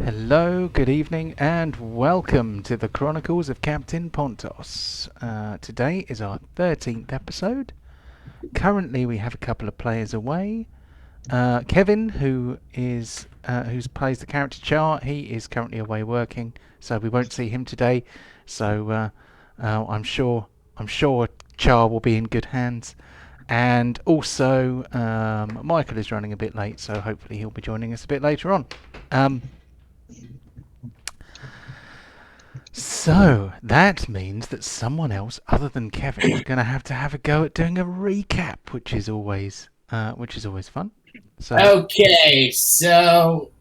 Hello, good evening, and welcome to the Chronicles of Captain Pontos. Today is our 13th episode. Currently, we have a couple of players away. Kevin, who's plays the character Char, he is currently away working, so we won't see him today. So I'm sure Char will be in good hands. And also, Michael is running a bit late, so hopefully he'll be joining us a bit later on. So that means that someone else other than Kevin is going to have a go at doing a recap, which is always fun. So Okay, so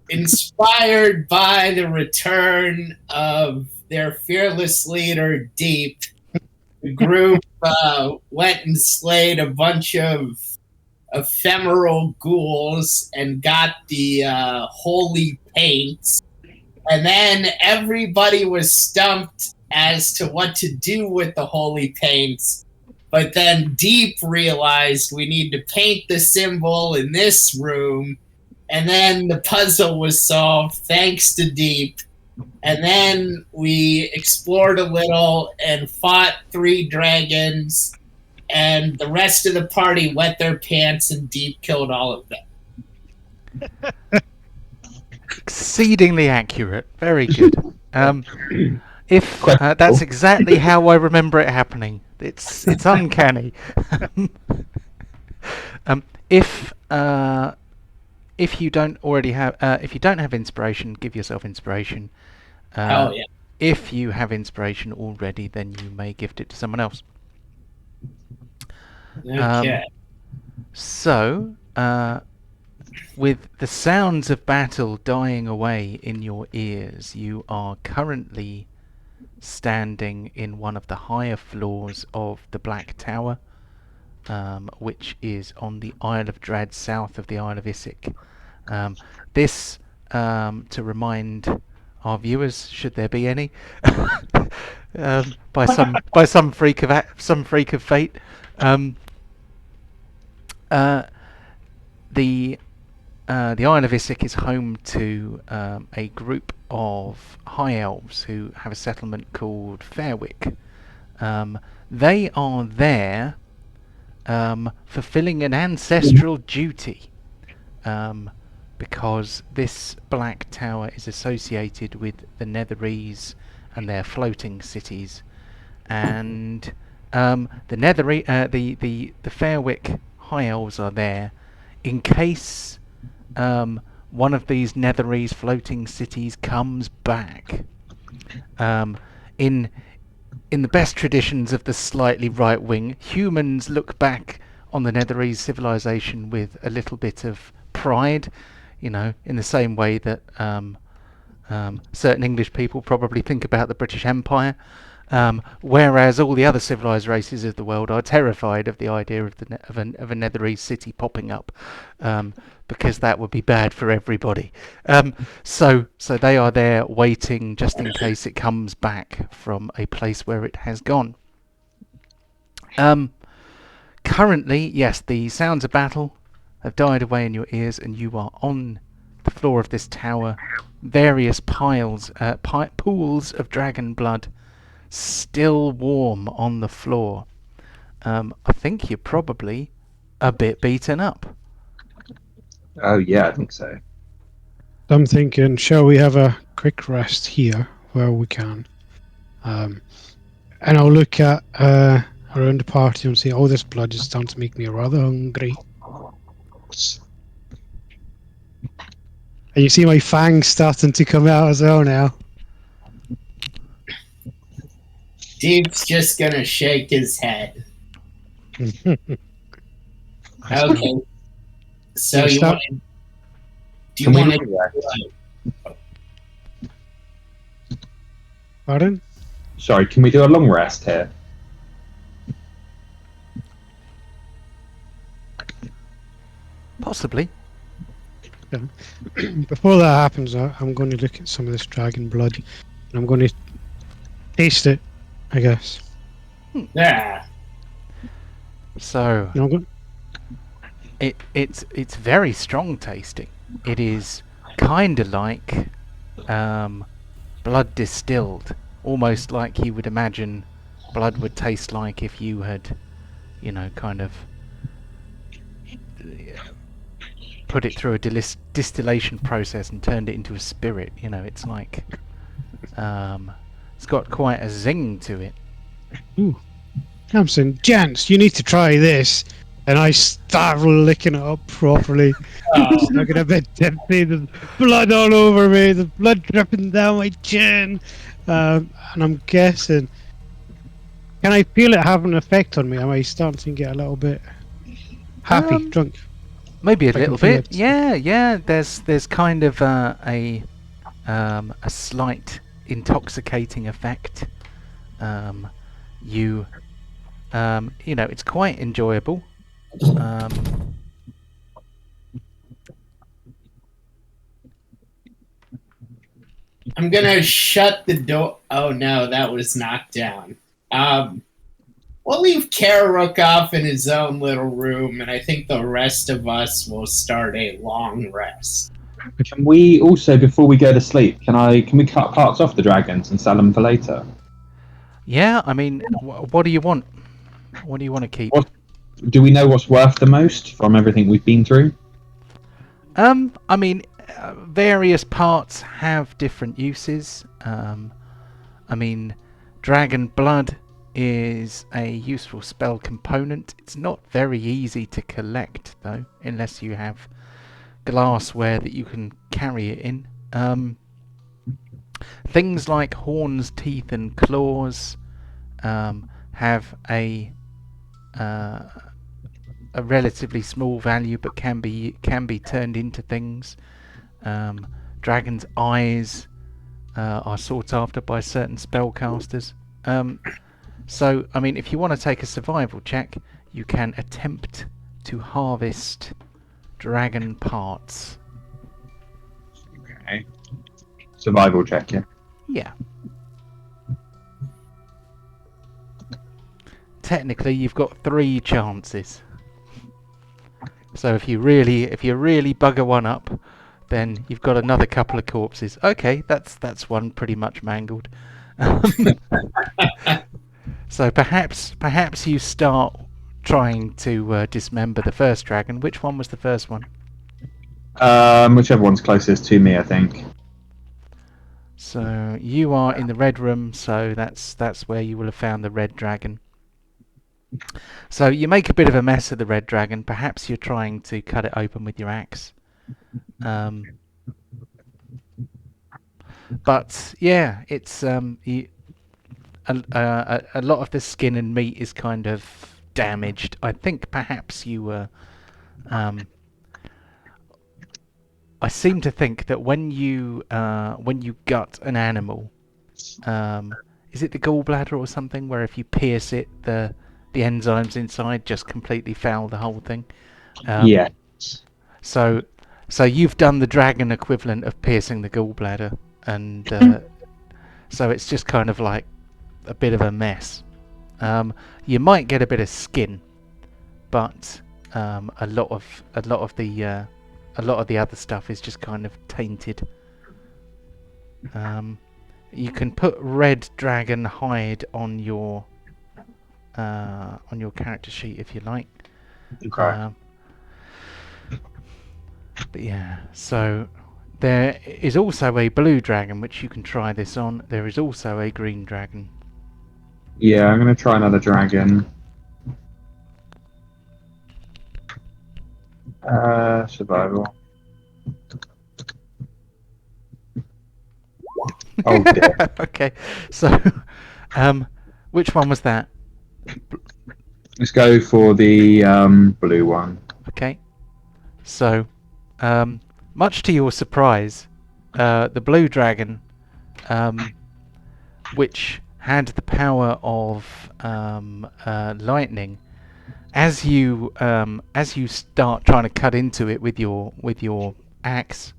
inspired by the return of their fearless leader, Deep, the group went and slayed a bunch of ephemeral ghouls and got the holy paints. And then everybody was stumped as to what to do with the holy paints. But then Deep realized we need to paint the symbol in this room. And then the puzzle was solved thanks to Deep. And then we explored a little and fought 3 dragons. And the rest of the party wet their pants and Deep killed all of them. exceedingly accurate, very good. If that's exactly how I remember it happening, it's uncanny. If you don't already have if you don't have inspiration, give yourself inspiration. Oh, yeah. If you have inspiration already, then you may gift it to someone else. Okay. So, with the sounds of battle dying away in your ears, you are currently standing in one of the higher floors of the Black Tower, which is on the Isle of Dread, south of the Isle of Issyk. This, to remind our viewers, should there be any, by some freak of fate, the Isle of Issyk is home to a group of high elves who have a settlement called Fairwick. They are there fulfilling an ancestral duty, because this Black Tower is associated with the Netherese and their floating cities, and the Fairwick High Elves are there in case one of these Netherese floating cities comes back. In the best traditions of the slightly right wing, humans look back on the Netherese civilization with a little bit of pride, in the same way that certain English people probably think about the British Empire. Whereas all the other civilized races of the world are terrified of the idea of a Netherese city popping up, because that would be bad for everybody. So they are there waiting just in case it comes back from a place where it has gone. Currently, yes, the sounds of battle have died away in your ears, and you are on the floor of this tower. Various pools of dragon blood still warm on the floor. I think you're probably a bit beaten up. Oh yeah, I think so. I'm thinking, shall we have a quick rest here where we can? And I'll look at around the party and see, oh, this blood is starting to make me rather hungry. And you see my fangs starting to come out as well now. Deep's just gonna shake his head. Okay. So Yeah, you stop. want? Do you want to? Pardon? Sorry, can we do a long rest here? Possibly. Before that happens, I'm going to look at some of this dragon blood, and I'm going to taste it, I guess. Yeah. So You know, it's very strong tasting. It is kind of like blood distilled, almost like you would imagine blood would taste like if you had, you know, kind of put it through a distillation process and turned it into a spirit. You know, it's like it's got quite a zing to it. Ooh. Crimson, gents, you need to try this. And I start licking it up properly. It's looking a bit tipsy. There's blood all over me. There's blood dripping down my chin. And I'm guessing, can I feel it have an effect on me? Am I starting to get a little bit happy, drunk? Maybe a I little can feel bit. it. Yeah. There's kind of a slight intoxicating effect. You know, it's quite enjoyable. I'm gonna shut the door. Oh no, that was knocked down. We'll leave Karirook off in his own little room, and I think the rest of us will start a long rest. Can we also, before we go to sleep, can we cut parts off the dragons and sell them for later? Yeah, I mean, what do you want? What do you want to keep? Do we know what's worth the most from everything we've been through? I mean, various parts have different uses. I mean, dragon blood is a useful spell component. It's not very easy to collect, though, unless you have glassware that you can carry it in. Things like horns, teeth, and claws have a relatively small value, but can be turned into things. Dragon's eyes are sought after by certain spellcasters. So, I mean, if you want to take a survival check, you can attempt to harvest dragon parts. Okay. Survival check, yeah. Yeah. Technically, you've got 3 chances. So if you really bugger one up, then you've got another couple of corpses. Okay, that's one pretty much mangled. So perhaps you start trying to dismember the first dragon. Which one was the first one? Whichever one's closest to me, I think. So you are in the red room, so that's where you will have found the red dragon. So you make a bit of a mess of the red dragon. Perhaps you're trying to cut it open with your axe. But yeah, it's a lot of the skin and meat is kind of damaged. I think perhaps you were. I seem to think that when you gut an animal, is it the gallbladder or something, where if you pierce it, the enzymes inside just completely foul the whole thing. Yeah. So you've done the dragon equivalent of piercing the gallbladder, and so it's just kind of like a bit of a mess. You might get a bit of skin, but a lot of the other stuff is just kind of tainted. You can put red dragon hide on your character sheet if you like. Okay. But yeah, so there is also a blue dragon which you can try this on. There is also a green dragon. Yeah, I'm gonna try another dragon. Survival. Oh dear. Okay, so which one was that? Let's go for the blue one. Okay, so much to your surprise, the blue dragon, which had the power of lightning, as you start trying to cut into it with your axe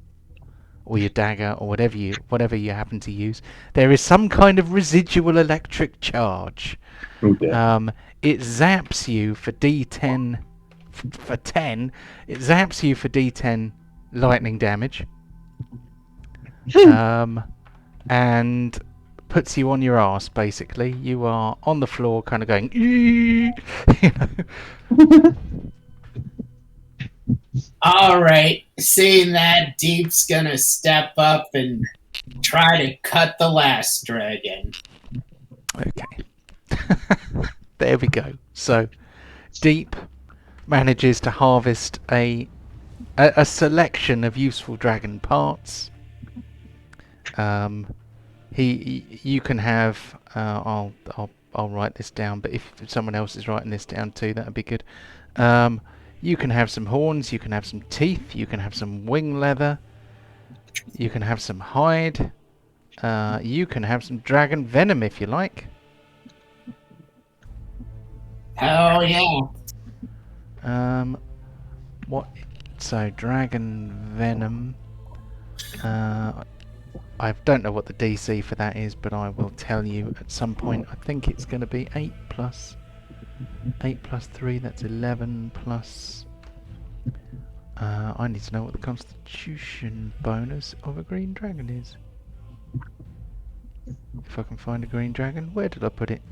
or your dagger or whatever you happen to use, there is some kind of residual electric charge. Oh dear. It zaps you for D10 for 10. It zaps you for D10 lightning damage. and puts you on your ass. Basically, you are on the floor, kind of going. You know. All right. Seeing that, Deep's gonna step up and try to cut the last dragon. Okay. There we go. So, Deep manages to harvest a selection of useful dragon parts. You can have. I'll write this down, but if someone else is writing this down too, that'd be good. You can have some horns. You can have some teeth. You can have some wing leather. You can have some hide. You can have some dragon venom if you like. Oh yeah. What? So dragon venom. I don't know what the DC for that is, but I will tell you at some point. I think it's going to be 8 plus 3. That's 11 plus. I need to know what the Constitution bonus of a green dragon is. If I can find a green dragon, where did I put it?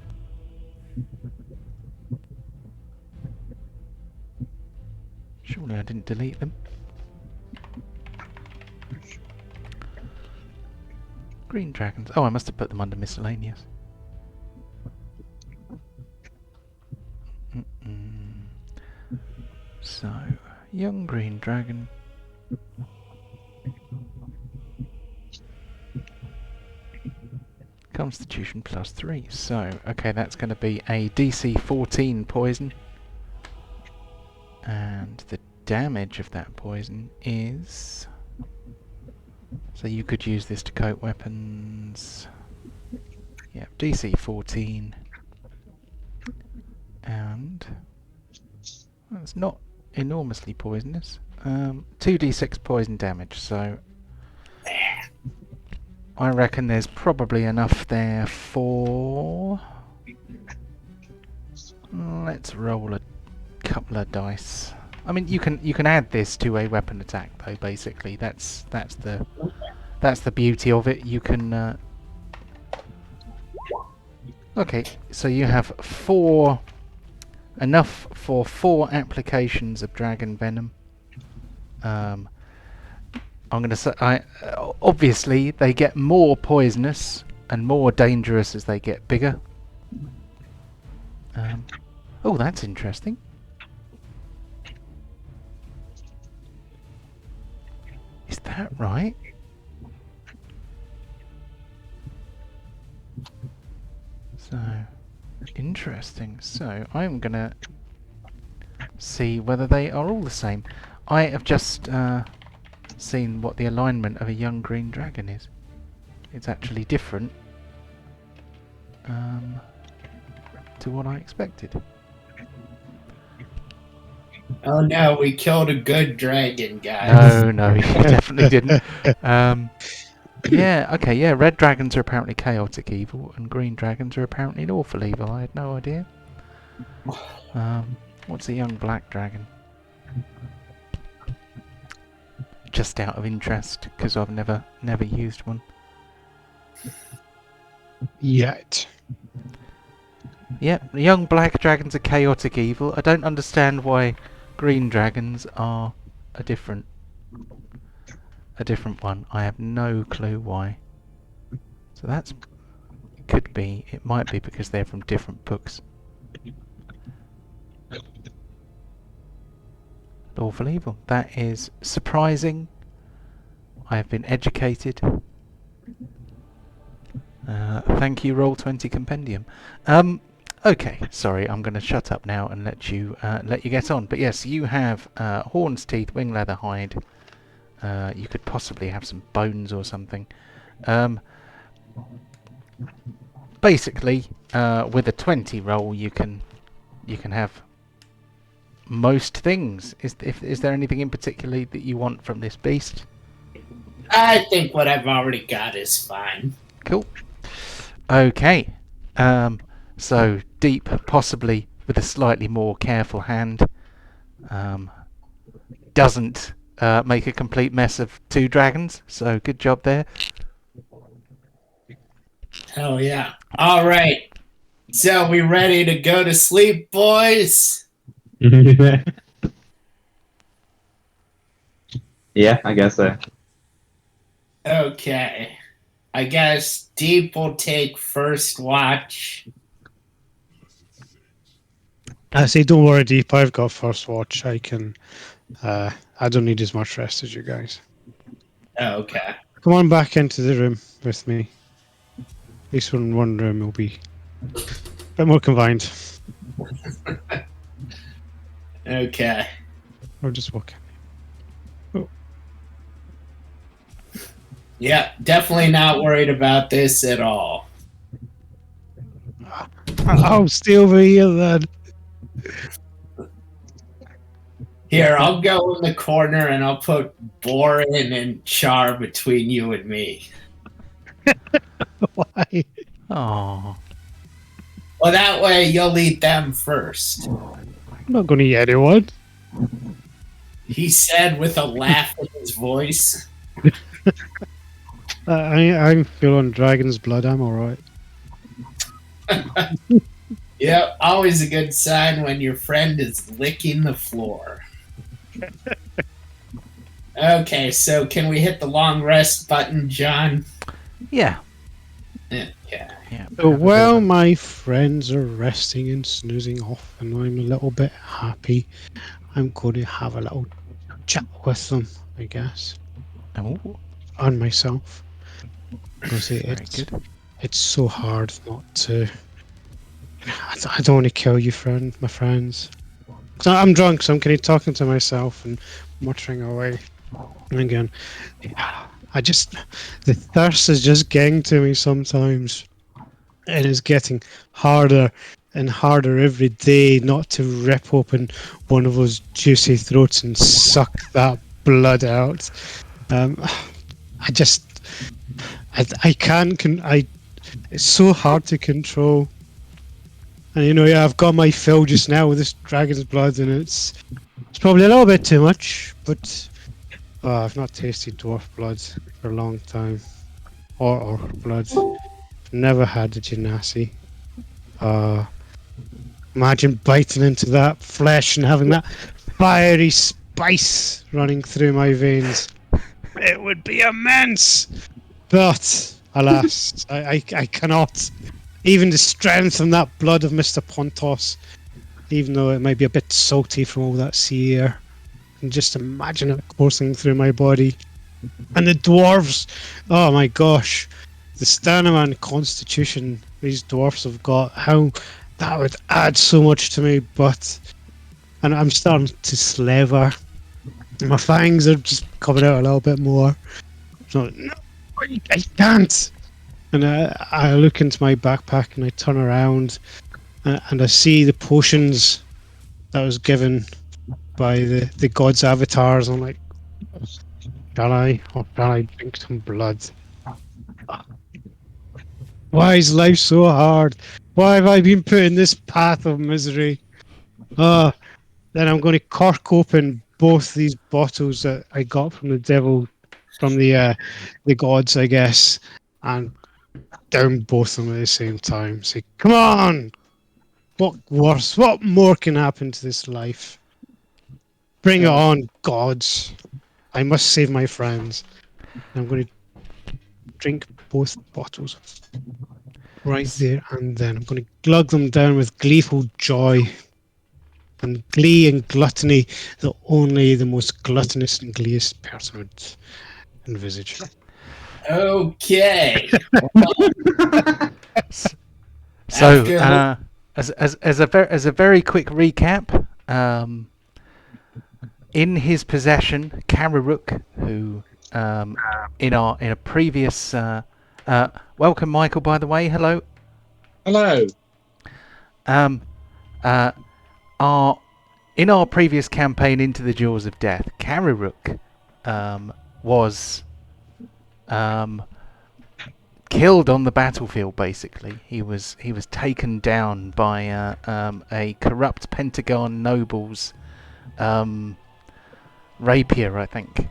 Surely I didn't delete them. Green dragons. Oh, I must have put them under miscellaneous. So, young green dragon. Constitution plus 3. So, okay, that's going to be a DC 14 poison. And the damage of that poison is... So you could use this to coat weapons. Yeah, DC 14. And... well, it's not enormously poisonous. 2d6 poison damage, so... I reckon there's probably enough there for... Let's roll a couple of dice. I mean, you can add this to a weapon attack, though. Basically, that's the beauty of it. You can. Okay, so you have enough for 4 applications of dragon venom. I'm going to say, obviously they get more poisonous and more dangerous as they get bigger. Oh, that's interesting. Is that right? So, interesting. So, I'm gonna see whether they are all the same. I have just seen what the alignment of a young green dragon is. It's actually different to what I expected. Oh no, we killed a good dragon, guys. No, you definitely didn't. Yeah, okay, yeah, red dragons are apparently chaotic evil, and green dragons are apparently lawful evil. I had no idea. What's a young black dragon? Just out of interest, because I've never used one. Yet. Yep, the young black dragons are chaotic evil. I don't understand why green dragons are a different one. I have no clue why. So it might be because they're from different books. Lawful evil. That is surprising. I have been educated. Thank you, Roll20 Compendium. Okay, sorry, I'm going to shut up now and let you get on. But yes, you have horns, teeth, wing leather, hide. You could possibly have some bones or something. Basically, with a 20 roll, you can have most things. Is there anything in particular that you want from this beast? I think what I've already got is fine. Cool. Okay. So Deep, possibly with a slightly more careful hand, doesn't make a complete mess of 2 dragons. So good job there. Hell yeah. All right. So we ready to go to sleep, boys? Yeah, I guess so. Okay. I guess Deep will take first watch. I say, don't worry, Deep. I've got first watch. I can. I don't need as much rest as you guys. Okay. Come on back into the room with me. At least one room will be a bit more confined. Okay. Or just walk in. Yeah, definitely not worried about this at all. I'll stay over here then. Here, I'll go in the corner and I'll put Borin and Char between you and me. Why? Oh, Well, that way you'll eat them first. I'm not going to eat anyone. He said with a laugh in his voice. I'm feeling dragon's blood. I'm alright. Yep, always a good sign when your friend is licking the floor. Okay, so can we hit the long rest button, John? yeah. Okay. Yeah. So while my friends are resting and snoozing off, and I'm a little bit happy, I'm going to have a little chat with them, I guess, Oh, on myself. Because very good. it's so hard not to. I don't want to kill you, my friends. 'Cause I'm drunk, so I'm kind of talking to myself and muttering away. And again, the thirst is just getting to me sometimes. And it's getting harder and harder every day not to rip open one of those juicy throats and suck that blood out. I can't. It's so hard to control. And yeah, I've got my fill just now with this dragon's blood, and it's probably a little bit too much. But I've not tasted dwarf blood for a long time, or orc blood. Never had a genasi. Imagine biting into that flesh and having that fiery spice running through my veins. It would be immense. But alas, I cannot. Even the strength and that blood of Mr. Pontos, even though it might be a bit salty from all that sea air, and just imagine it coursing through my body. And the dwarves, oh my gosh, the stamina and constitution these dwarfs have got, how that would add so much to me. And I'm starting to slaver. My fangs are just coming out a little bit more. So no, I can't. And I look into my backpack and I turn around and I see the potions that was given by the gods' avatars. I'm like, shall I drink some blood? Why is life so hard? Why have I been put in this path of misery? Then I'm going to cork open both these bottles that I got from the devil, from the gods, I guess, and down both of them at the same time. Say, come on! What worse? What more can happen to this life? Bring it on, gods! I must save my friends. I'm going to drink both bottles right there and then. I'm going to glug them down with gleeful joy and glee and gluttony that only the most gluttonous and gleeous person would envisage. Okay. So, After- as a very quick recap, in his possession, Karirook, who in a previous welcome, Michael. By the way, hello. Hello. In our previous campaign, Into the Jaws of Death, Karirook was killed on the battlefield. Basically, he was taken down by a corrupt Pentagon nobles rapier, I think,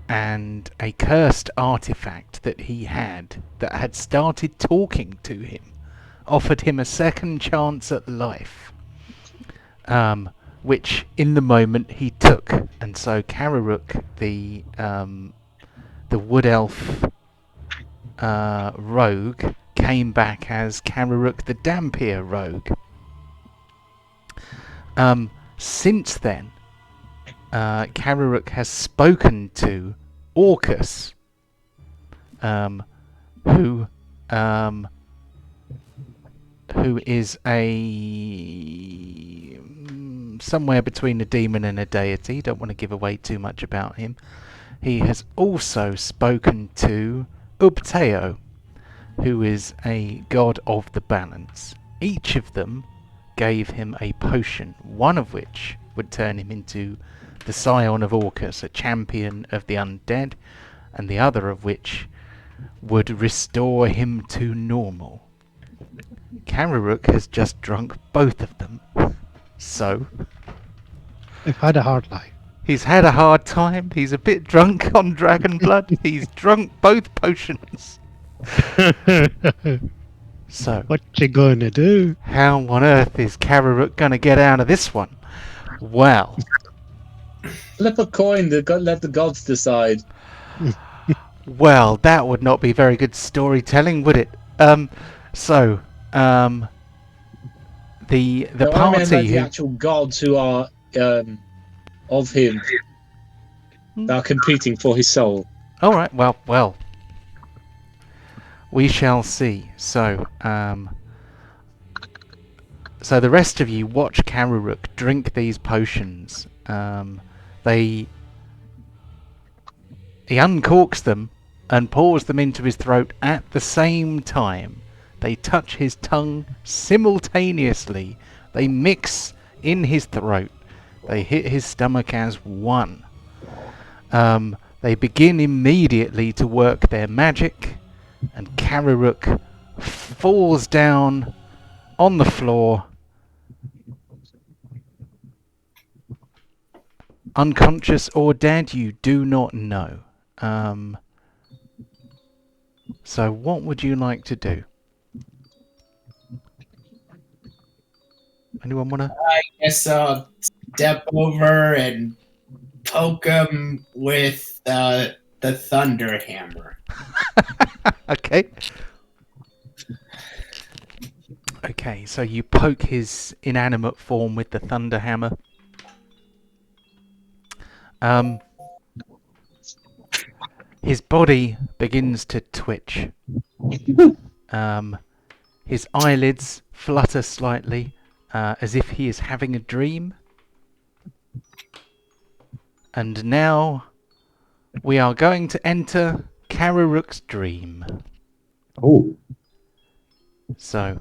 and a cursed artifact that he had that had started talking to him, offered him a second chance at life, which in the moment he took. And so Karirook, the wood elf rogue, came back as Karirook the Dampier rogue. Since then, Karirook has spoken to Orcus, who is a somewhere between a demon and a deity. Don't want to give away too much about him. He has also spoken to Ubtao, who is a god of the balance. Each of them gave him a potion, one of which would turn him into the scion of Orcus, a champion of the undead, and the other of which would restore him to normal. Karirook has just drunk both of them. So I've had a hard life. he's had a hard time. He's a bit drunk on dragon blood. He's drunk both potions. So What you gonna do? how on earth is Karirook gonna get out of this one? Well, Flip a coin. Let the gods decide. well, that would not be very good storytelling, would it? The No, I meant party like the who actual gods who are of him that are competing for his soul. all right, well, we shall see. So the rest of you watch Karirook drink these potions. He uncorks them and pours them into his throat at the same time. They touch his tongue simultaneously. They mix in his throat. They hit his stomach as one. They begin immediately to work their magic, and Karirook falls down on the floor, unconscious or dead, you do not know. So what would you like to do? Anyone want to? I guess I'll step over and poke him with the thunder hammer. Okay. Okay, so you poke his inanimate form with the thunder hammer. His body begins to twitch. His eyelids flutter slightly, as if he is having a dream. And now we are going to enter Karirook's dream. Oh, So,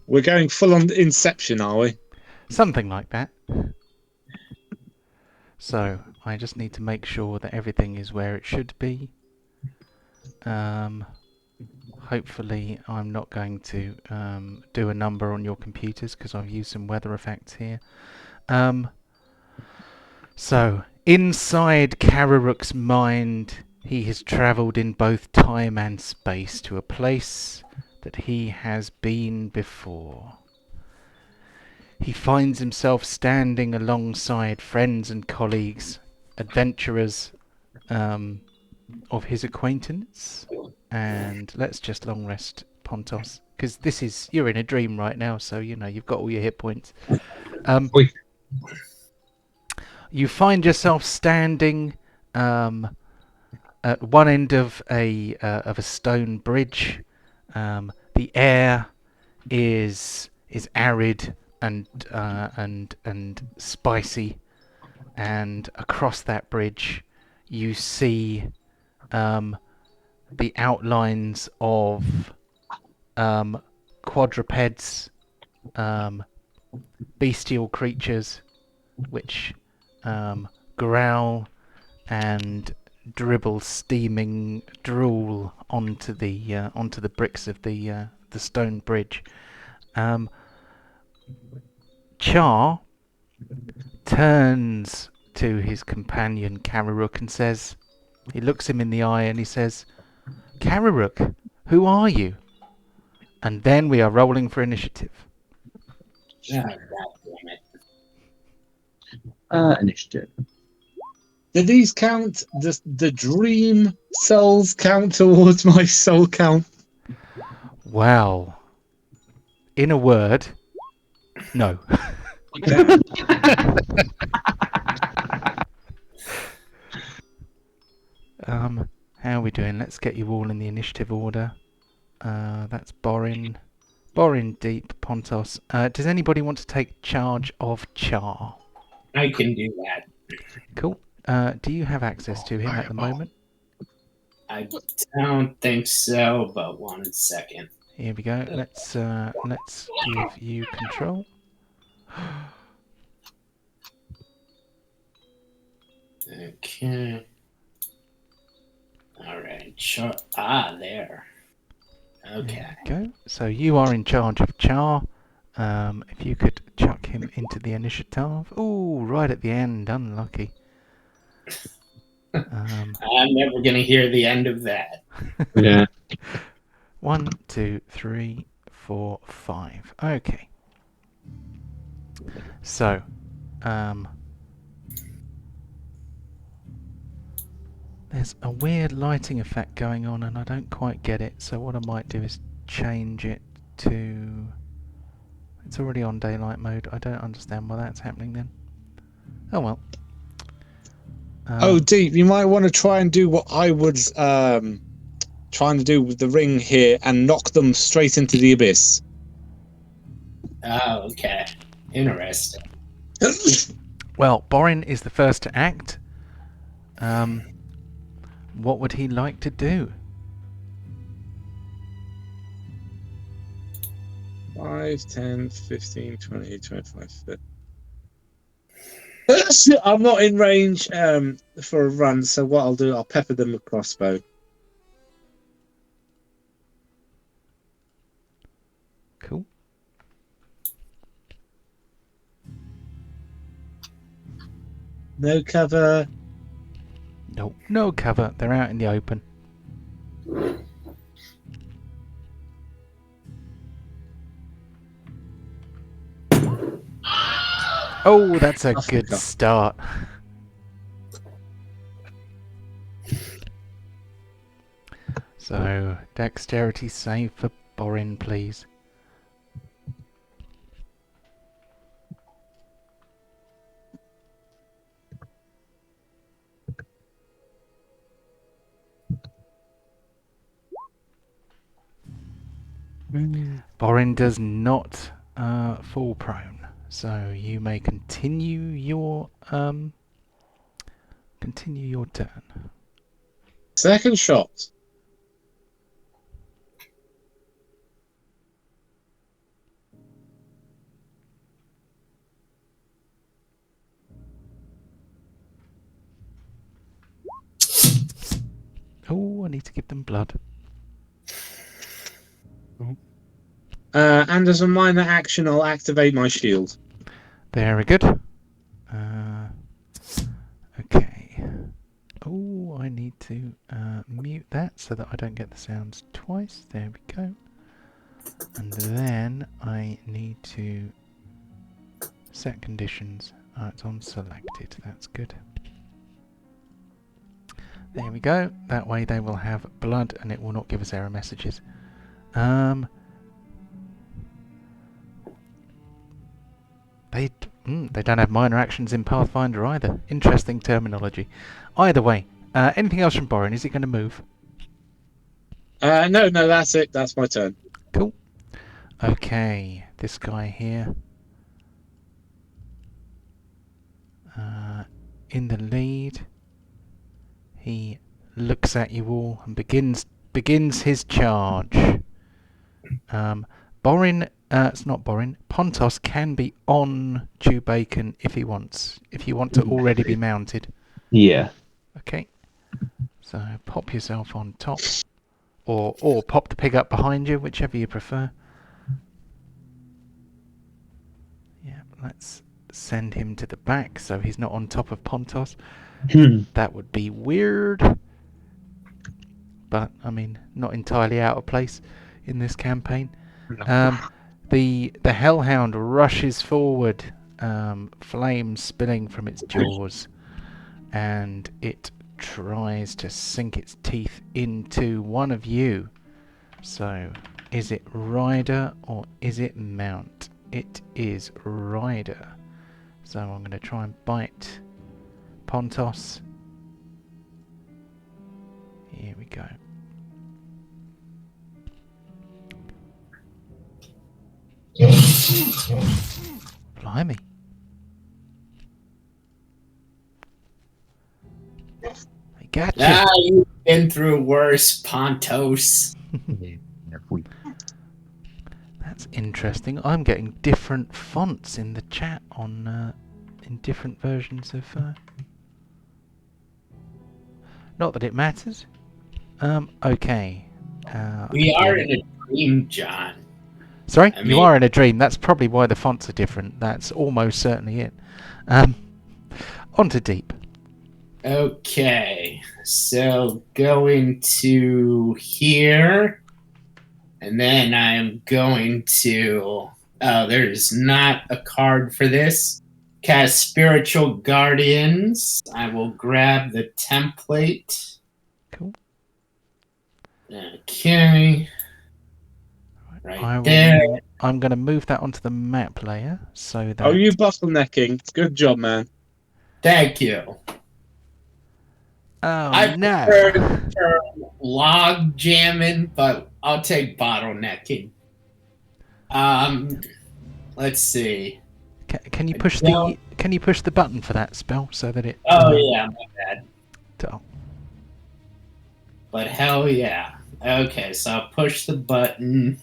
We're going full on Inception, are we? something like that. So, I just need to make sure that everything is where it should be. Hopefully I'm not going to do a number on your computers because I've used some weather effects here. So, inside Karirook's mind, he has travelled in both time and space to a place that he has been before. He finds himself standing alongside friends and colleagues, adventurers of his acquaintance. And let's just long rest Pontos, because you're in a dream right now, so you've got all your hit points. Oi. You find yourself standing at one end of a stone bridge. The air is arid and spicy, and across that bridge you see the outlines of quadrupeds, bestial creatures which growl and dribble steaming drool onto the bricks of the stone bridge. Char turns to his companion Karirook and says, he looks him in the eye and he says, Karirook, who are you? And then we are rolling for initiative. Oh, God damn it. Initiative. Do these count? Does the dream souls count towards my soul count? Well, in a word, no. How are we doing? Let's get you all in the initiative order. That's Borin, Deep, Pontos. Does anybody want to take charge of Char? I can do that. Cool. Do you have access to him at the moment? I don't think so, but 1 second. Here we go. Let's give you control. Okay. All right. There. Okay. There we go. So you are in charge of Char. If you could chuck him into the initiative. Oh, right at the end. Unlucky. I'm never going to hear the end of that. Yeah. 1, 2, 3, 4, 5. Okay. So, there's a weird lighting effect going on and I don't quite get it. So what I might do is change it to... It's already on daylight mode. I don't understand why that's happening then. Oh well. Deep, you might want to try and do what I was trying to do with the ring here and knock them straight into the abyss. Oh, okay. Interesting. Well, Borin is the first to act. What would he like to do? 5, 10, 15, 20, 25, 30. I'm not in range for a run, so what I'll do, I'll pepper them with crossbow. Cool. No cover. No, no cover. They're out in the open. Oh, that's a good start. So, dexterity save for Borin, please. Borin does not fall prone, so you may continue your turn. Second shot. Oh, I need to give them blood. And as a minor action, I'll activate my shield. Very good. Okay. Oh, I need to mute that so that I don't get the sounds twice. There we go. And then I need to set conditions. It's on selected. That's good. There we go. That way they will have blood and it will not give us error messages. They don't have minor actions in Pathfinder either. Interesting terminology. Either way, anything else from Borin? Is it going to move? No, that's it. That's my turn. Cool. Okay, this guy here. In the lead. He looks at you all and begins his charge. Borin, it's not Borin. Pontos can be on Chewbacon if he wants. If you want to already be mounted. Yeah. Okay. So pop yourself on top, or pop the pig up behind you, whichever you prefer. Yeah, let's send him to the back so he's not on top of Pontos. Hmm. That would be weird. But, I mean, not entirely out of place in this campaign. The Hellhound rushes forward, flames spilling from its jaws, and it tries to sink its teeth into one of you. So, is it Rider or is it Mount? It is Rider. So I'm going to try and bite Pontos. Here we go. Blimey. I gotcha. You've been through worse, Pontos. That's interesting. I'm getting different fonts in the chat on in different versions of. Not that it matters. Okay. We are in a dream, John. Sorry, I you mean- are in a dream. That's probably why the fonts are different. That's almost certainly it. On to deep. Okay, so going to here, and then I'm going to. Oh, there's not a card for this. Cast Spiritual Guardians. I will grab the template. Cool. Okay. Right there. I'm going to move that onto the map layer so that. Oh, you bottlenecking. Good job, man. Thank you. Oh I no! prefer the term log jamming, but I'll take bottlenecking. Let's see. Can you push the button for that spell so that it? Oh yeah, my bad. Oh. But hell yeah. Okay, so I'll push the button.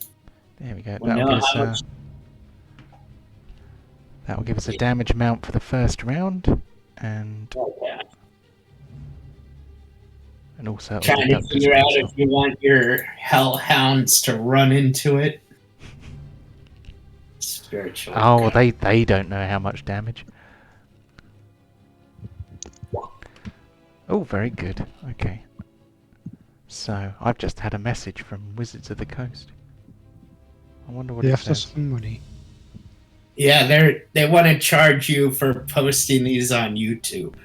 There we go. We know how much- That will give us a damage amount for the first round, and Okay. Also Trying to deduct as figure out well. if you want your hellhounds to run into it. Spiritual. Oh, guard. they don't know how much damage. Oh, very good. Okay. So I've just had a message from Wizards of the Coast. I wonder what They it after says. some money. Yeah, they want to charge you for posting these on YouTube.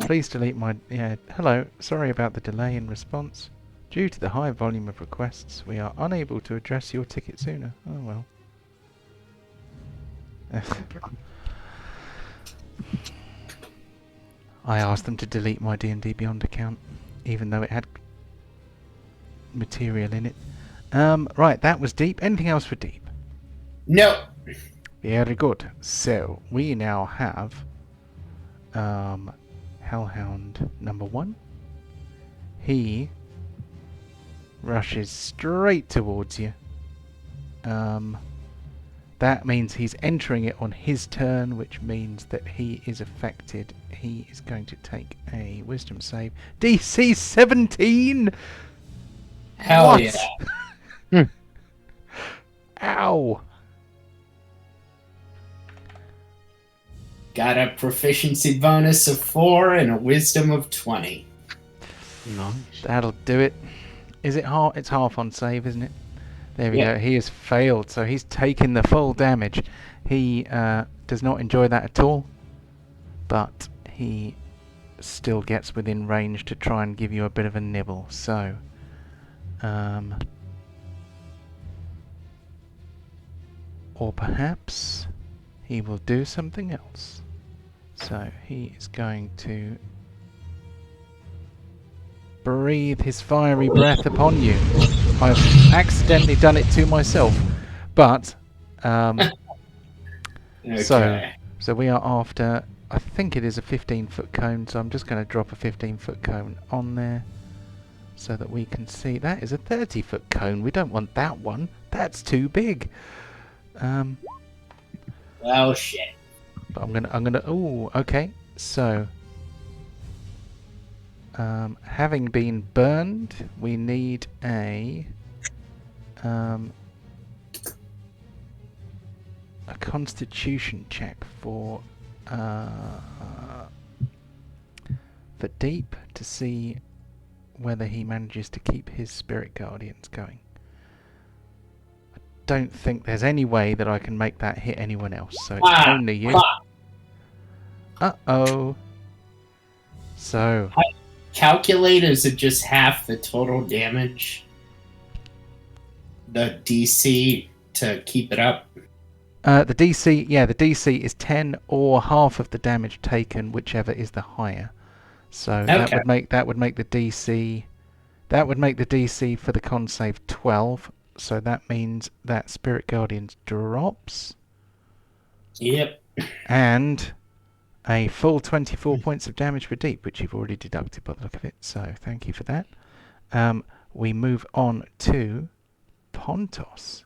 Please delete my... Yeah, hello. Sorry about the delay in response. Due to the high volume of requests, we are unable to address your ticket sooner. Oh well. I asked them to delete my D&D Beyond account, even though it had material in it. Right, that was deep. Anything else for deep? No. Very good. So, we now have Hellhound number 1. He rushes straight towards you. That means he's entering it on his turn, which means that he is affected. He is going to take a wisdom save. DC 17! Hell What? yeah. Ow! Got a proficiency bonus of 4 and a wisdom of 20. Nice. That'll do it. Is it half? It's half on save, isn't it? There we Yeah. go. He has failed, so he's taken the full damage. He does not enjoy that at all, but he still gets within range to try and give you a bit of a nibble. So, or perhaps he will do something else. So he is going to breathe his fiery breath upon you. I've accidentally done it to myself, but Okay. so we are after, I think it is a 15-foot cone, so I'm just going to drop a 15-foot cone on there so that we can see. That is a 30-foot cone. We don't want that one. That's too big. Well, shit. But I'm gonna. Oh, okay. So, having been burned, we need a a Constitution check for Deep to see whether he manages to keep his Spirit Guardians going. I don't think there's any way that I can make that hit anyone else, so it's only you. Uh-oh. So... Calculate, is it just half the total damage? The DC to keep it up? The DC is 10 or half of the damage taken, whichever is the higher. So Okay. that would make the DC for the con save 12. So that means that Spirit Guardians drops. Yep. And a full 24 points of damage for Deep, which you've already deducted by the look of it. So thank you for that. We move on to Pontos.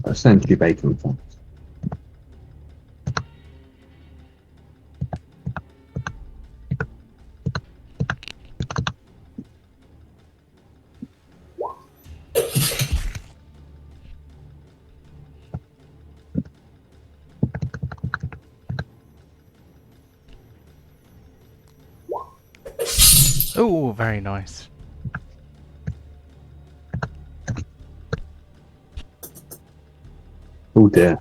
Essentially bacon fat. Oh, very nice. Oh dear.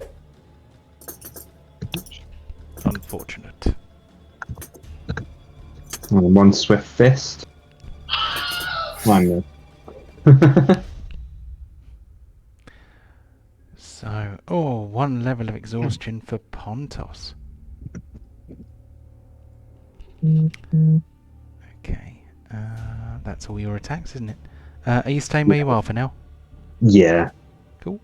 Unfortunate. One swift fist. One. So, one level of exhaustion for Pontos. Okay, that's all your attacks, isn't it? Are you staying where you are for now? Yeah. Cool.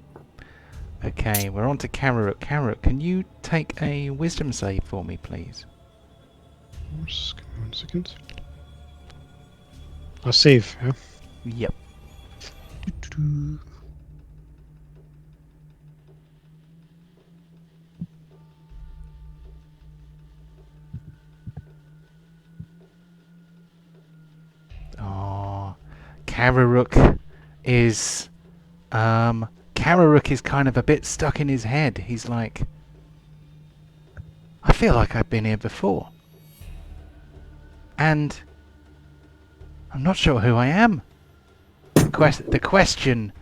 Okay, we're on to Karirook. Karirook, can you take a wisdom save for me, please? Just give me 1 second. I'll save, yeah? Yep. Oh, Karirook is kind of a bit stuck in his head. He's like, I feel like I've been here before. And I'm not sure who I am. The question,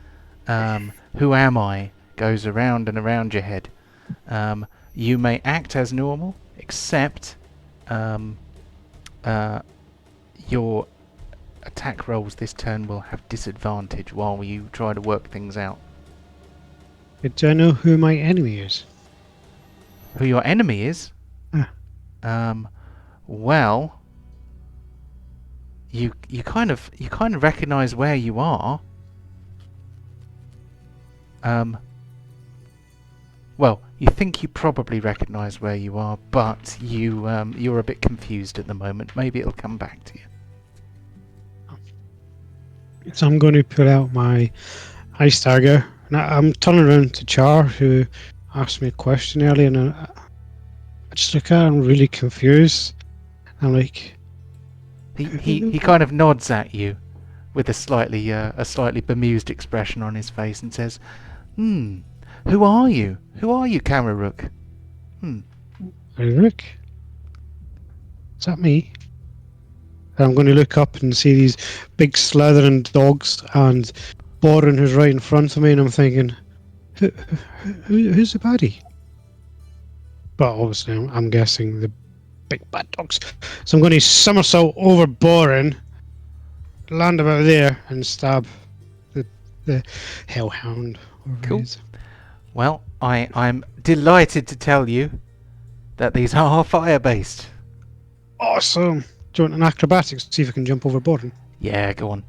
who am I, goes around and around your head. You may act as normal, except your attack rolls this turn will have disadvantage while you try to work things out. Do I know who my enemy is? Who your enemy is? Well, you kind of recognise where you are. Well, you think you probably recognise where you are, but you're a bit confused at the moment. Maybe it'll come back to you. So I'm going to pull out my ice dagger. And I'm turning around to Char, who asked me a question earlier, and I just look at her, I'm really confused. I'm like... He kind of nods at you with a slightly bemused expression on his face and says, who are you? Who are you, Karirook? Karirook? Is that me? And I'm going to look up and see these big slithering dogs and Borin who's right in front of me, and I'm thinking, who's the baddie? But obviously I'm guessing the big bad dogs. So I'm going to somersault over Borin, land about there, and stab the hellhound. Cool. Well, I'm delighted to tell you that these are fire-based. Awesome. Do you want an acrobatics to see if I can jump over Borin? Yeah, go on.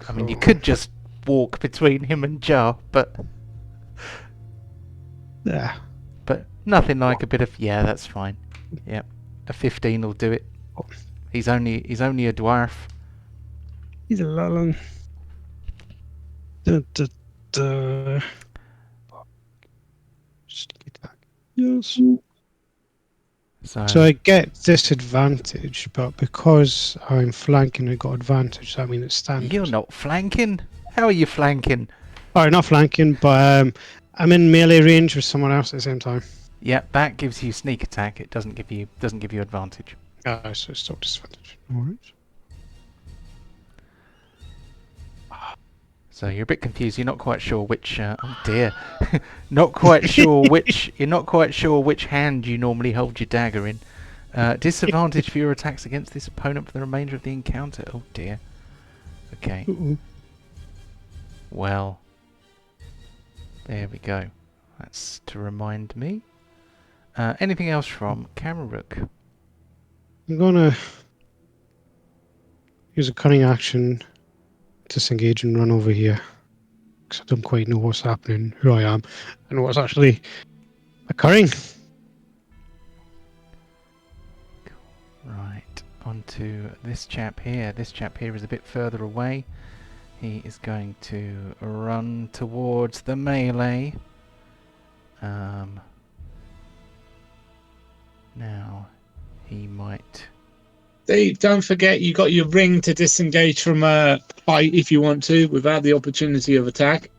I mean, you Cool. could just walk between him and Jar, but Yeah. nothing like a bit of... Yeah, that's fine. Yep. A 15 will do it. He's only a dwarf. He's a little... Just get back. Yes. So I get disadvantage, but because I'm flanking, I got advantage. So I mean, it's standard. You're not flanking. How are you flanking? Alright, not flanking, but I'm in melee range with someone else at the same time. Yeah, that gives you sneak attack. It doesn't give you advantage. So it's still disadvantage. Alright. So you're a bit confused. You're not quite sure which. Oh dear, not quite sure which. You're not quite sure which hand you normally hold your dagger in. Disadvantage for your attacks against this opponent for the remainder of the encounter. Oh dear. Okay. Uh-oh. Well, there we go. That's to remind me. Anything else from Karirook? I'm gonna use a cunning action, disengage and run over here. Because I don't quite know what's happening, who I am, and what's actually occurring. Right, on to this chap here. This chap here is a bit further away. He is going to run towards the melee. Now, he might... Dave, don't forget you got your ring to disengage from a fight if you want to, without the opportunity of attack,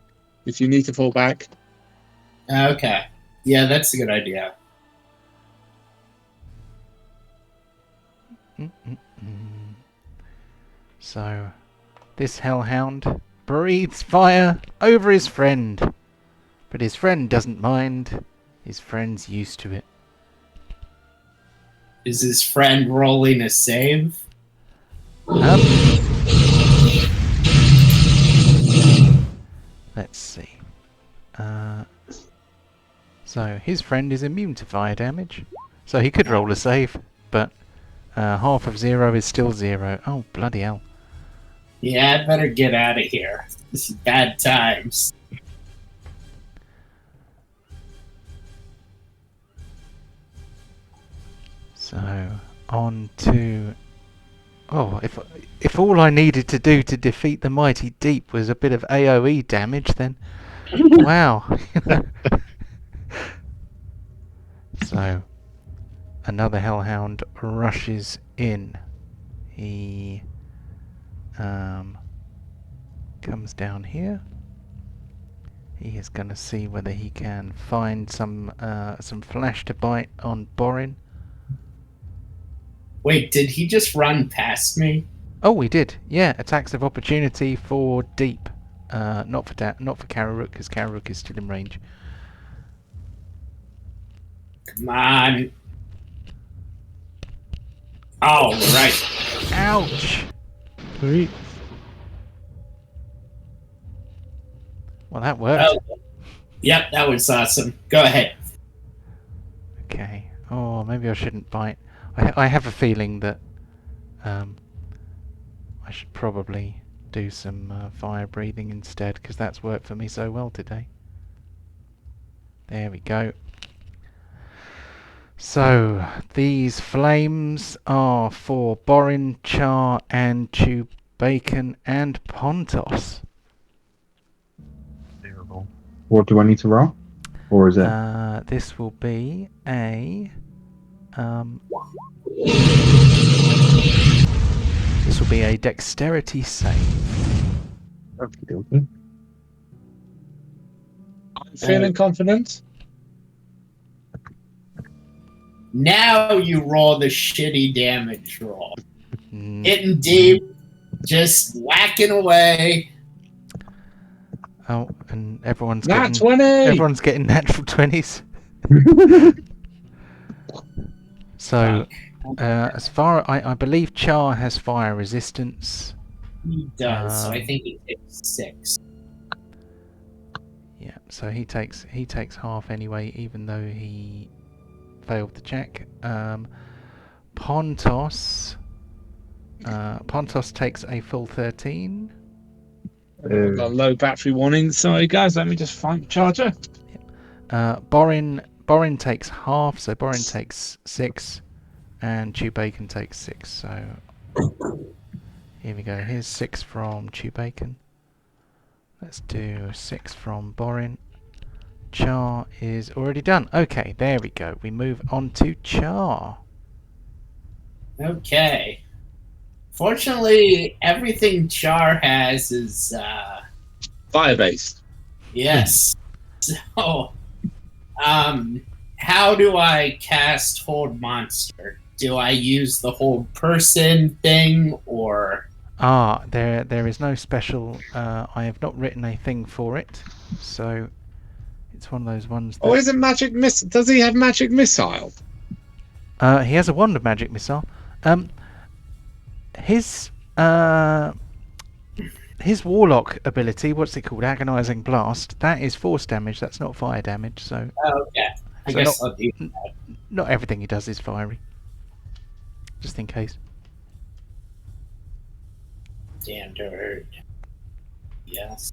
if you need to fall back. Okay. Yeah, that's a good idea. So, this hellhound breathes fire over his friend. But his friend doesn't mind. His friend's used to it. Is his friend rolling a save? Let's see. So his friend is immune to fire damage, so he could roll a save, but half of 0 is still 0. Oh, bloody hell. Yeah, I'd better get out of here. This is bad times. So on to... Oh, if all I needed to do to defeat the mighty deep was a bit of AoE damage, then wow. So another hellhound rushes in. He comes down here. He is going to see whether he can find some flesh to bite on Borin. Wait, did he just run past me? Oh, we did. Yeah, attacks of opportunity for deep. Not for Karirook, because Karirook is still in range. Come on. Oh, right. Ouch! Right. Well, that worked. Oh, yep, that was awesome. Go ahead. Okay. Oh, maybe I shouldn't bite. I have a feeling that I should probably do some fire breathing instead, because that's worked for me so well today. There we go. So, these flames are for Borin, Char, and Chew Bacon, and Pontos. What do I need to roll? Or is it? This will be a... this will be a dexterity save. Okay. I'm feeling confident. Now you roll the shitty damage roll. Mm. Hitting deep, just whacking away. Oh, and everyone's Nat getting 20! everyone's getting natural 20s. So, as far I believe Char has fire resistance. He does, so I think he takes 6. Yeah, so he takes half anyway, even though he failed the check. Pontos takes a full 13. I've got a low battery warning. Sorry, guys. Let me just find the charger. Borin takes half, so Borin takes 6, and Chew Bacon takes 6. So here we go. Here's 6 from Chew Bacon. Let's do 6 from Borin. Char is already done. Okay, there we go. We move on to Char. Okay. Fortunately, everything Char has is Fire based. yes. So, how do I cast Hold Monster? Do I use the Hold Person thing, or There is no special. I have not written a thing for it, so it's one of those ones that. Oh, isn't magic miss? Does he have magic missile? He has a wand of magic missile. His warlock ability, what's it called? Agonizing blast. That is force damage. That's not fire damage. So okay? I So guess I'll do. not everything he does is fiery. Just in case. Standard. Yes.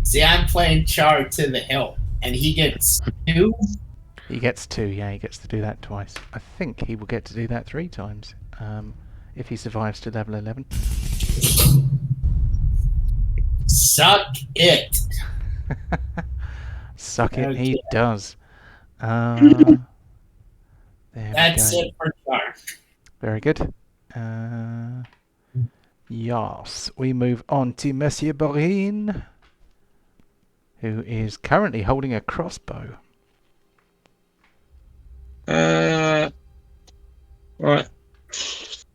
See, I'm playing Char to the hilt, and he gets 2. He gets 2. Yeah, he gets to do that twice. I think he will get to do that 3 times if he survives to level 11. Suck it. Suck it, he Okay. does. There That's we go. it for Char. Very good. Yes, we move on to Monsieur Borin, who is currently holding a crossbow. Right.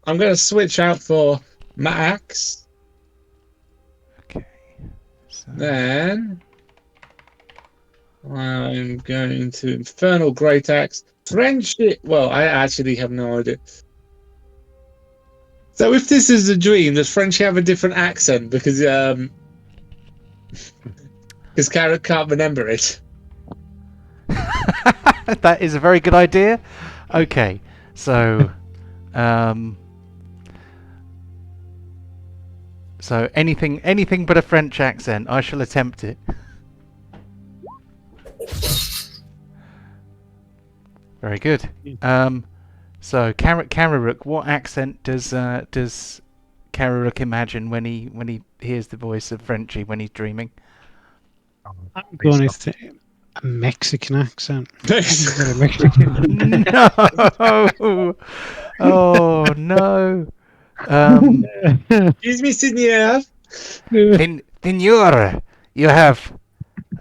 I'm going to switch out for Max. Okay. So, Then I'm going to Infernal Great Axe. Friendship. Well, I actually have no idea. So if this is a dream, does Frenchie have a different accent? Because Karirook can't remember it. that is a very good idea. Okay, so so anything but a French accent. I shall attempt it. Very good. So Karirook, what accent does Karirook imagine when he hears the voice of Frenchie when he's dreaming? I'm going to say a Mexican accent. No! Oh no! Excuse me, Seigneur. Senor,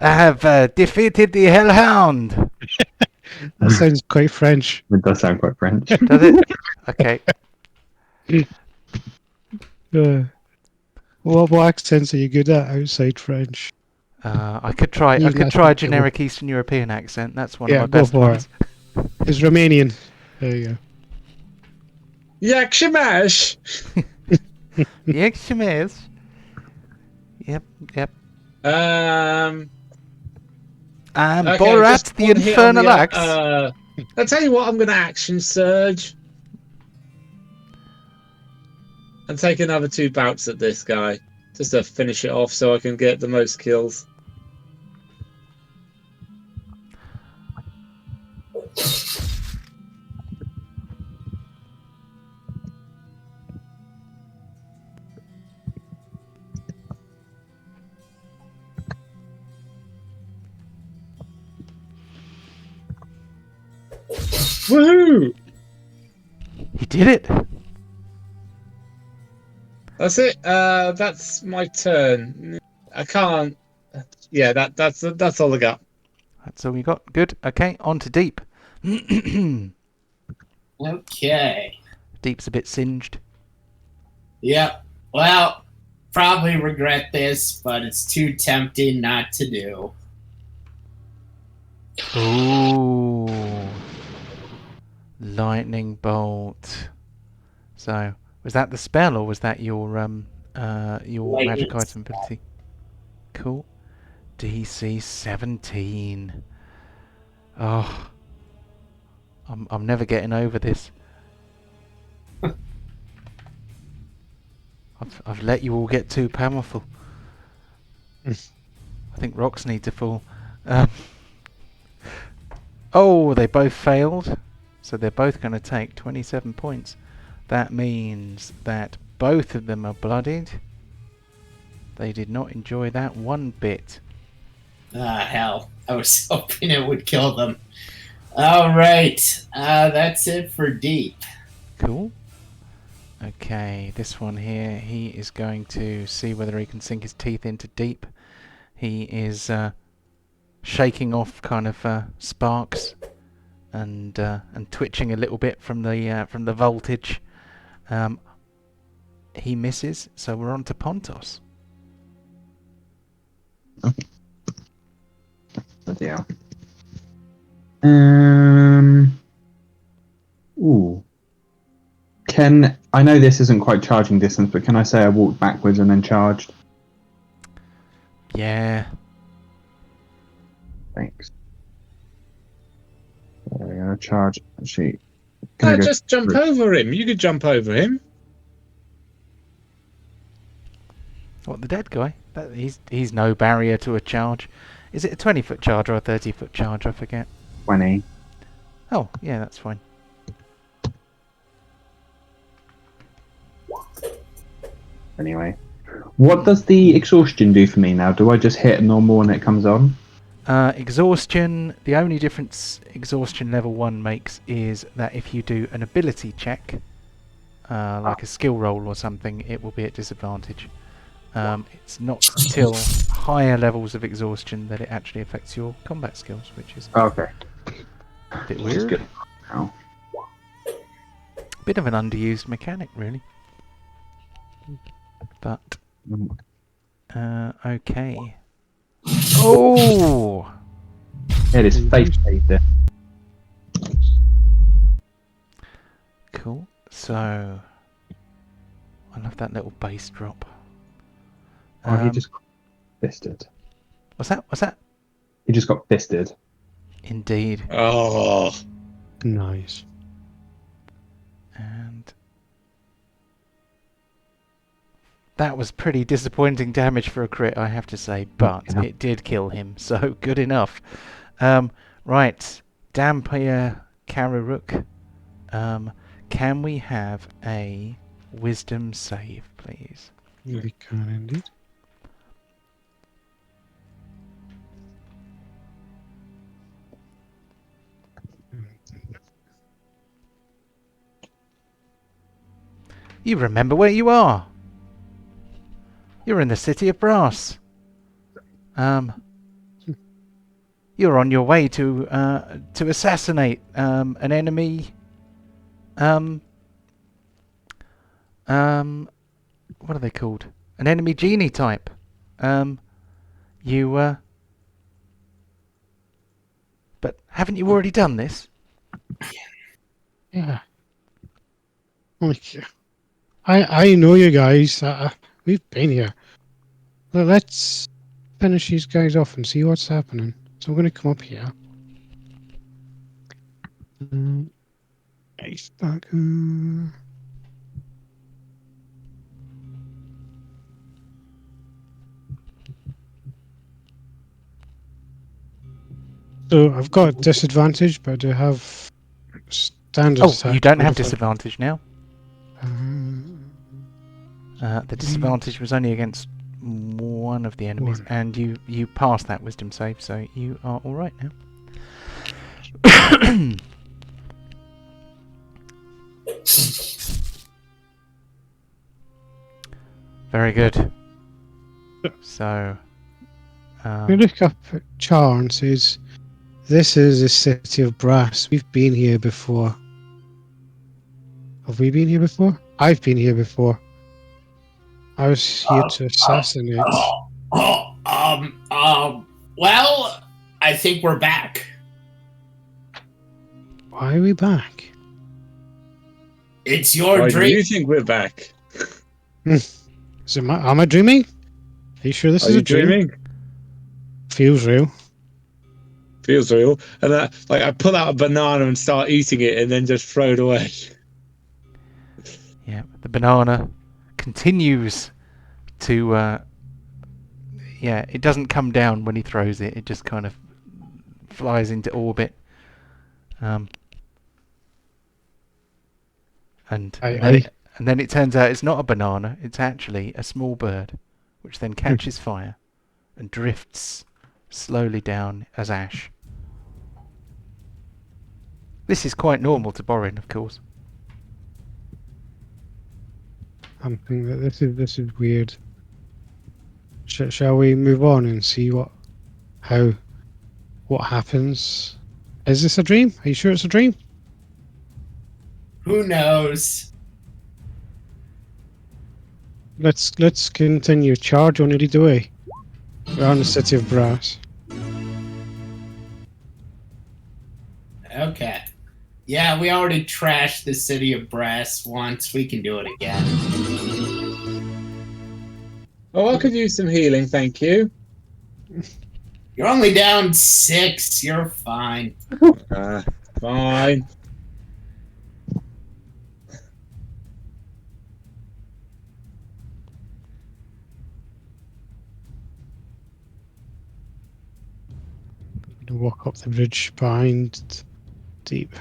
I have defeated the Hellhound. That sounds quite French. It does sound quite French. Does it? Okay. What accents are you good at outside French? I could try a generic Eastern European accent. That's one of my go best for ones. It's Romanian. There you go. Yakshimash. Yes, Yep. And Okay, Borat just the one hit on Infernal the, Axe. I'll tell you what, I'm going to action surge. And take another 2 bouts at this guy. Just to finish it off so I can get the most kills. Woohoo! He did it. That's it. That's my turn. I can't. Yeah, that's all I got. That's all we got. Good. Okay, on to Deep. Okay. Deep's a bit singed. Yep. Well, probably regret this, but it's too tempting not to do. Ooh. Lightning bolt. So, was that the spell or was that your magic item ability? Cool. DC 17. Oh. I'm never getting over this. I've let you all get too powerful. I think rocks need to fall. Oh, they both failed. So they're both going to take 27 points. That means that both of them are bloodied. They did not enjoy that one bit. Ah, hell. I was hoping it would kill them. All right. That's it for deep. Cool. Okay, this one here, he is going to see whether he can sink his teeth into deep. He is shaking off kind of sparks and twitching a little bit from the voltage. He misses, so we're on to Pontos. Okay. Yeah. Ooh. I know this isn't quite charging distance, but can I say I walked backwards and then charged? Yeah. Thanks. There we go. Charge. Actually, can I go Just jump through? over him. You could jump over him. What, the dead guy? He's no barrier to a charge. Is it a 20-foot charge or a 30-foot charge? I forget. 20. Oh, yeah, that's fine. Anyway, what does the exhaustion do for me now? Do I just hit normal and it comes on? Exhaustion, the only difference exhaustion level 1 makes is that if you do an ability check, like a skill roll or something, it will be at disadvantage. It's not till higher levels of exhaustion that it actually affects your combat skills, which is Okay. a bit That's weird. good. Oh. Bit of an underused mechanic, really. But, okay. Oh! It is face painter. Cool. So, I love that little bass drop. Oh, he just got fisted. What's that? What's that? He just got fisted. Indeed. Oh, Nice. And that was pretty disappointing damage for a crit, I have to say, but Yeah. it did kill him, so good enough. Right, Dampier Karirook. Can we have a wisdom save, please? We can indeed. You remember where you are. You're in the city of Brass. You're on your way to assassinate an enemy. What are they called? An enemy genie type. But haven't you already done this? Yeah. Like, I know you guys. We've been here. Well, let's finish these guys off and see what's happening. So I'm going to come up here. Ice dagger. So I've got disadvantage, but I do have standard Oh, attack. you don't have modifier. disadvantage now. The disadvantage was only against one of the enemies, One. and you passed that wisdom save, so you are all right now. Very good. So, We look up at Char and says, "This is the city of Brass. We've been here before. Have we been here before? I've been here before. I was here to assassinate." Well, I think we're back. Why are we back? It's your why do dream. you think we're back? Am I dreaming? Are you sure this Are is you a dream? dreaming? Feels real. Feels real. And I pull out a banana and start eating it, and then just throw it away. yeah, the banana continues to. Yeah, it doesn't come down when he throws it. It just kind of flies into orbit. And And then it turns out it's not a banana, it's actually a small bird, which then catches fire and drifts slowly down as ash. This is quite normal to Borin, of course. I'm thinking that this is weird. Shall we move on and see what happens? Is this a dream? Are you sure it's a dream? Who knows? Let's continue. Charge on, lead the way. We're on the city of brass. Okay. Yeah, we already trashed the city of brass once. We can do it again. Oh, I could use some healing, thank you. You're only down 6. You're fine. Fine. Walk up the bridge behind Deep.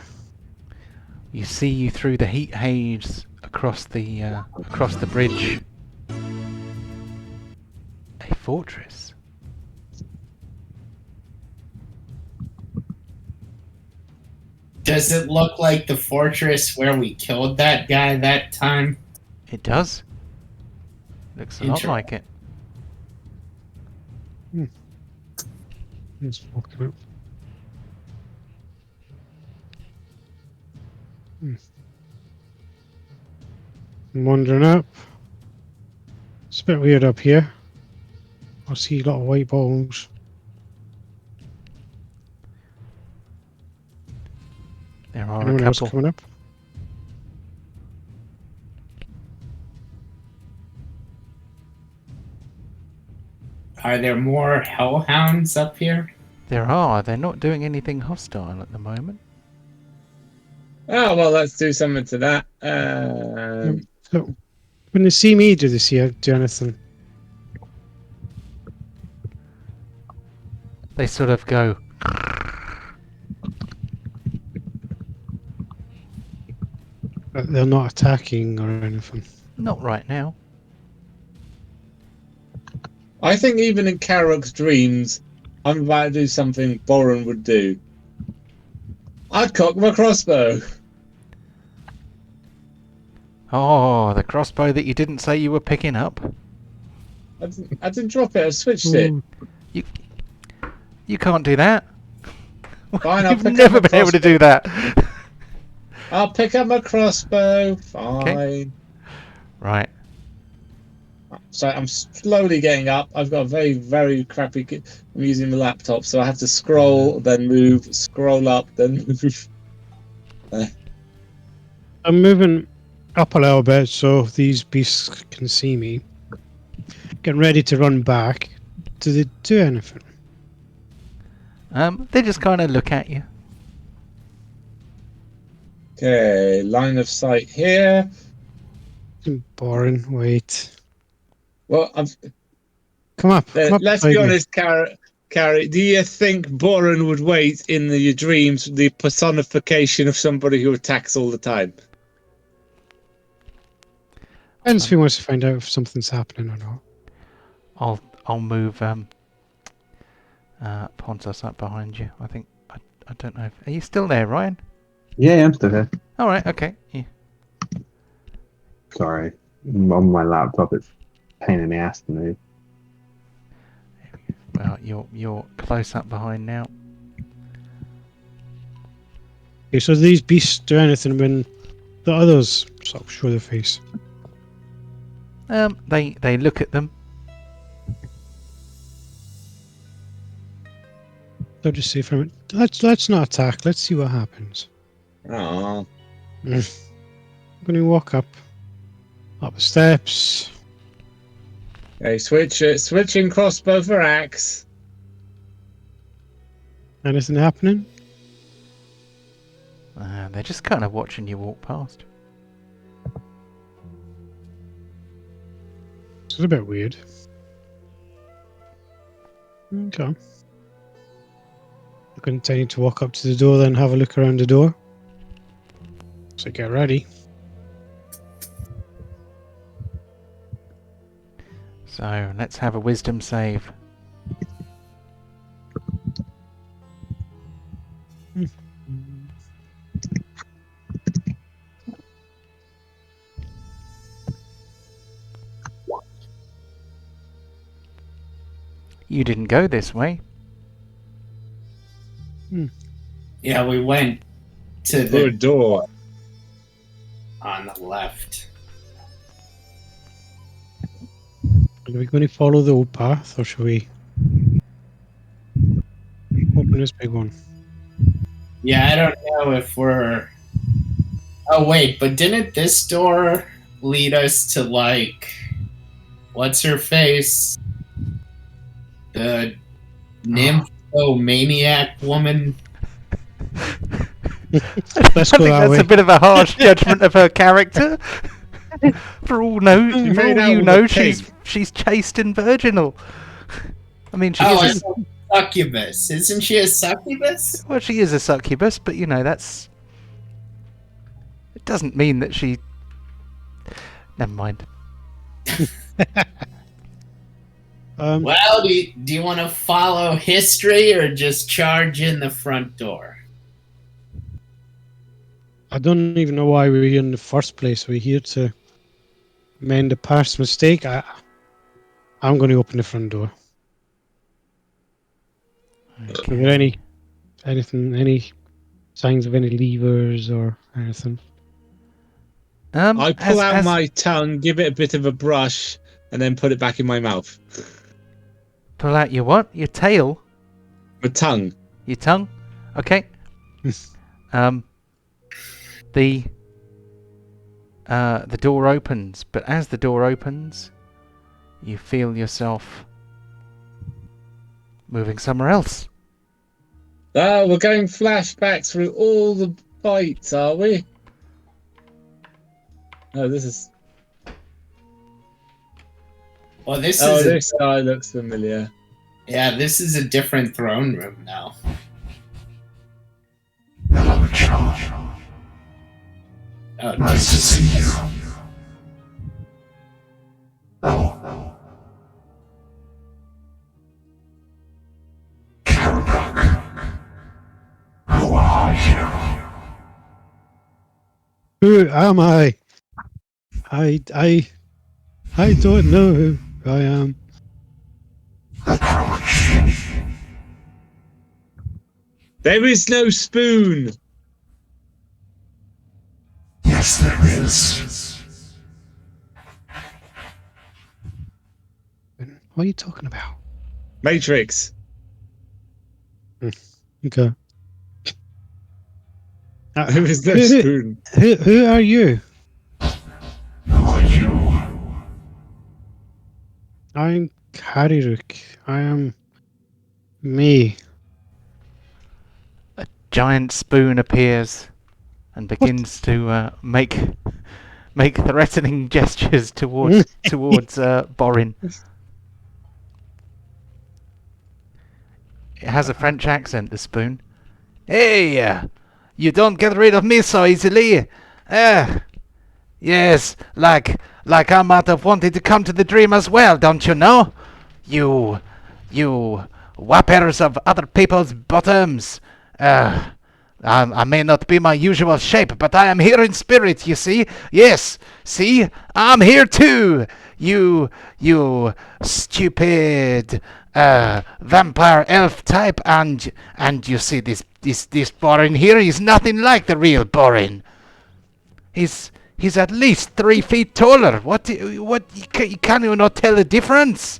You see through the heat haze across the bridge. A fortress. Does it look like the fortress where we killed that guy that time? It does. Looks a lot like it. Just walking up. I'm wandering up. It's a bit weird up here. I see a lot of white balls. There are Anyone a else couple. coming up? Are there more hellhounds up here? There are. They're not doing anything hostile at the moment. Oh, well, let's do something to that. So, when they see me, do they see Jonathan? They sort of go. But they're not attacking or anything. Not right now. I think even in Karirook's dreams, I'm about to do something Boron would do. I'd cock my crossbow. Oh, the crossbow that you didn't say you were picking up. I didn't drop it. I switched it. You can't do that. Fine, I'll You've pick never up my been able to crossbow. do that. I'll pick up my crossbow. Fine. Okay. Right. So I'm slowly getting up. I've got a very, very crappy. I'm using the laptop, so I have to scroll, then move, scroll up, then move. I'm moving up a little bit so these beasts can see me. Getting ready to run back. Do they do anything? They just kind of look at you. Okay, line of sight here. Boring. Wait. Well, Come up. Come up let's beside be me. honest, Carrie. Do you think Boron would wait in your dreams the personification of somebody who attacks all the time? Depends if he wants to find out if something's happening or not. I'll move Pontos up behind you. I think I don't know. Are you still there, Ryan? Yeah, I'm still here. All right. Okay. Yeah. Sorry. On my laptop, it's a pain in the ass to move. Well, you're close up behind now. Okay, so these beasts do anything when the others sort of show their face. They look at them. They'll just say from it, let's not attack. Let's see what happens. Oh, I'm going to walk up the steps. okay. Switching crossbow for axe. Anything happening? They're just kind of watching you walk past. It's a bit weird. Okay. I continue to walk up to the door, then have a look around the door. So get ready. So let's have a wisdom save. You didn't go this way. Yeah, we went to Through a the door. on the left. Are we going to follow the old path, or should we open this big one? Yeah, I don't know if we're. Oh wait, but didn't this door lead us to like, what's her face? The nymphomaniac woman. Let's I go think that that's way. a bit of a harsh judgment of her character. For all made out you with know, a pig. she's chaste and virginal. I mean, she Oh, is. it's a succubus. Isn't she a succubus? Well, she is a succubus, but you know that's. It doesn't mean that she. Never mind. Well, do you want to follow history or just charge in the front door? I don't even know why we're here in the first place. We're here to mend a past mistake. I'm going to open the front door. Okay. Are there any signs of any levers or anything? I pull out as- my tongue, give it a bit of a brush, and then put it back in my mouth. Pull out your what? Your tail? My tongue. Your tongue? Okay. The door opens, but as the door opens, you feel yourself moving somewhere else. Oh, we're going flashback through all the fights, are we? Oh, this is. Well, this Oh, is this guy looks familiar. this is a different throne room now. Hello, John. Oh, Nice to see you. Oh. Karirook. Who are you? Who am I? I don't know who I am. Approach. There is no spoon. Yes, there is. What are you talking about? Matrix. Okay. There is no who- spoon. Who are you? Who are you? I'm Karirook. I am me. A giant spoon appears and begins to make threatening gestures towards Borin. It has a French accent, the spoon. Hey, you don't get rid of me so easily. Yes, like I might have wanted to come to the dream as well, don't you know? You whappers of other people's bottoms. I may not be my usual shape, but I am here in spirit, you see. Yes, see, I'm here too. You stupid vampire elf type, and you see this Borin here. He's nothing like the real Borin. He's at least 3 feet taller. What you can you not tell the difference?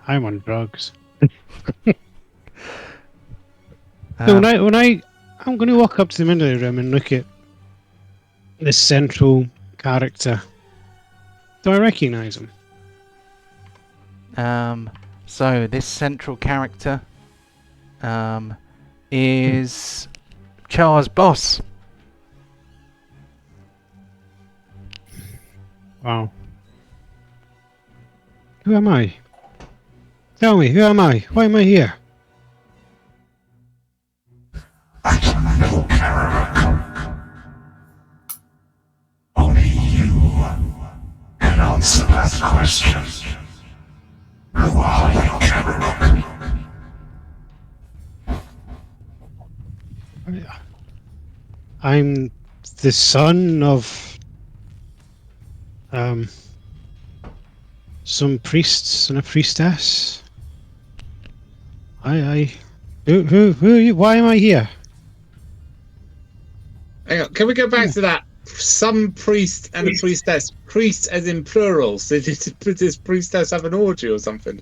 I'm on drugs. So I'm going to walk up to the end of the room and look at the central character. Do I recognise him? So this central character is Char's boss. Wow. Who am I? Tell me, who am I? Why am I here? I don't know, Karirook. Only you questions. Who are you, Karirook? I'm the son of some priests and a priestess. Who are you? Why am I here? Hang on, can we go back to that? Some priest and a priestess. Priest as in plurals. Did this priestess have an orgy or something?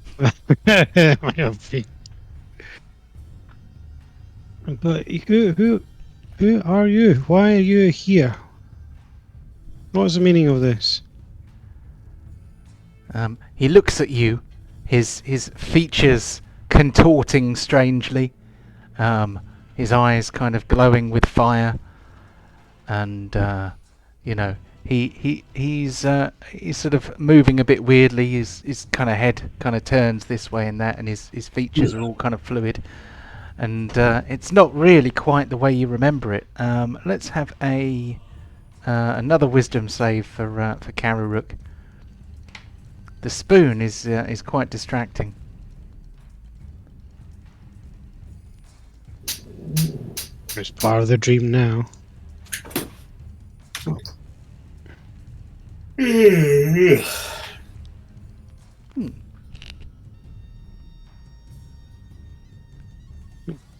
Might have been. But who are you? Why are you here? What's the meaning of this? He looks at you, his features contorting strangely, his eyes kind of glowing with fire, and he's sort of moving a bit weirdly. His kind of head kind of turns this way and that, and his features are all kind of fluid, and it's not really quite the way you remember it. Let's have another wisdom save for Karirook. The spoon is quite distracting. It's part of the dream now.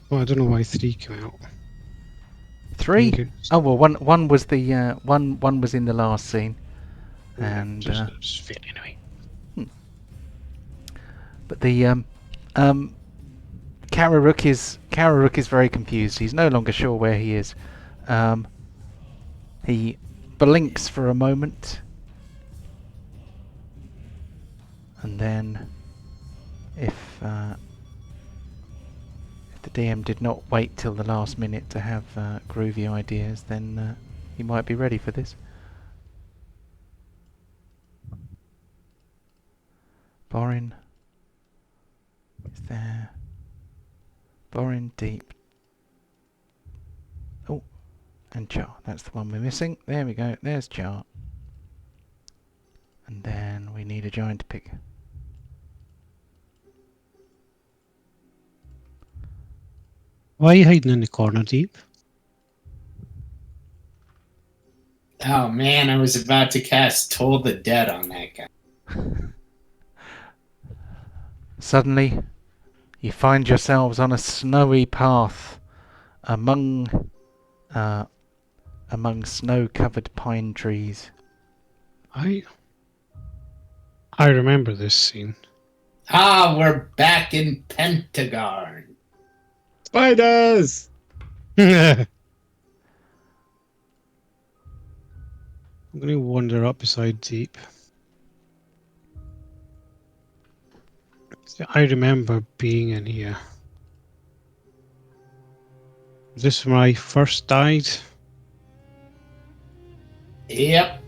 Well, I don't know why 3 came out. 3? Okay. Oh well, one was the one was in the last scene, and Just fit anyway. but the Karirook is very confused. He's no longer sure where he is. He blinks for a moment, and then if the DM did not wait till the last minute to have groovy ideas, then he might be ready for this. Borin is there. Borin, Deep. Oh, and Char. That's the one we're missing. There we go. There's Char. And then we need a giant to pick. Why are you hiding in the corner, Deep? Oh man, I was about to cast Toll the Dead on that guy. Suddenly, you find yourselves on a snowy path among snow-covered pine trees. I remember this scene. Ah, we're back in Pentagon. Spiders! I'm going to wander up beside Deep. I remember being in here. Is this when I first died? Yep.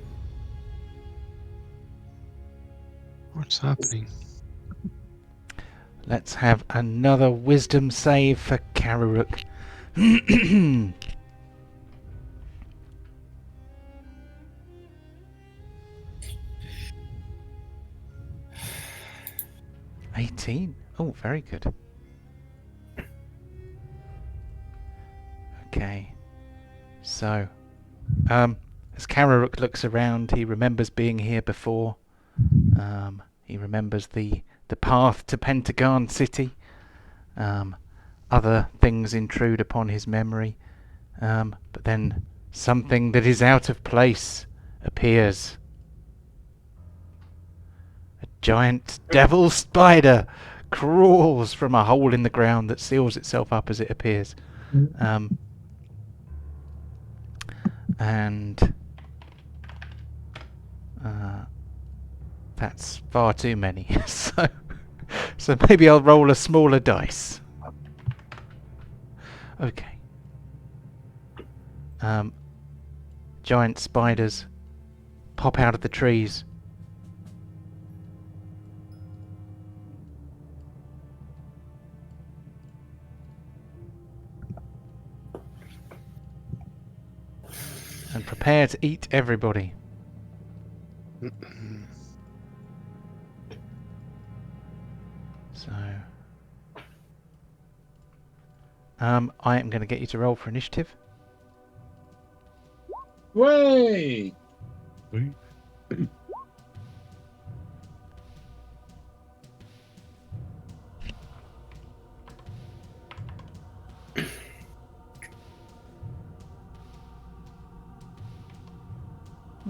What's happening? Let's have another wisdom save for Karirook. 18. Oh, very good. Okay. So, as Karirook looks around, he remembers being here before. He remembers the path to Pentagon City. Other things intrude upon his memory. But then something that is out of place appears. A giant devil spider crawls from a hole in the ground that seals itself up as it appears. And that's far too many. So maybe I'll roll a smaller dice. Okay. Giant spiders pop out of the trees. And prepare to eat everybody. So, I am going to get you to roll for initiative. Way!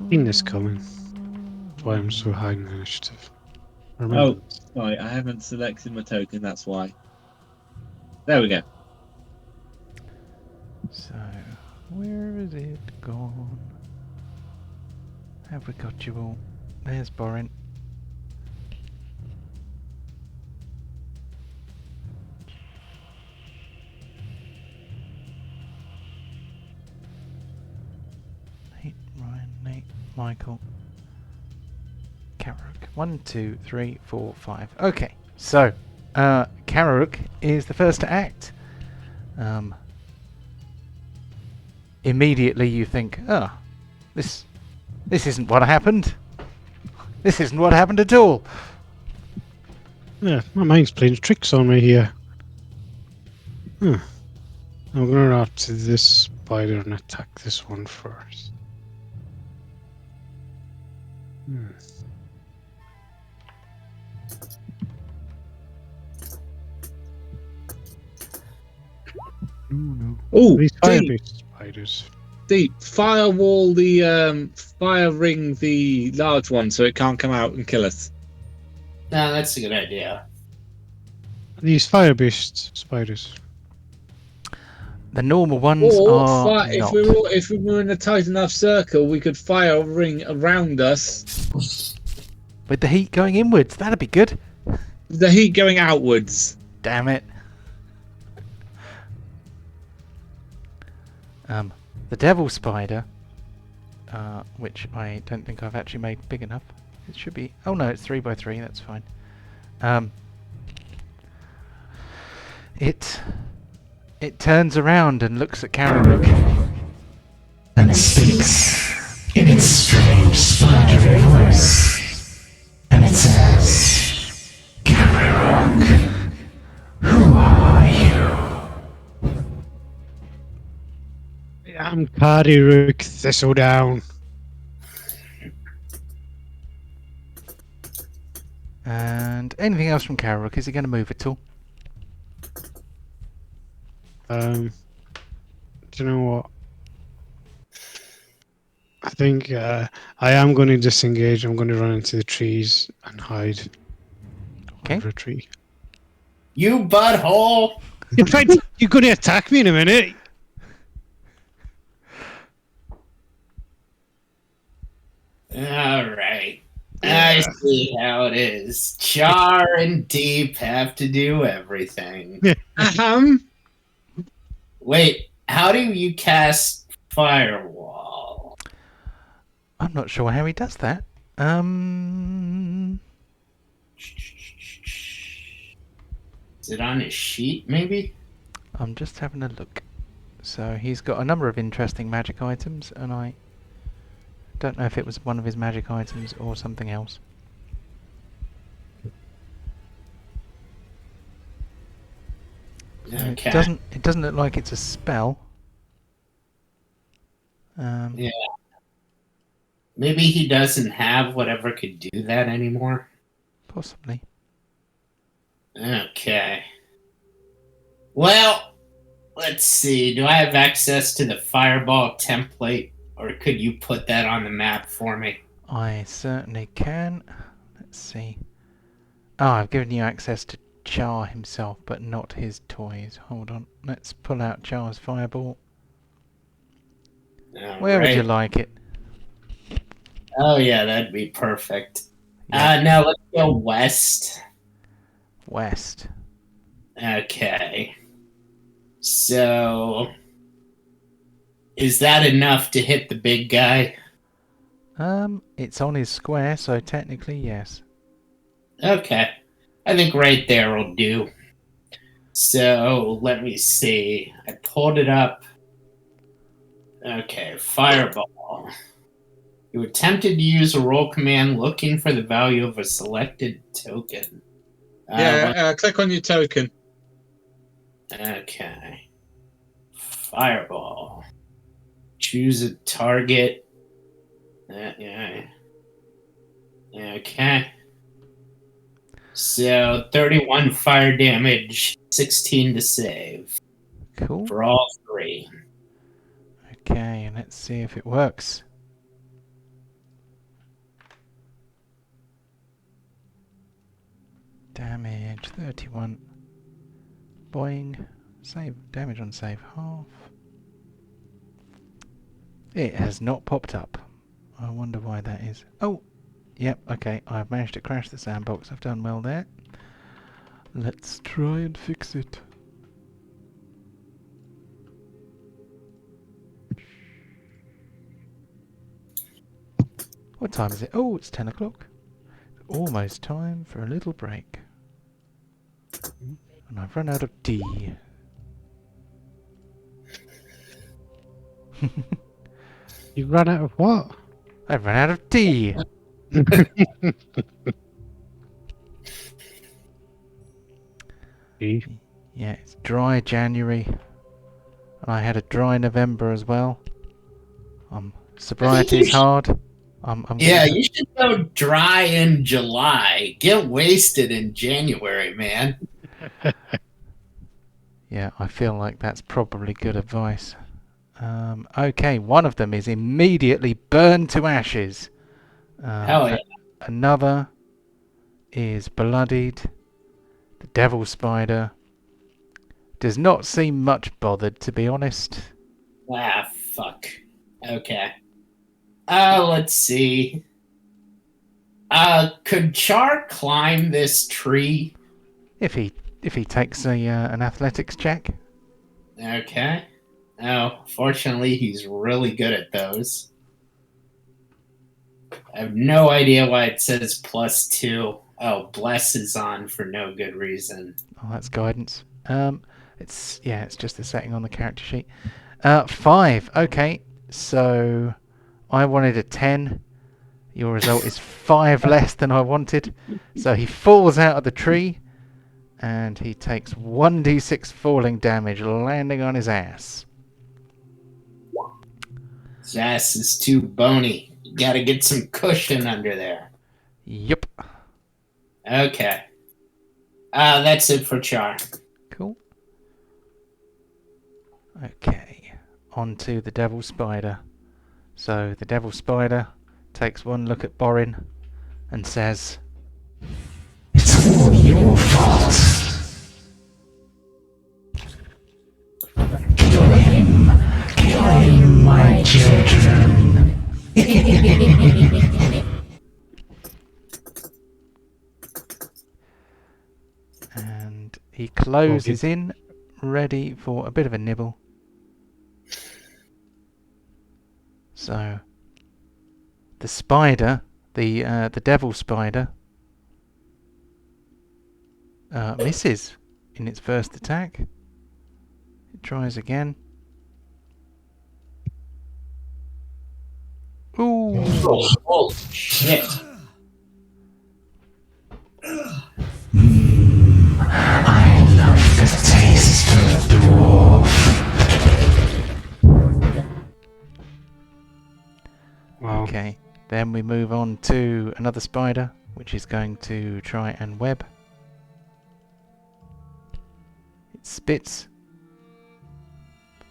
Seen this coming. That's why I'm so high in the initiative. Remember. Oh, sorry, I haven't selected my token, that's why. There we go. So, where is it gone? Have we got you all? There's Borin. Nate, Ryan, Nate, Michael, Karirook. 1, 2, 3, 4, 5. Okay, so Karirook is the first to act. Immediately you think, oh, this isn't what happened. This isn't what happened at all. Yeah, my mind's playing tricks on me here. I'm going to run up to this spider and attack this one first. No. Oh, These fire-based spiders. the firewall, the fire ring the large one so it can't come out and kill us. No, that's a good idea. These fire-based spiders. The normal ones Or are if not. we were in a tight enough circle, we could fire a ring around us. With the heat going inwards, that'd be good. The heat going outwards. Damn it. The devil spider, which I don't think I've actually made big enough. It should be. Oh no, it's 3 by 3. That's fine. It turns around and looks at Karirook. And speaks in its strange spidery voice. And it says, Karirook, who are you? I'm Karirook Thistledown. And anything else from Karirook? Is he going to move at all? Do you know what? I think I am going to disengage. I'm going to run into the trees and hide under a tree. You butthole! In fact, you're going to attack me in a minute. Alright. I see how it is. Char and Deep have to do everything. Wait, how do you cast Firewall? I'm not sure how he does that. Is it on his sheet, maybe? I'm just having a look. So he's got a number of interesting magic items, and I don't know if it was one of his magic items or something else. Okay. It doesn't look like it's a spell. Yeah. Maybe he doesn't have whatever could do that anymore. Possibly. Okay. Well, let's see. Do I have access to the Fireball template, or could you put that on the map for me? I certainly can. Let's see. Oh, I've given you access to Char himself, but not his toys. Hold on. Let's pull out Char's fireball. Where would you like it? Oh, yeah, that'd be perfect. Now let's go west. West. Okay. So, is that enough to hit the big guy? It's on his square, so technically, yes. Okay. I think right there will do. So, let me see. I pulled it up. Okay, Fireball. You attempted to use a roll command looking for the value of a selected token. Click on your token. Okay. Fireball. Choose a target. Yeah. Okay. So 31 fire damage, 16 to save Cool. for all three. Okay, let's see if it works. Damage 31. Boing. Save damage on save half. It has not popped up. I wonder why that is. Oh, yep. Okay, I've managed to crash the sandbox. I've done well there. Let's try and fix it. What time is it? Oh, it's 10 o'clock. Almost time for a little break. And I've run out of D. You've run out of what? I've run out of D. E. Yeah, it's dry January. And I had a dry November as well. Sobriety is hard. I'm Yeah, getting- you should go dry in July. Get wasted in January, man. Yeah, I feel like that's probably good advice. Okay, one of them is immediately burned to ashes. Hell yeah. Another is bloodied. The devil spider does not seem much bothered, to be honest. Ah, fuck. Okay. Let's see. Could Char climb this tree? If he takes an athletics check. Okay. Oh, fortunately, he's really good at those. I have no idea why it says +2. Oh, bless is on for no good reason. Oh, that's guidance. It's just a setting on the character sheet. 5. Okay, so I wanted a 10. Your result is 5 less than I wanted. So he falls out of the tree, and he takes 1d6 falling damage, landing on his ass. His ass is too bony. You gotta get some cushion under there. Yep. Okay. That's it for Char. Cool. Okay, on to the devil spider. So the devil spider takes one look at Borin and says, It's all your fault. Kill him, my children. and he closes in, ready for a bit of a nibble. So the spider, the devil spider, misses in its first attack. It tries again. Ooh! Oh, holy shit. I love the taste of dwarf. Wow. Okay, then we move on to another spider, which is going to try and web. It spits.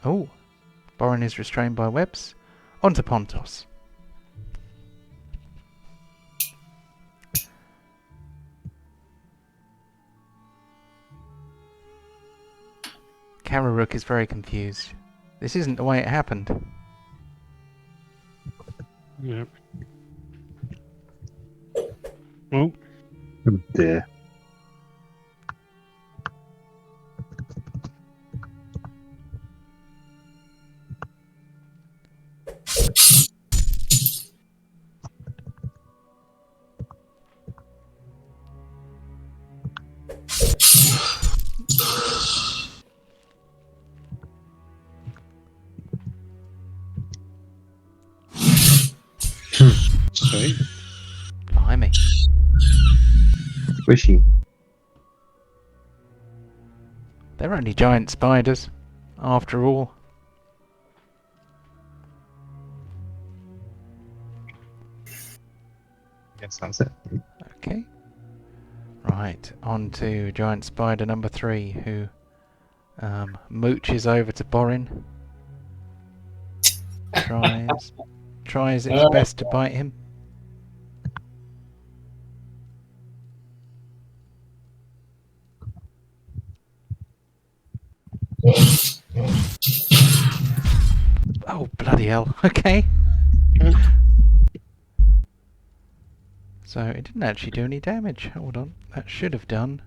Oh, Borin is restrained by webs. On to Pontos. Karirook is very confused. This isn't the way it happened. Yep. Oh, Oh dear. sweet. Blimey. Squishy. They're only giant spiders, after all. Yes, that's it. Okay. Right, on to giant spider number 3, who mooches over to Borin. Tries its best to bite him. Oh, bloody hell. Okay. So it didn't actually do any damage. Hold on. That should have done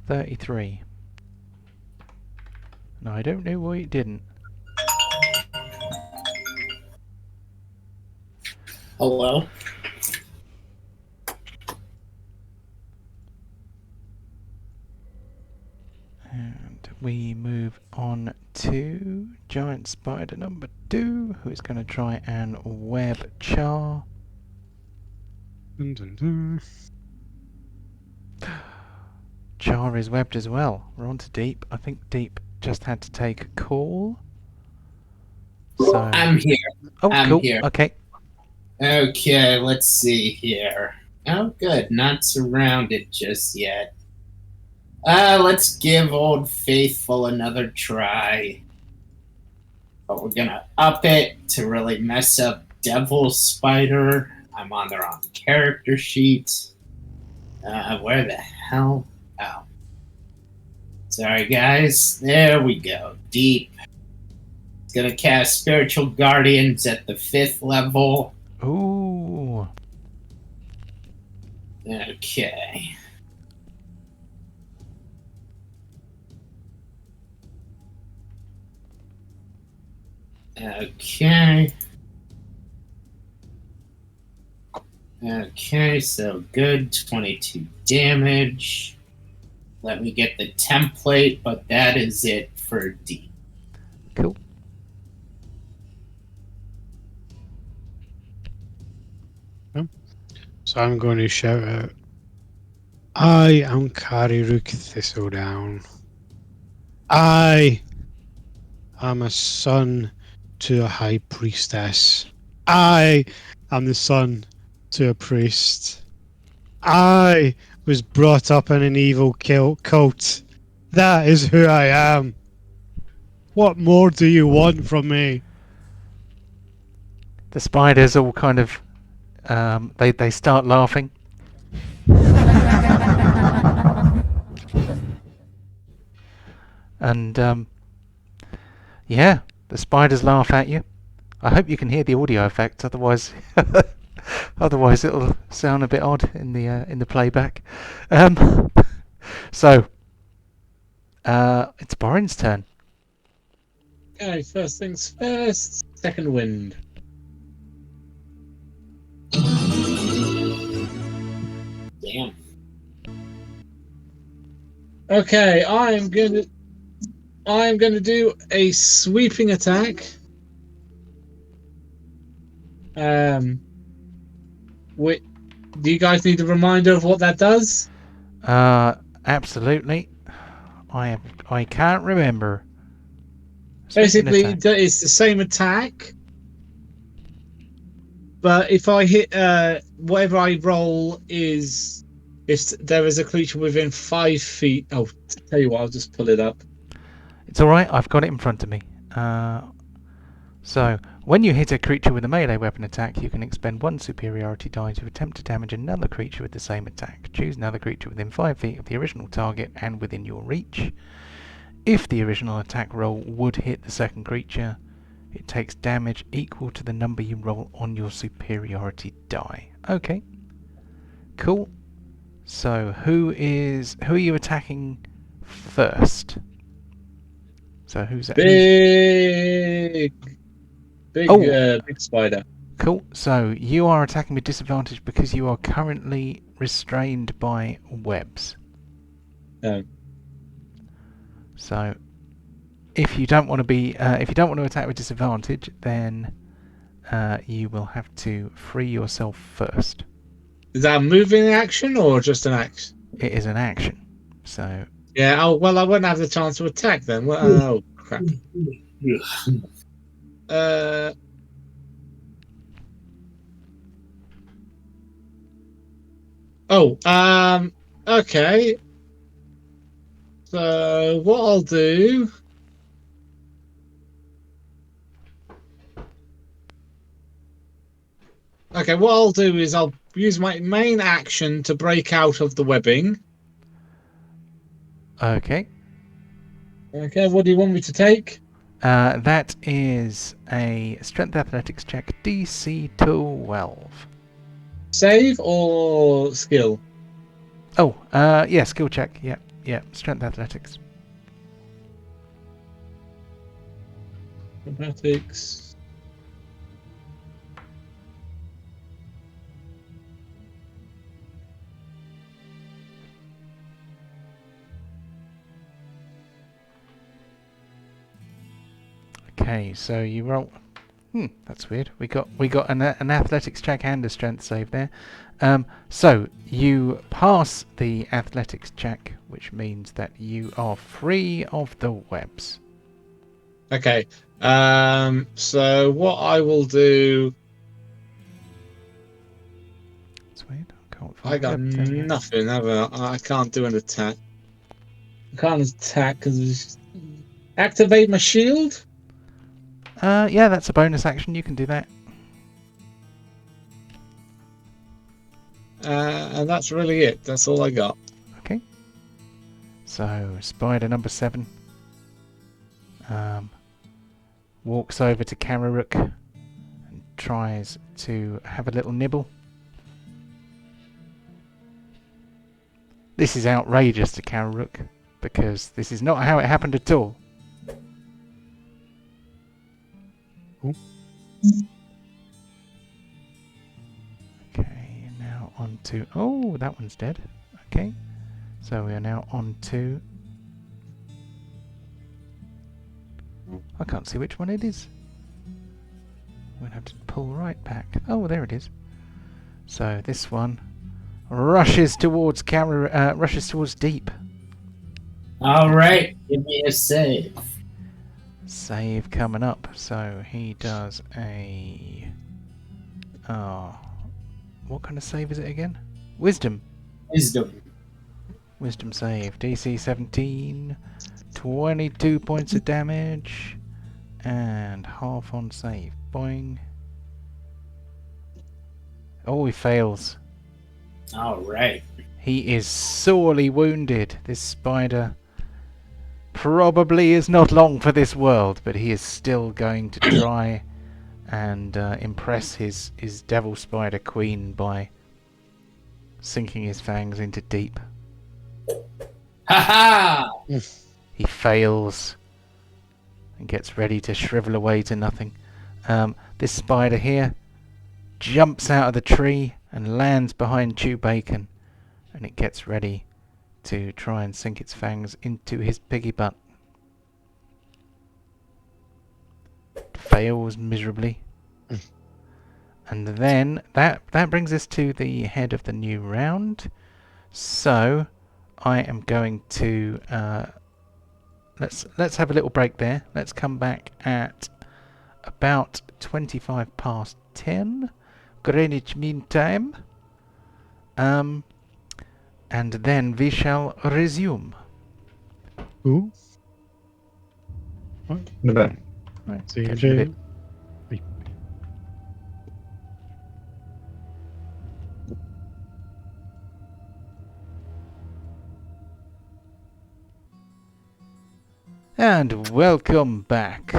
33. No, I don't know why it didn't. Hello? And we move on to giant spider number 2, who is going to try and web Char. Dun, dun, dun. Char is webbed as well. We're on to Deep. I think Deep just had to take a call. So I'm here. oh, I'm cool. here. Okay. Okay, let's see here. Oh, good. Not surrounded just yet. Let's give Old Faithful another try. But we're gonna up it to really mess up Devil Spider. I'm on the wrong character sheet. Where the hell? Oh. Sorry, guys. There we go. Deep. It's gonna cast Spiritual Guardians at the 5th level. Ooh. Okay. Okay. Okay, so good. 22 damage. Let me get the template, but that is it for D. Cool. So I'm going to shout out, I am Karirook Thistledown. I am a son to a high priestess. I am the son to a priest. I was brought up in an evil cult. That is who I am. What more do you want from me? The spiders all kind of they start laughing. And yeah, the spiders laugh at you. I hope you can hear the audio effects, otherwise otherwise it'll sound a bit odd in the playback. So it's Borin's turn. Okay, first things first. Second wind. Damn. Okay, I'm gonna do a sweeping attack. Wait, do you guys need a reminder of what that does? Absolutely. I can't remember. Basically, Sweeping attack. it's the same attack, but if I hit whatever I roll is if there is a creature within 5 feet. Oh, tell you what, I'll just pull it up. It's alright, I've got it in front of me. So, when you hit a creature with a melee weapon attack, you can expend 1 superiority die to attempt to damage another creature with the same attack. Choose another creature within 5 feet of the original target and within your reach. If the original attack roll would hit the second creature, it takes damage equal to the number you roll on your superiority die. Okay. Cool. So, who are you attacking first? So who's that? Big spider. Cool. So you are attacking with disadvantage because you are currently restrained by webs. So if you don't want to attack with disadvantage, then you will have to free yourself first. Is that a moving action or just an action? it is an action. So Yeah. Oh well, I won't have the chance to attack then. Well, oh crap. Okay. So what I'll do. Okay, what I'll do is I'll use my main action to break out of the webbing. okay. Okay, what do you want me to take? That is a strength athletics check, DC 12. Save or skill? Oh, yeah, skill check. Yeah, strength athletics. Athletics. Okay, so you roll. That's weird. We got an athletics check and a strength save there. So you pass the athletics check, which means that you are free of the webs. Okay. So what I will do. That's weird. I can't find I got the web. There we go. nothing, have I can't do an attack. I can't attack because activate my shield. Yeah, that's a bonus action. You can do that. And that's really it. That's all I got. Okay. So spider number 7 walks over to Karirook and tries to have a little nibble. This is outrageous to Karirook because this is not how it happened at all. Okay, now on to... Oh, that one's dead. Okay, so we are now on to... I can't see which one it is. We'll have to pull right back. Oh, there it is. So this one rushes towards rushes towards Deep. All right, give me a save. Save coming up. So he does a... what kind of save is it again? Wisdom. Wisdom save. DC 17. 22 points of damage. And half on save. Boing. Oh, he fails. All right. He is sorely wounded. This spider probably is not long for this world, but he is still going to try and impress his devil spider queen by sinking his fangs into Deep. Ha ha! He fails and gets ready to shrivel away to nothing. This spider here jumps out of the tree and lands behind Chew Bacon, and it gets ready to try and sink its fangs into his piggy butt. Fails miserably. And then that brings us to the head of the new round. So I am going to let's have a little break there. Let's come back at about 25 past 10 Greenwich Mean Time. And then we shall resume. Ooh. In a bit. Right, See you catch you in a bit. Bye. And welcome back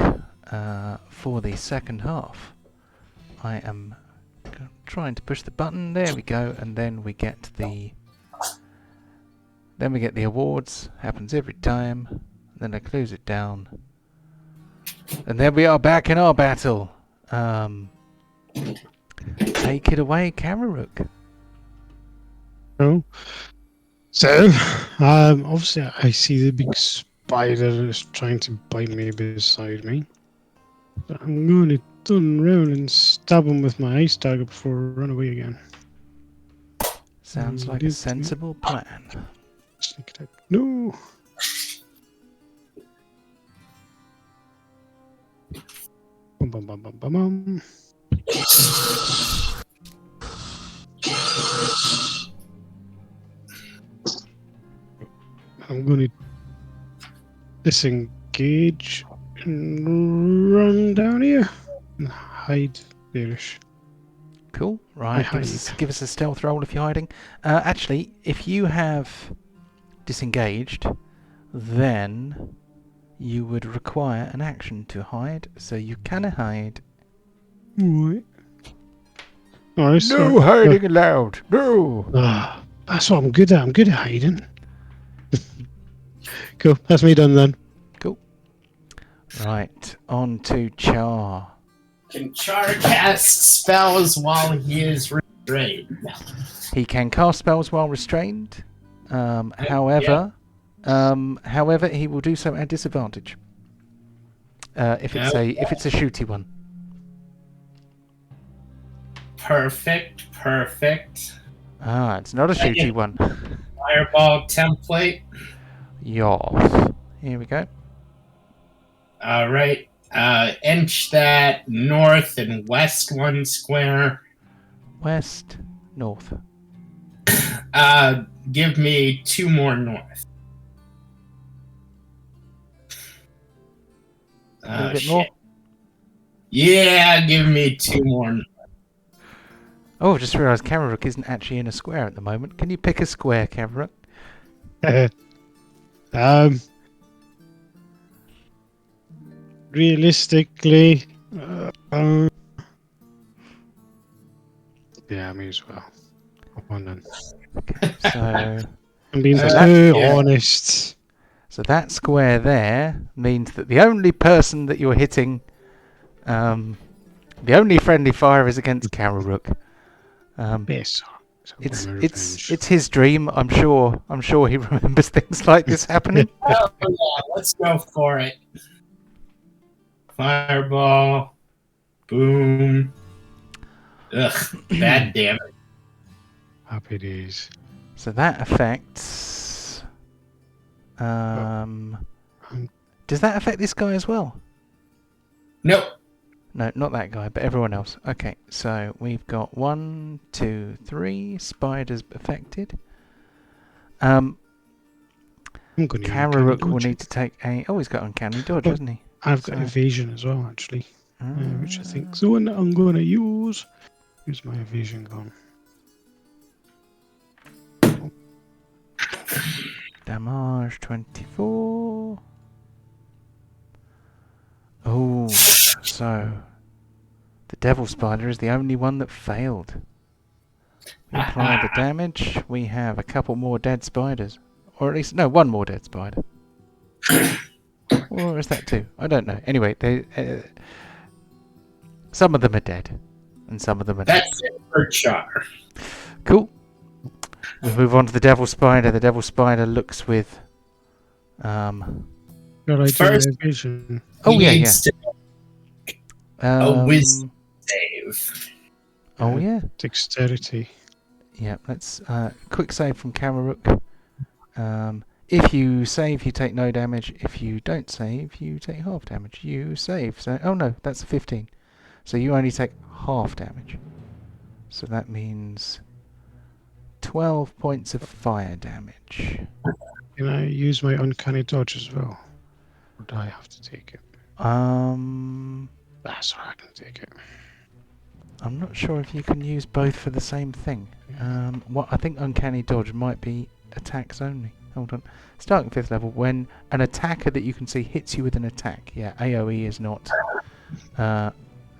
for the second half. I am trying to push the button. There we go, and then we get the awards. Happens every time. Then I close it down, and then we are back in our battle. Take it away, Karirook. Oh. So, obviously I see the big spider is trying to bite me beside me. But I'm going to turn around and stab him with my ice dagger before I run away again. Sounds like a sensible plan. Sneak attack. No. Bum, bum, bum, bum, bum, bum. I'm going to disengage and run down here and hide there-ish. Cool. Right. I Give us a stealth roll if you're hiding. Actually, if you have disengaged, then you would require an action to hide. So you can hide. Right. Alright, No hiding allowed. No. That's what I'm good at. I'm good at hiding. Cool. That's me done then. Cool. Right. On to Char. Can Char cast spells while he is restrained? He can cast spells while restrained. However, he will do so at disadvantage. If it's a shooty one. Perfect. It's not a shooty one. Fireball template. Yoff. Here we go. All right. Inch that north and west 1 square. West, north. Give me 2 more north. A little bit more. Yeah, give me 2 more north. Oh, I just realised Karirook isn't actually in a square at the moment. Can you pick a square, Karirook? Realistically, yeah, me as well. Come on then. Okay, so I'm being honest. So that square there means that the only person that you're hitting, the only friendly fire is against Karirook. Yes. It's his dream. I'm sure he remembers things like this happening. Oh, yeah, let's go for it. Fireball. Boom. Ugh, bad damage. Happy days. So that affects. Does that affect this guy as well? Nope. No, not that guy, but everyone else. Okay, so we've got 1, 2, 3 spiders affected. Karirook will need to take a. Oh, he's got uncanny dodge, hasn't he? I've got evasion as well, actually, which I think is the one that I'm going to use. Where's my evasion gone? Damage 24. Oh, so the devil spider is the only one that failed. We apply the damage. We have a couple more dead spiders, or at least one more dead spider. Or is that 2? I don't know. Anyway, some of them are dead, and some of them are not. That's it for Char. Cool. We move on to the devil spider. The devil spider looks with. First, evasion. Oh yeah. A wisdom save. Oh yeah. Dexterity. Yeah. Let's quick save from Karirook. If you save, you take no damage. If you don't save, you take half damage. You save. So no, that's a 15. So you only take half damage. So that means 12 points of fire damage. Can I use my uncanny dodge as well? Or do I have to take it? That's right, I can take it. I'm not sure if you can use both for the same thing. I think uncanny dodge might be attacks only. Hold on. Starting 5th level, when an attacker that you can see hits you with an attack. Yeah, AoE is not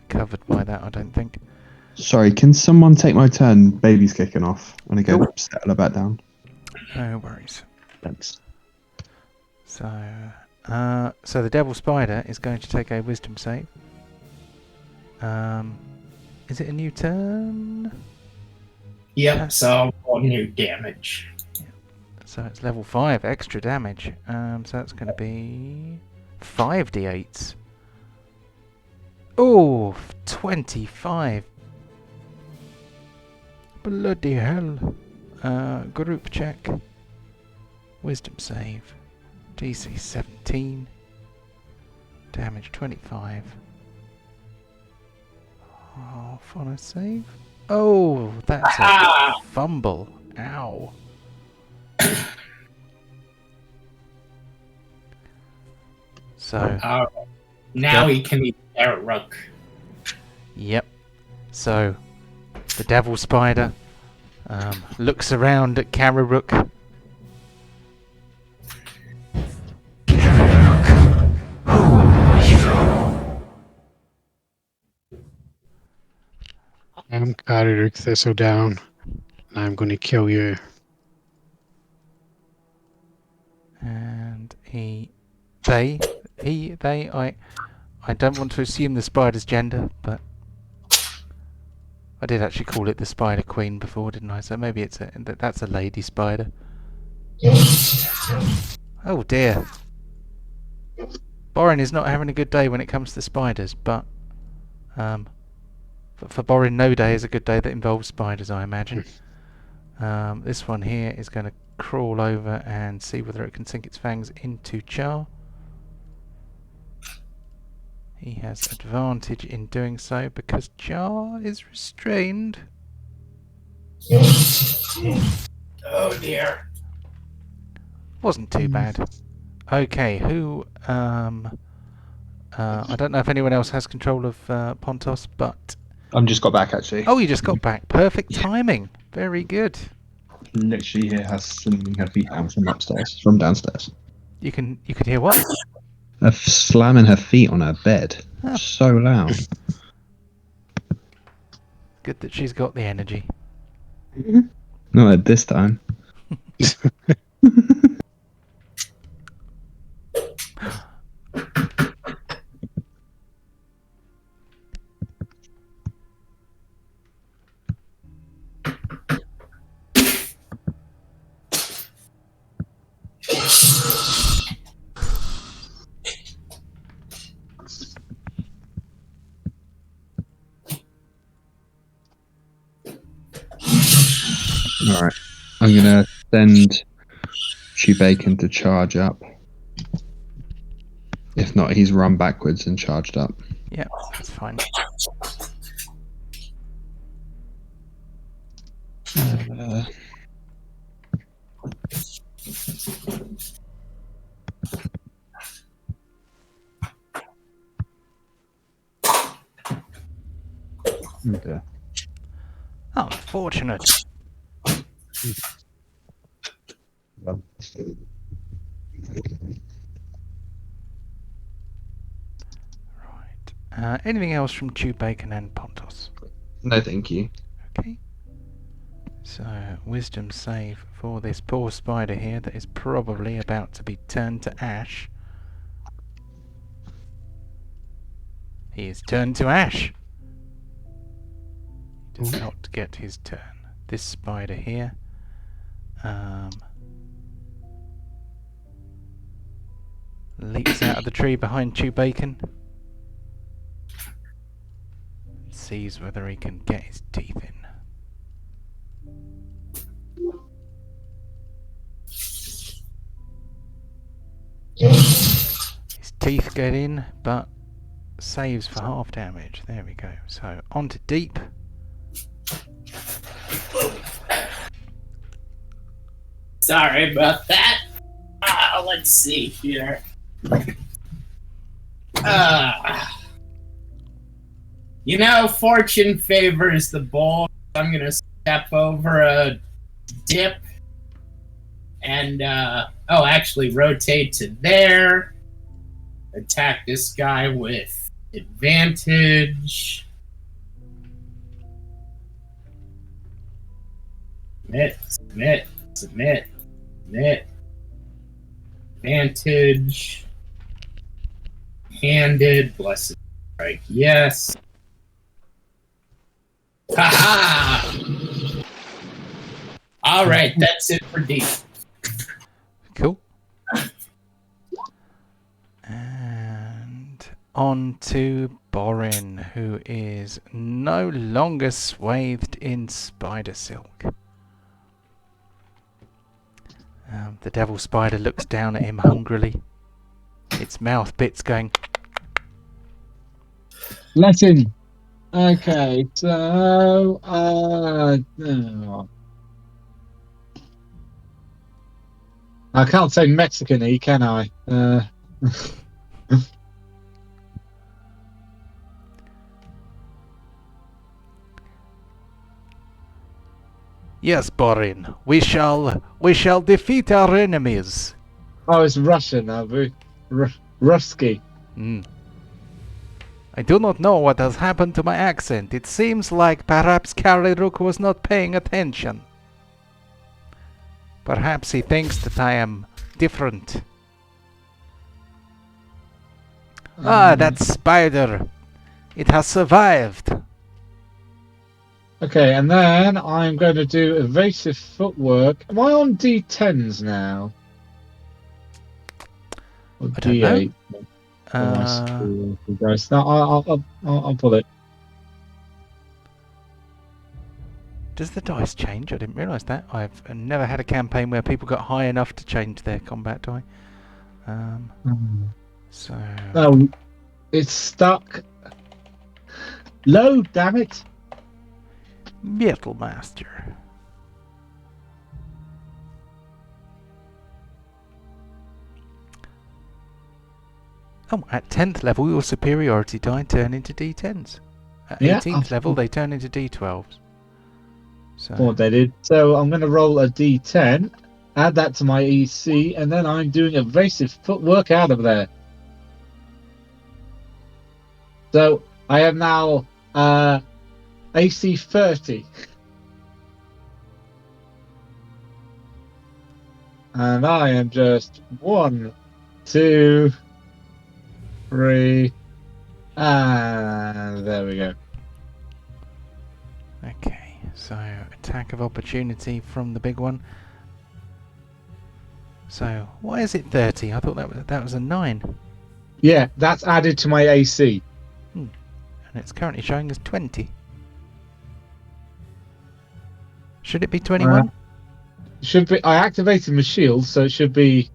covered by that, I don't think. Sorry, can someone take my turn? Baby's kicking off. I'm going to go settle her back down. No worries. Thanks. So the devil spider is going to take a wisdom save. Is it a new turn? Yep, so new damage. So it's level 5, extra damage. So that's going to be 5d8s. Oh, 25. Bloody hell. Group check. Wisdom save. DC 17. Damage 25. Half on a save. Oh, that's a fumble. Ow. So. Now he can eat Karirook. Yep. So, the devil spider looks around at Karirook. Karirook, who are you? I'm Karirook Thistledown, and I'm going to kill you. And I don't want to assume the spider's gender, but I did actually call it the Spider Queen before, didn't I? So maybe that's a lady spider. Oh dear. Borin is not having a good day when it comes to spiders, but for Borin, no day is a good day that involves spiders, I imagine. This one here is going to crawl over and see whether it can sink its fangs into Char. He has advantage in doing so because Char is restrained. Oh dear. Wasn't too bad. Okay, who I don't know if anyone else has control of Pontos, but I've just got back actually. oh, you just got back. Perfect timing. Very good. Literally here has slamming her feet down from downstairs. You could hear what? Her slamming her feet on her bed. Oh. So loud. Good that she's got the energy. Not at this time. Alright. I'm gonna send Bacon to charge up. If not, he's run backwards and charged up. Yeah, that's fine. Okay. Unfortunate. Right. Anything else from Bacon and Pontos? No, thank you. Okay. So, wisdom save for this poor spider here that is probably about to be turned to ash. He is turned to ash. He does not get his turn. This spider here. Leaps out of the tree behind Bacon. Sees whether he can get his teeth in. His teeth get in, but saves for half damage. There we go. So, on to deep. Sorry about that. Let's see here. Fortune favors the bold. I'm gonna step over a dip and actually rotate to there. Attack this guy with advantage. Submit. Advantage. Handed. Blessed strike. Yes. Haha! Alright, that's it for D. Cool. And on to Borin, who is no longer swathed in spider silk. The devil spider looks down at him hungrily. Its mouth bits going. Let him. Okay, so no. I can't say Mexican-y, can I? Yes, Borin. We shall defeat our enemies. Oh, it's Russian, Abu. Rusky. I do not know what has happened to my accent. It seems like perhaps Karirook was not paying attention. Perhaps he thinks that I am different. That spider. It has survived. Okay, and then I'm going to do evasive footwork. Am I on D10s now? Or I don't D8? know. No, I'll pull it. Does the dice change? I didn't realise that. I've never had a campaign where people got high enough to change their combat die. So... No, it's stuck. Low, damn it. Metal Master. Oh, at 10th level, your superiority die turn into D10s. At 18th level, they turn into D12s. So. What they did. So I'm going to roll a D10, add that to my EC, and then I'm doing evasive footwork out of there. So I am now AC 30. And I am just 1, 2, 3, and there we go. Okay, so attack of opportunity from the big one. So why is it 30? I thought that was a 9. Yeah, that's added to my AC. And it's currently showing as 20. Should it be 21? Should be. I activated my shield, so it should be.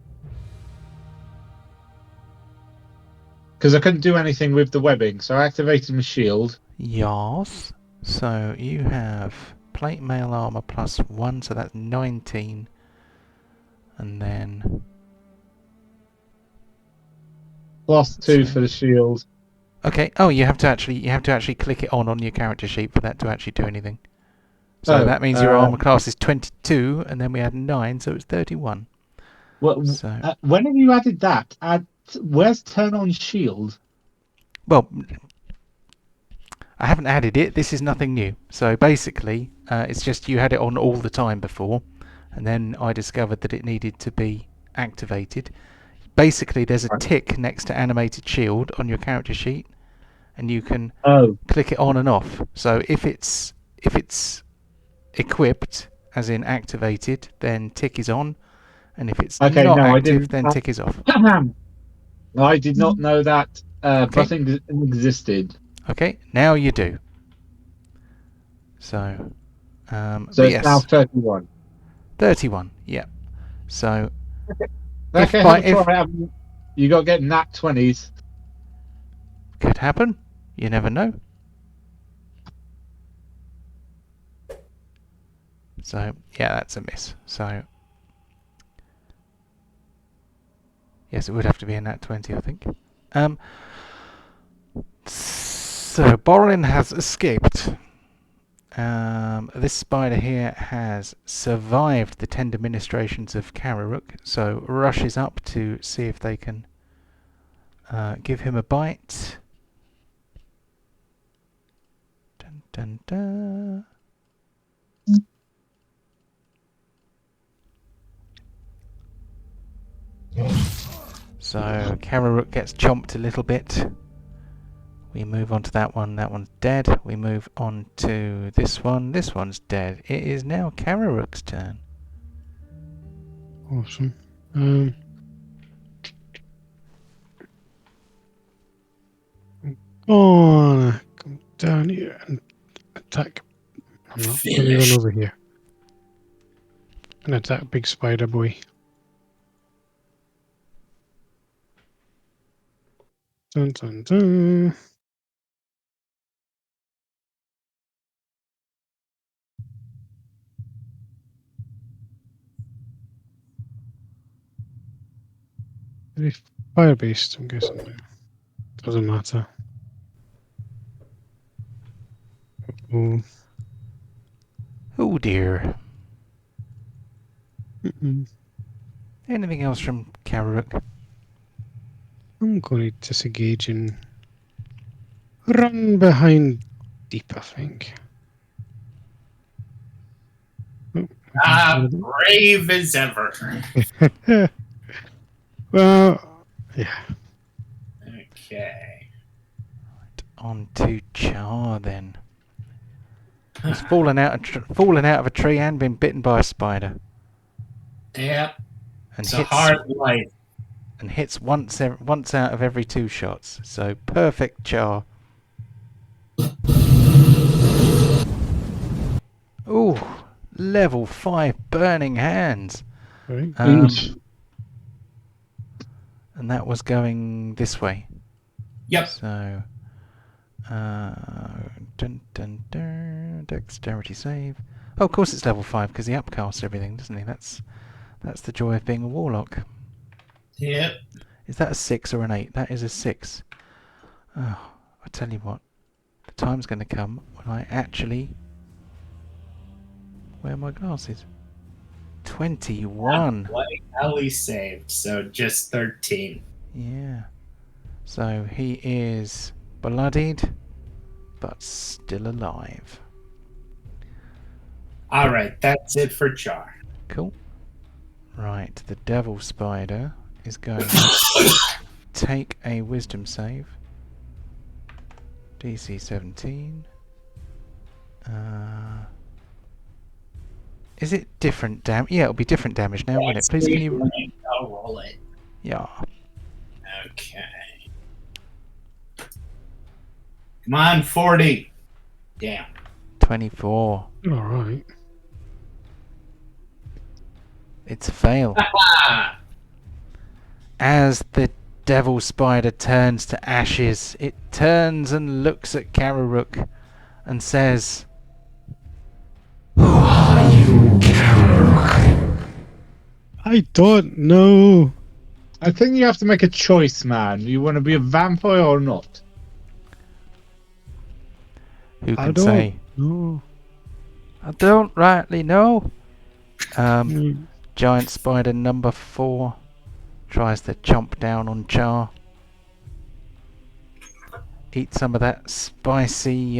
Because I couldn't do anything with the webbing, so I activated my shield. Yes. So you have plate mail armor plus 1, so that's 19. And then Plus 2 for the shield. okay. Oh, you have to actually click it on your character sheet for that to actually do anything. So that means your armor class is 22, and then we add 9, so it's 31. Well, So when have you added that? Where's turn on shield? well, I haven't added it. This is nothing new. So basically, it's just you had it on all the time before, and then I discovered that it needed to be activated. Basically, there's a tick next to animated shield on your character sheet, and you can click it on and off. So if it's equipped, as in activated, then tick is on, and if it's not active, then tick is off. I did not know that button existed. Okay, now you do. So, so it's now 31. 31, yeah. So, okay, you got to get nat 20s. Could happen. You never know. So, yeah, that's a miss. So, yes, it would have to be a nat 20, I think. So, Borin has escaped. This spider here has survived the tender ministrations of Karirook, so rushes up to see if they can give him a bite. Dun, dun, dun. So Karirook gets chomped a little bit. We move on to that one. That one's dead. We move on to this one. This one's dead. It is now Karirook's turn. Awesome. Oh, come down here and attack. I'm not. Let me run over here and attack big spider boy. Dun, dun, dun. Fire beast, I'm guessing. Doesn't matter. Oh. Oh dear. Mm-mm. Anything else from Karirook? I'm going to disengage and run behind Deep, I think. Oh, Brave as ever. well, yeah. Okay. On to Char then. He's fallen out of a tree and been bitten by a spider. Yep. And It's a hard life. hits once out of every 2 shots. So perfect Char. Ooh, level 5 burning hands. Right. And that was going this way. Yep. So, dun dun dun, dexterity save. Oh, of course it's level 5 because he upcasts everything, doesn't he? That's the joy of being a warlock. Yep. Is that a 6 or an 8? That is a 6. Oh, I tell you what, the time's going to come when I actually wear my glasses. 21. Like Ellie saved, so just 13. Yeah. So he is bloodied, but still alive. All right, that's it for Char. Cool. Right, the devil spider is going to take a wisdom save. DC 17. Is it different damage? Yeah, it'll be different damage now, won't it? Please, can you... I'll roll it. Yeah. Okay. Come on, 40. Damn. 24. All right. It's a fail. Ah! As the devil spider turns to ashes, it turns and looks at Karirook and says, Who are you, Karirook? I don't know. I think you have to make a choice, man. You want to be a vampire or not? who I can don't say, know. I don't rightly know. Mm. Giant spider number 4 tries to chomp down on Char. Eat some of that spicy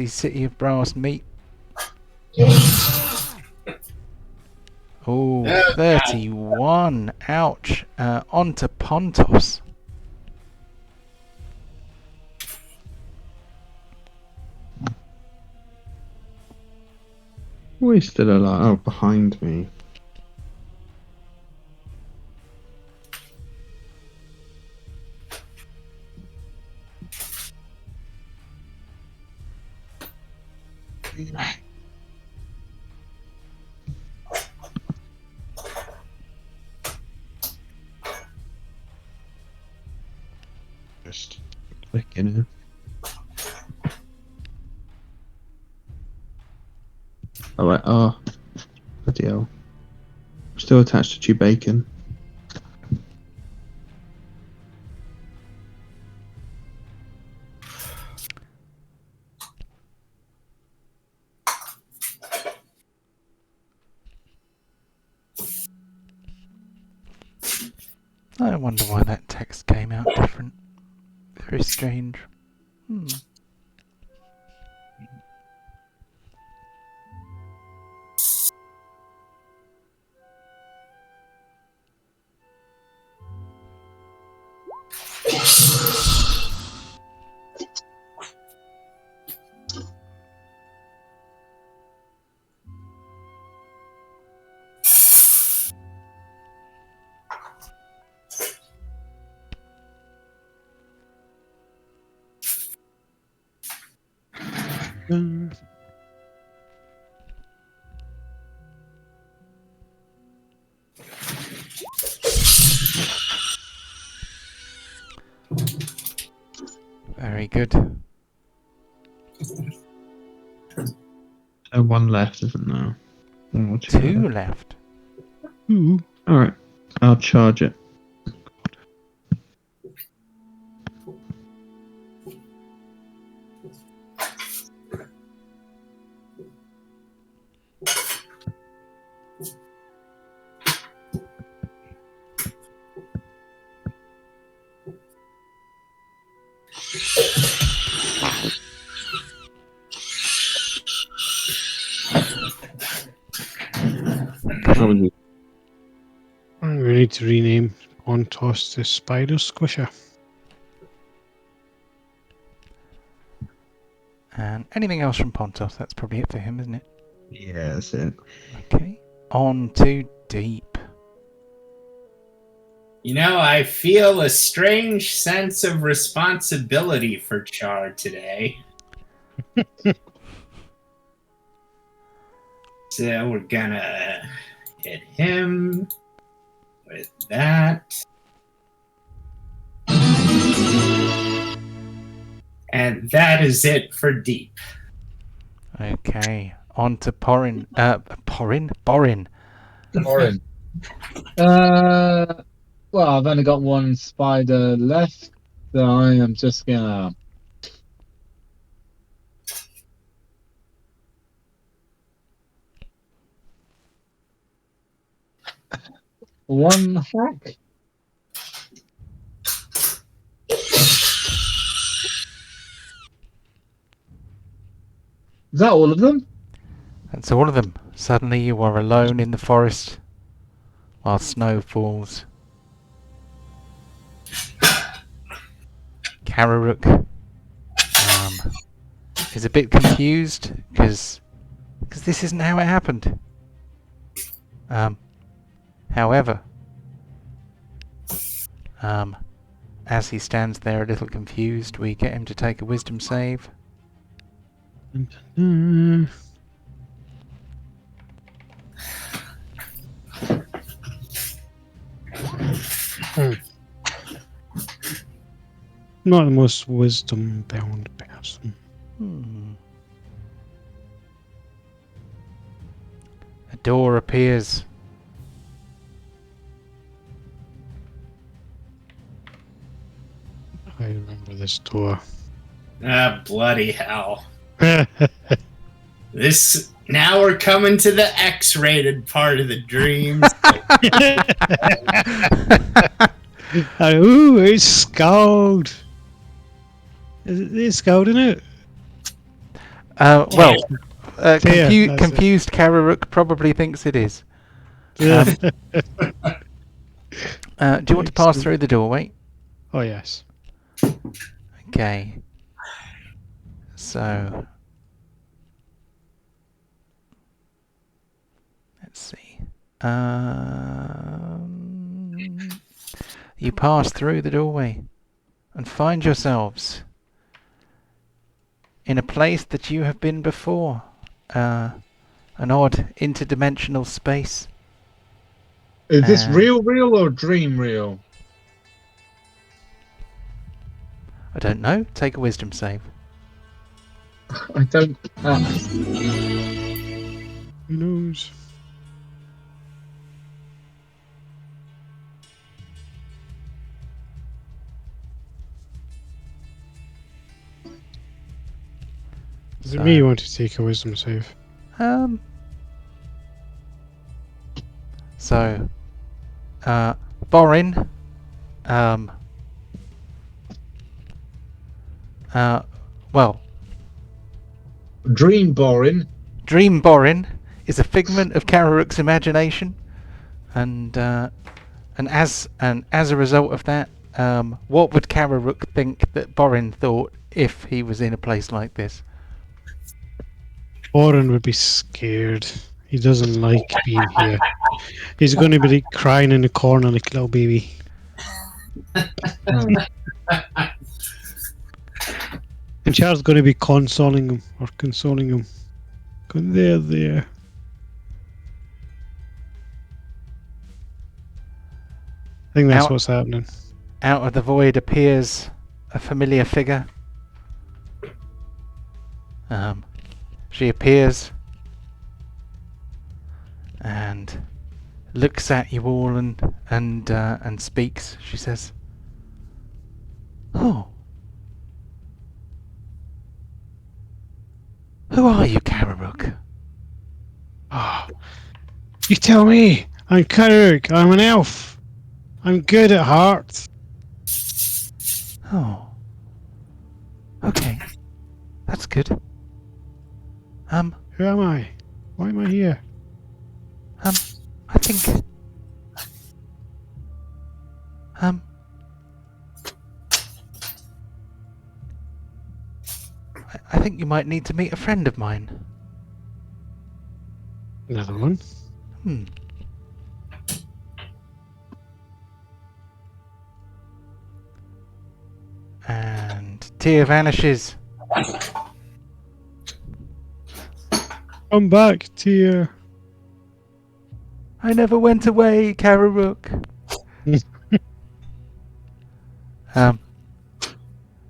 City of Brass meat. Oh, 31. Ouch. Onto Pontos. Who is still alive? Oh, behind me. Just clicking it. Oh, wait. Oh, bloody hell. I'm still attached to bacon. I wonder why that text came out different. Very strange. Very good. One left, isn't there? One or Two left. Ooh. Alright, I'll charge it. We need to rename Pontos to Spider Squisher. And anything else from Pontos? That's probably it for him, isn't it? Yeah, that's it. Okay. On to Deep. You know, I feel a strange sense of responsibility for Char today. So we're gonna hit him with that. And that is it for Deep. Okay. On to Borin. Borin? Orin. Well, I've only got one spider left, so I am just gonna. One hack. Is that all of them? That's all of them. Suddenly you are alone in the forest while snow falls. Karirook is a bit confused because this isn't how it happened. However, as he stands there a little confused, we get him to take a wisdom save. Not the most wisdom-bound person. A door appears. I remember this door. Ah, bloody hell. This now we're coming to the X-rated part of the dream. Ooh, it's Scald. It's Scald, isn't it? Well, That's confused Karirook probably thinks it is. Do you want to pass through the doorway? Oh, yes. Okay. So, let's see. You pass through the doorway and find yourselves in a place that you have been before. An odd interdimensional space. Is this real or dream real? I don't know. Take a wisdom save. I don't. Who knows? Is it me you want to take a wisdom save? So, Borin, well, Dream Borin. Dream Borin is a figment of Karirook's imagination, and as a result of that, what would Karirook think that Borin thought if he was in a place like this? Oren would be scared. He doesn't like being here. He's going to be like, crying in the corner like a little baby. And Char's going to be consoling him. Going, there. I think that's what's happening. Out of the void appears a familiar figure. She appears and looks at you all and speaks. She says, "Oh, who are you, Karirook?" Oh, you tell me. I'm Karirook. I'm an elf. I'm good at heart. Oh, okay, that's good. Who am I? Why am I here? I think, I think you might need to meet a friend of mine. Another one. And Tia vanishes. Come back, Tia. I never went away, Karirook.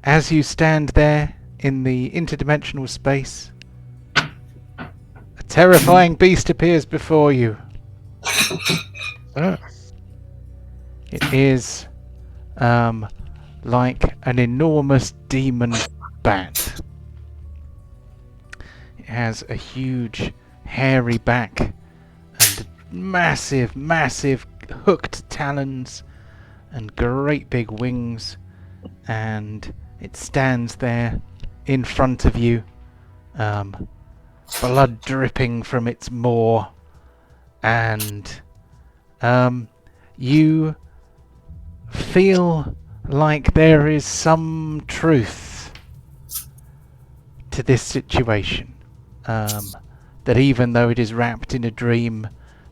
As you stand there in the interdimensional space, a terrifying beast appears before you. Ah, It is like an enormous demon bat. It has a huge hairy back and massive, massive hooked talons and great big wings, and it stands there in front of you, blood dripping from its maw, and you feel like there is some truth to this situation. That even though it is wrapped in a dream,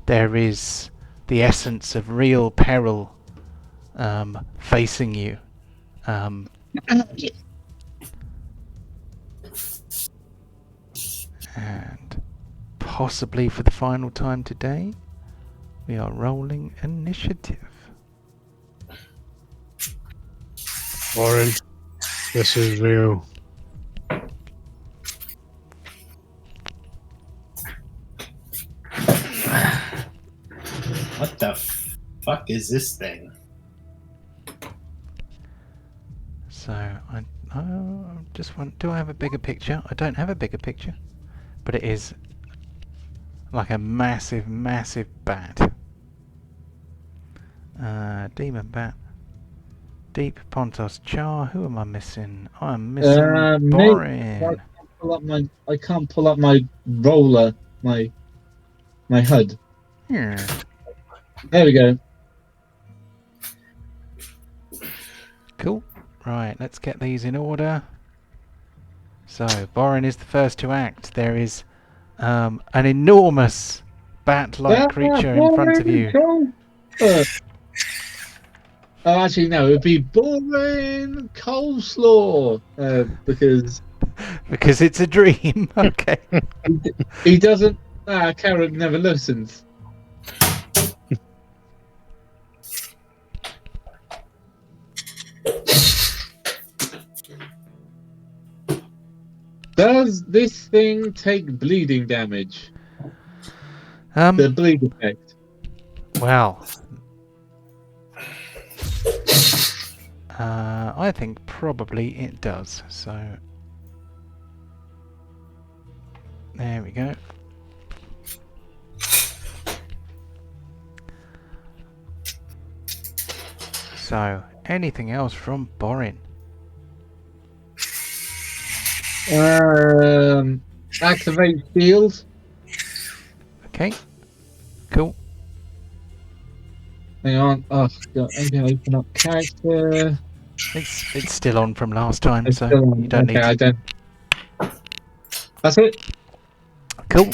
there is the essence of real peril facing you. And possibly for the final time today, we are rolling initiative. Warren, this is real. What the fuck is this thing? So I just want. Do I have a bigger picture? I don't have a bigger picture, but it is like a massive, massive bat. Demon bat. Deep Pontos Char. Who am I missing? I'm missing Borin. I can't pull up my roller, my HUD. Yeah. There we go. Cool. Right, let's get these in order. So, Borin is the first to act. There is an enormous bat-like creature in front of you. Oh, actually, no. It would be boring coleslaw because Because it's a dream. Okay. he doesn't. Karen never listens. Does this thing take bleeding damage? The bleed effect. Well, I think probably it does. So there we go. So anything else from Borin? Activate shield. Okay. Cool. Hang on. Oh, God. Okay, open up character. It's still on from last time, It's so still on. you don't Okay, need I to. don't. That's it. Cool.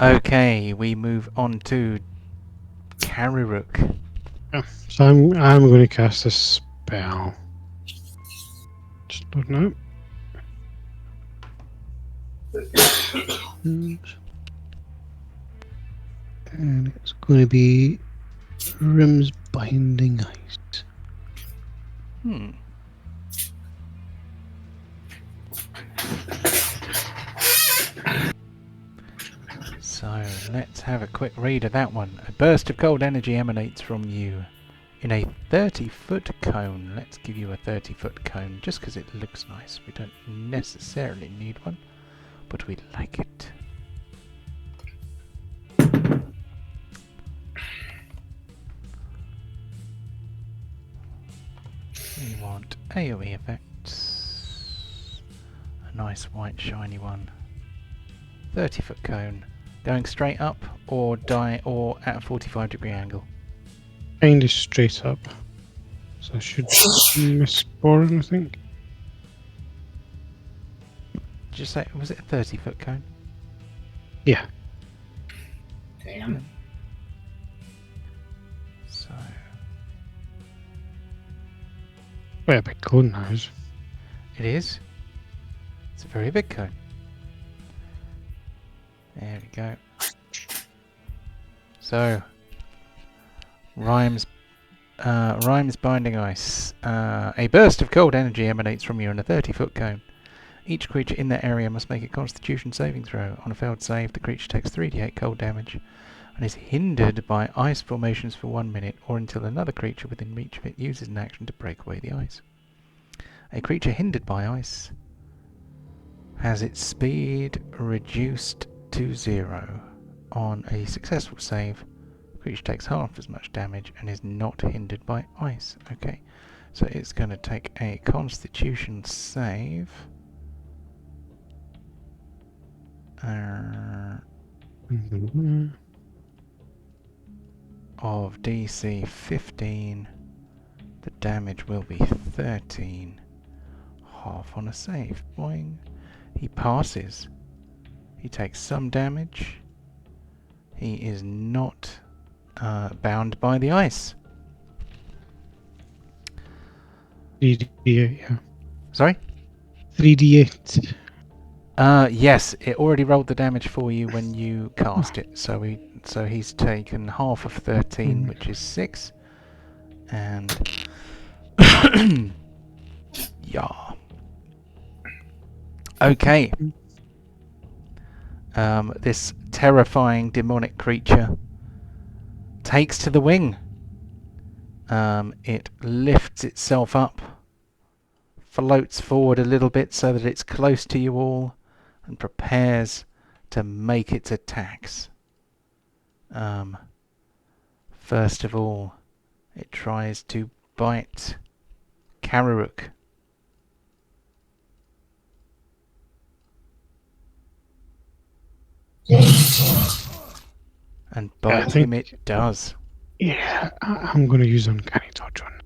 Okay, we move on to Karirook. So I'm going to cast a spell. Just looking up. Oops. And it's going to be Rim's Binding Ice. let's have a quick read of that one. A burst of cold energy emanates from you in a 30-foot cone. Let's give you a 30-foot cone just because it looks nice. We don't necessarily need one, but we like it. We want AoE effects. A nice white shiny one. 30-foot cone. Going straight up or or at a 45-degree angle. Kind of straight up. So I should miss boring, I think. Did you say, was it a 30-foot cone? Yeah. Damn. So, Quite a big cone now. it is. It's a very big cone. There we go. So, Rhymes Binding Ice. A burst of cold energy emanates from you in a 30-foot cone. Each creature in that area must make a Constitution saving throw. On a failed save, the creature takes 3d8 cold damage and is hindered by ice formations for 1 minute or until another creature within reach of it uses an action to break away the ice. A creature hindered by ice has its speed reduced to 0. On a successful save, the creature takes half as much damage and is not hindered by ice. Okay, so it's going to take a Constitution save. Of DC 15. The damage will be 13. Half on a save. Boing. He passes. He takes some damage. He is not bound by the ice. 3d8, yeah. Sorry? 3d8. Yes, it already rolled the damage for you when you cast it. So he's taken half of 13, which is 6. And yeah. Okay. This terrifying demonic creature takes to the wing. It lifts itself up, floats forward a little bit so that it's close to you all, and prepares to make its attacks. First of all, it tries to bite Karirook. And bite him it does. Yeah, I'm going to use Uncanny Dodge on.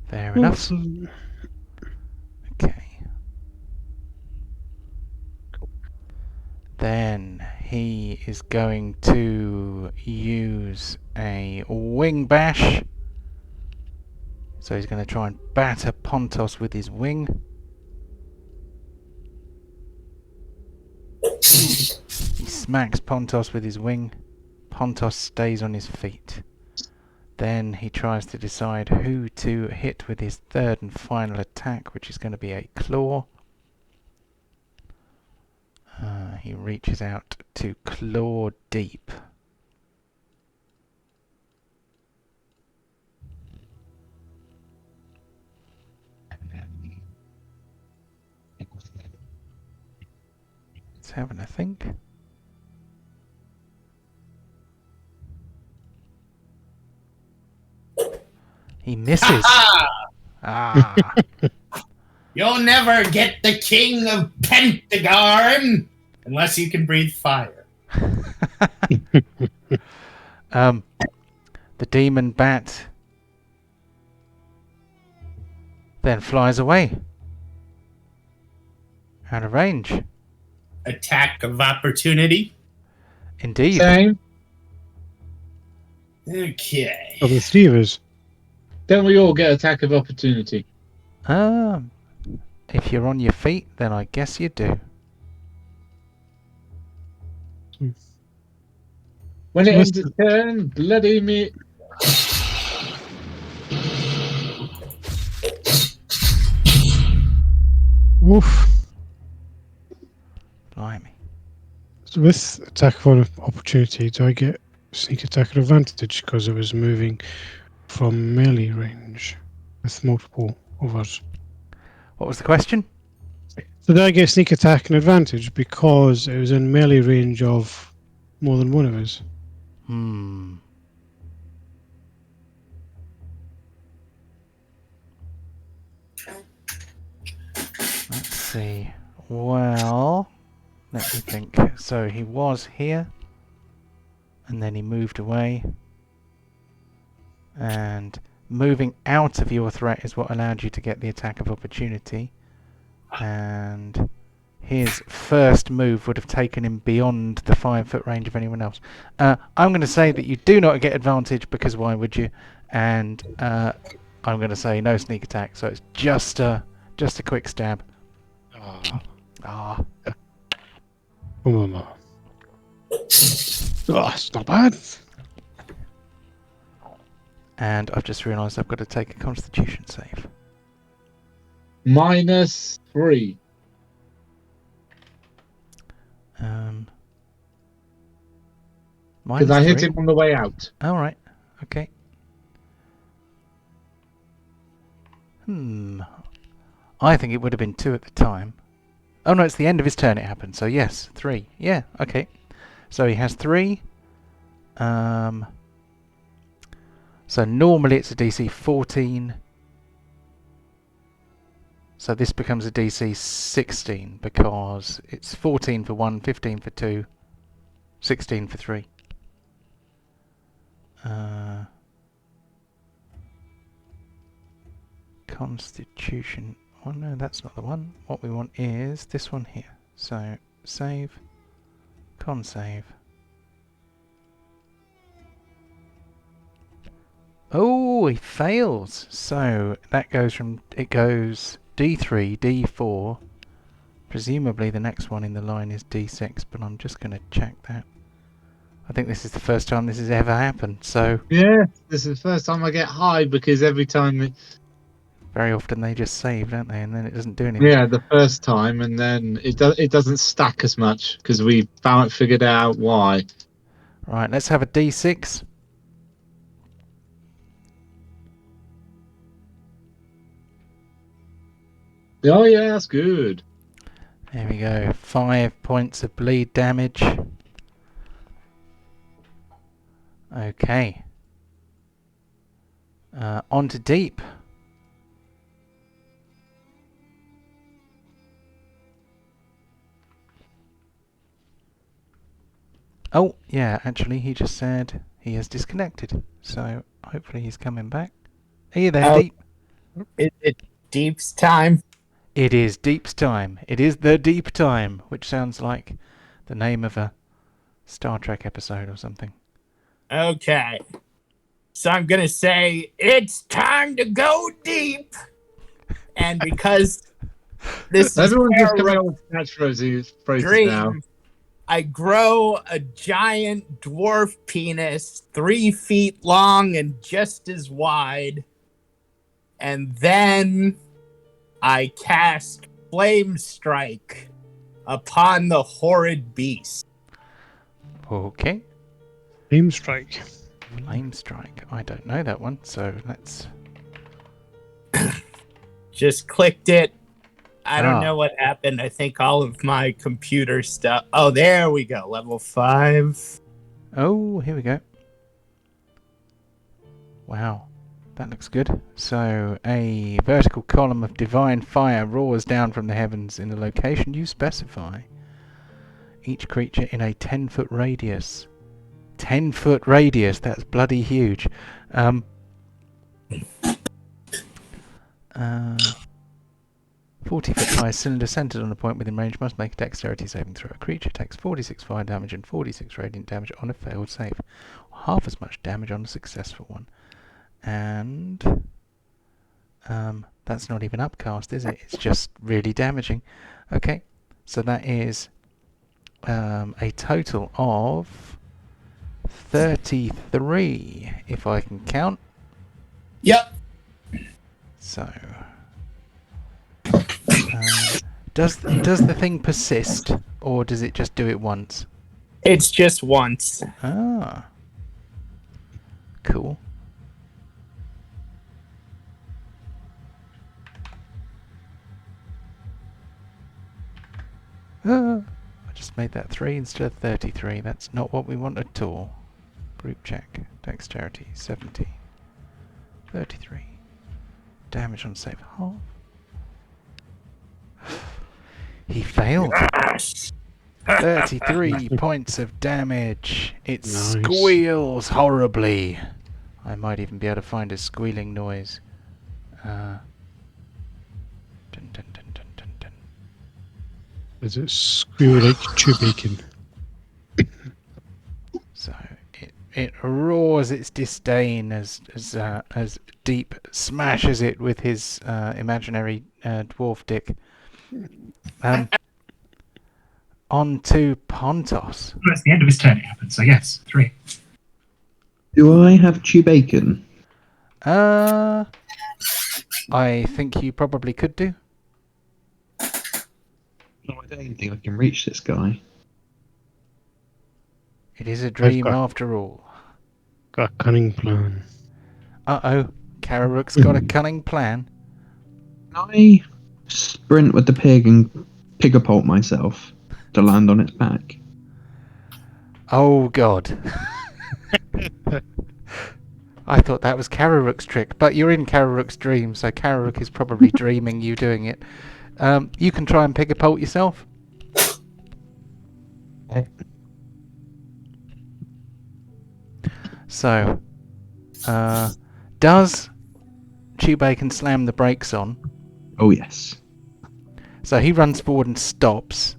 Fair enough. Okay. Then he is going to use a wing bash. So he's going to try and batter Pontos with his wing. He smacks Pontos with his wing. Pontos stays on his feet. Then he tries to decide who to hit with his third and final attack, which is going to be a claw. He reaches out to claw deep. It's having a think. He misses. Ah. You'll never get the king of Pentagon unless you can breathe fire. The demon bat then flies away. Out of range. Attack of opportunity. Indeed. Same. Okay. Of the Stevers. Don't we all get attack of opportunity? If you're on your feet, then I guess you do. When it ends its turn, bloody me. Woof. Blimey. with attack of opportunity, do I get sneak attack advantage because it was moving from melee range with multiple of us? What was the question? So did I get sneak attack and advantage because it was in melee range of more than one of us? Let's see. Well, let me think. So he was here, and then he moved away. And moving out of your threat is what allowed you to get the attack of opportunity. And his first move would have taken him beyond the 5-foot range of anyone else. I'm going to say that you do not get advantage because why would you? And I'm going to say no sneak attack, so it's just a quick stab. Oh, it's not bad. And I've just realised I've got to take a Constitution save. -3. Because I hit him on the way out. All right. Okay. I think it would have been 2 at the time. Oh no, it's the end of his turn it happened. So yes, 3. Yeah, okay. So he has 3. So normally it's a DC 14. So this becomes a DC 16 because it's 14 for 1, 15 for 2, 16 for 3. Constitution. Oh no, that's not the one. What we want is this one here. So save, con save. Oh, he fails. So that goes from D3, D4. Presumably the next one in the line is D6, but I'm just going to check that. I think this is the first time this has ever happened. So yeah, this is the first time I get high because every time. Very often they just save, don't they? And then it doesn't do anything. Yeah, the first time, and then it doesn't stack as much because we haven't figured out why. Right, let's have a D6. Oh yeah, that's good. There we go. 5 points of bleed damage. Okay. On to deep. Oh, yeah, actually, he just said he has disconnected. So, hopefully he's coming back. Are you there, Deep? Is it Deep's time? It is Deep's time. It is the Deep time, which sounds like the name of a Star Trek episode or something. Okay. So I'm going to say, it's time to go deep. And because this Everyone's is just coming up with catchphrases now. I grow a giant dwarf penis 3 feet long and just as wide. And then I cast Flame Strike upon the horrid beast. Okay. Flame Strike. Flame Strike. I don't know that one, so let's... Just clicked it. I don't know what happened. I think all of my computer stuff... Oh, there we go. Level 5. Oh, here we go. Wow. That looks good. So, a vertical column of divine fire roars down from the heavens in the location you specify. Each creature in a 10-foot radius. 10-foot radius, that's bloody huge. 40-foot high cylinder centered on a point within range must make a dexterity saving throw. A creature takes 46 fire damage and 46 radiant damage on a failed save. Half as much damage on a successful one. And that's not even upcast, is it? It's just really damaging. Okay, so that is a total of 33, if I can count. Yep. So, does the thing persist, or does it just do it once? It's just once. Ah. Cool. I just made that 3 instead of 33. That's not what we want at all. Group check. Dexterity 70. 33. Damage on save half. He failed. 33 points of damage. It Nice. squeals horribly. I might even be able to find a squealing noise. Dun, dun, dun, dun, dun, dun. Does it squeal like chew bacon? So it roars its disdain as Deep smashes it with his imaginary dwarf dick. On to Pontos. Well, it's the end of his turn it happened, so yes, 3. Do I have chew bacon? I think you probably could do. No, I don't think I can reach this guy. It is a dream got- after all. Got a cunning plan. Uh-oh. Karirook's got a cunning plan. Can I sprint with the pig and pigapult myself to land on its back? Oh, God. I thought that was Karirook's trick, but you're in Karirook's dream, so Karirook is probably dreaming you doing it. You can try and pigapult yourself. Okay. So, does Chewbacon slam the brakes on? Oh, yes. So he runs forward and stops,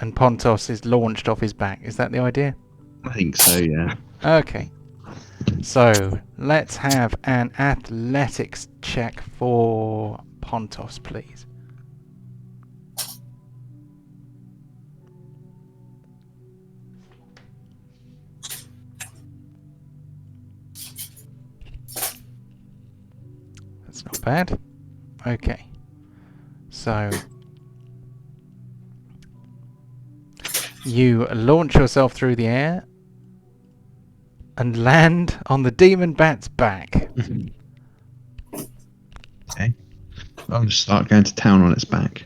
and Pontos is launched off his back. Is that the idea? I think so, yeah. Okay. So, let's have an athletics check for Pontos, please. That's not bad. Okay. So, you launch yourself through the air and land on the demon bat's back. Okay. I'll just start going to town on its back.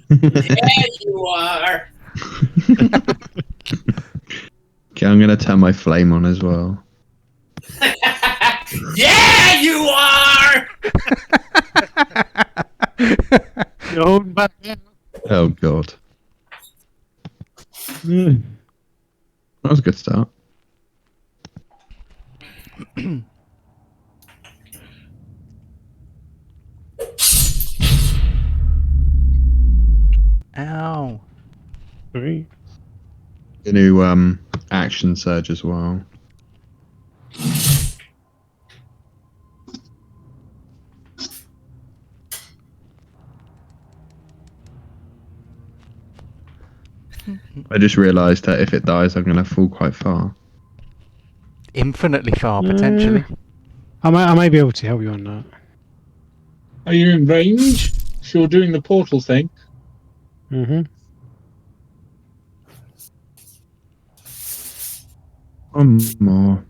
There you are. Okay, I'm going to turn my flame on as well. Yeah, you are. You're holding back now. Oh, God. That was a good start. Ow. Three. The new action surge as well. I just realised that if it dies, I'm going to fall quite far. Infinitely far, potentially. I might be able to help you on that. Are you in range? If you're doing the portal thing. Mm-hmm. One more.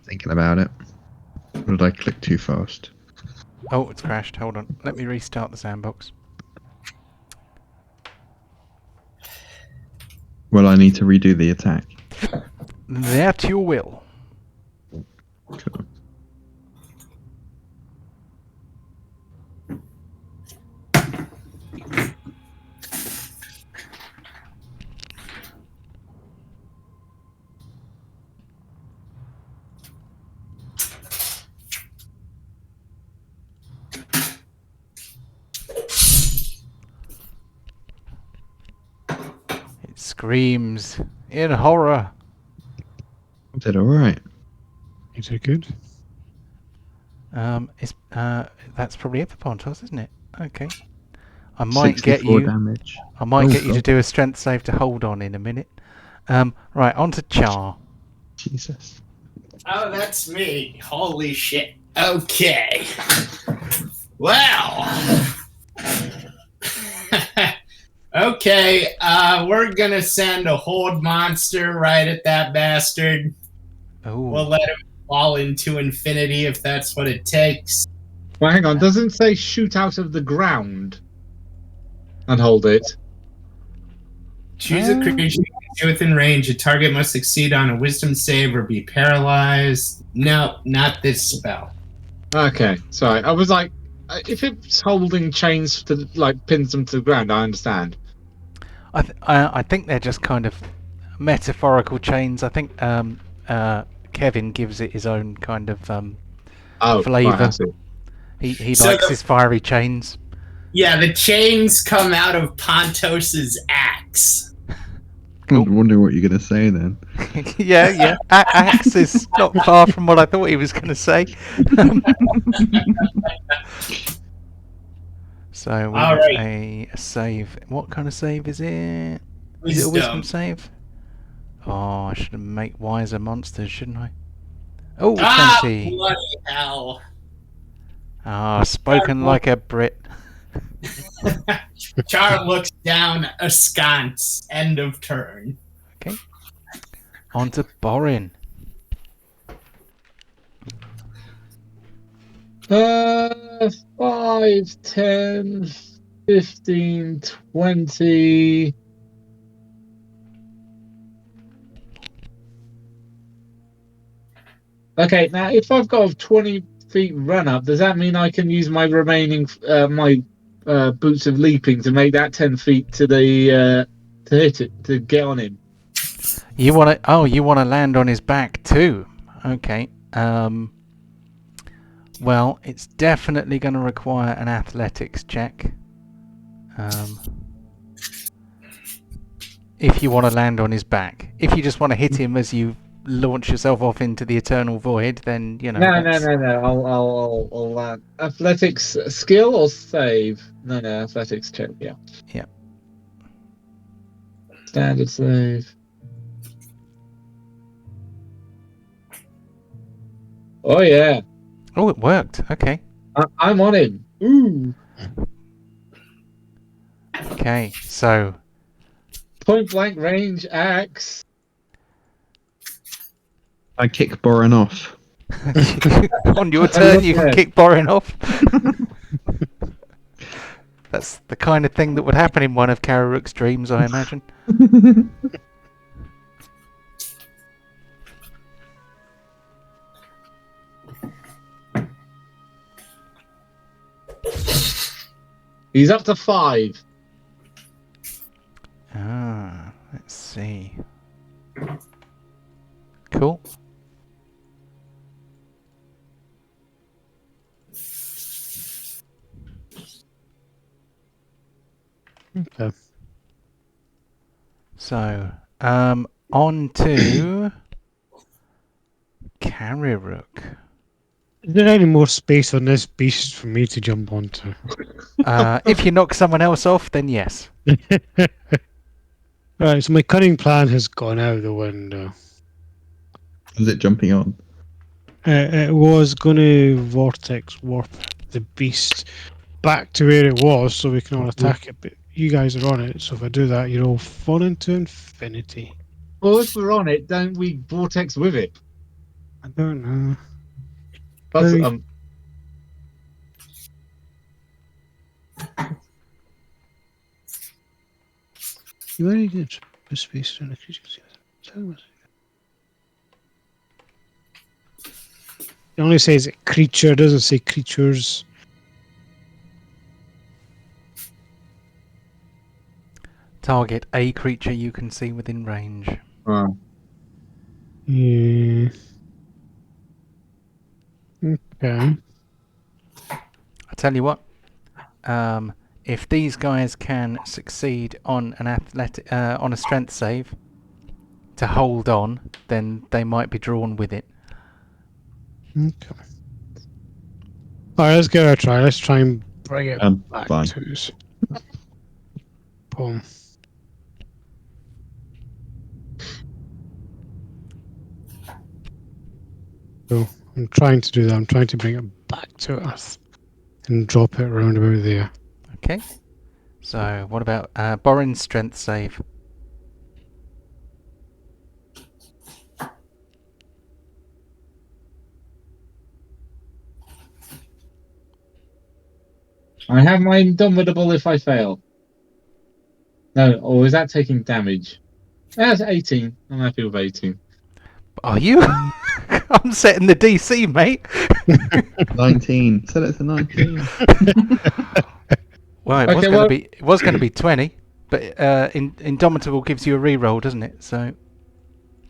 Thinking about it. Or did I click too fast? Oh, it's crashed. Hold on. Let me restart the sandbox. Well, I need to redo the attack. That you will. Cool. It screams in horror. I did alright. You did good. That's probably it for Pontos, isn't it? Okay. I might 64 get you. damage. I might Oh, get you to God. do a strength save to hold on in a minute. Right, on to Char. Jesus. Oh, that's me. Holy shit. Okay. Well. Okay, we're gonna send a horde monster right at that bastard. We'll Oh, let him fall into infinity if that's what it takes. Well, hang on. Doesn't it say shoot out of the ground and hold it? Choose a creature within range. A target must succeed on a wisdom save or be paralyzed. No, not this spell. Okay, sorry. I was like, if it's holding chains to like pins them to the ground, I understand. I think they're just kind of metaphorical chains. I think Kevin gives it his own kind of Oh, flavour. right, I see. He So likes the- his fiery chains. Yeah, the chains come out of Pontos's axe. I was wondering what you're going to say then. Yeah. Axe is not far from what I thought he was going to say. So we All got right. a save. What kind of save is it? Is it a wisdom save? Oh, I should make wiser monsters, shouldn't I? Oh, 20. Bloody hell. Ah, spoken like a Brit. Char looks down askance. End of turn. Okay. On to Borin. 5, 10, 15, 20. Okay, now if I've got a 20 feet run up, does that mean I can use my remaining my boots of leaping to make that 10 feet to the to hit it, to get on him? You want to? Oh, you want to land on his back too? Okay. Well, it's definitely going to require an athletics check. If you want to land on his back. If you just want to hit him as you launch yourself off into the eternal void, then you know. No. I'll land. Athletics skill or save? No, athletics check. Yeah. Yeah. Standard save. Oh yeah. Oh, it worked. Okay. I'm on him. Ooh. Okay. So. Point blank range axe. I kick Borin off. On your turn, you can kick Borin off. That's the kind of thing that would happen in one of Karirook's dreams, I imagine. He's up to 5. Let's see. Cool. Okay. So, on to Karirook. Is there any more space on this beast for me to jump onto? If you knock someone else off, then yes. Right, so my cunning plan has gone out the window. Is it jumping on? It was going to vortex warp the beast back to where it was so we can all attack it, but you guys are on it, so if I do that, you'll all fall into infinity. Well, if we're on it, don't we vortex with it? I don't know. That's, Hey. You already did. Space and it only says creature, doesn't say creatures. Target a creature you can see within range. Yeah. Okay. I tell you what. If these guys can succeed on an on a strength save to hold on, then they might be drawn with it. Okay. Alright, let's give it a try. Let's try and bring it back fine. to us. Boom. So I'm trying to do that. I'm trying to bring it back to Earth and drop it around about there. Okay. So what about Borin's strength save? I have my indomitable if I fail. No, or is that taking damage? That's 18. I'm happy with 18. Are you? I'm setting the DC, mate. 19. Set it to 19. Well, Okay, it was going to be 20, but Indomitable gives you a reroll, doesn't it? So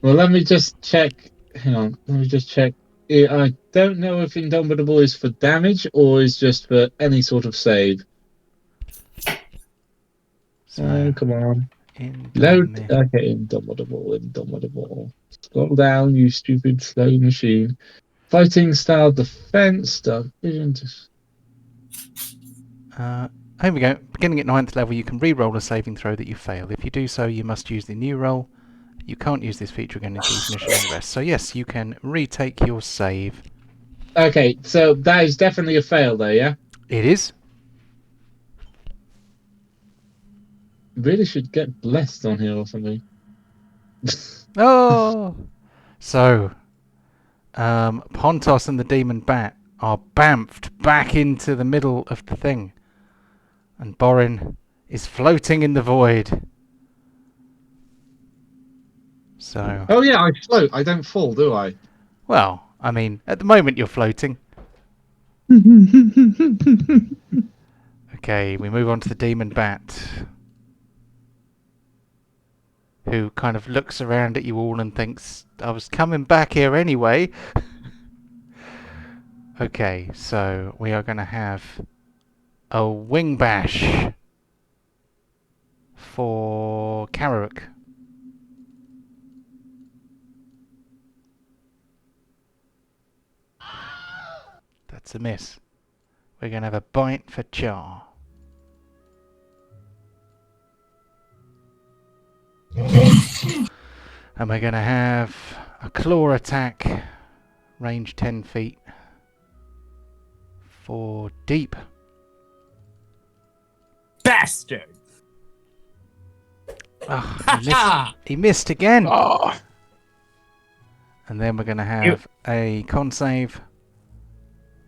Well, let me just check. Hang on. Let me just check. I don't know if Indomitable is for damage or is just for any sort of save. so Come on. Indomi- Load. Okay, Indomitable. Scroll down, you stupid slow machine. Fighting style defense, dark vision. Here we go. Beginning at 9th level, you can re-roll a saving throw that you fail. If you do so, you must use the new roll. You can't use this feature again until you finish a long rest. So yes, you can retake your save. Okay, so that is definitely a fail there, yeah? It is. Really should get blessed on here or something. Oh! So, Pontos and the Demon Bat are bamfed back into the middle of the thing. And Borin is floating in the void. So, Oh yeah, I float. I don't fall, do I? well, I mean, at the moment you're floating. Okay, we move on to the Demon Bat, who kind of looks around at you all and thinks, I was coming back here anyway. Okay, so we are going to have a wing bash for Karirook. That's a miss. We're going to have a bite for Char. And we're going to have a claw attack, range 10 feet, for Deep. Bastard! Oh, he missed again. Oh, And then we're going to have a con save,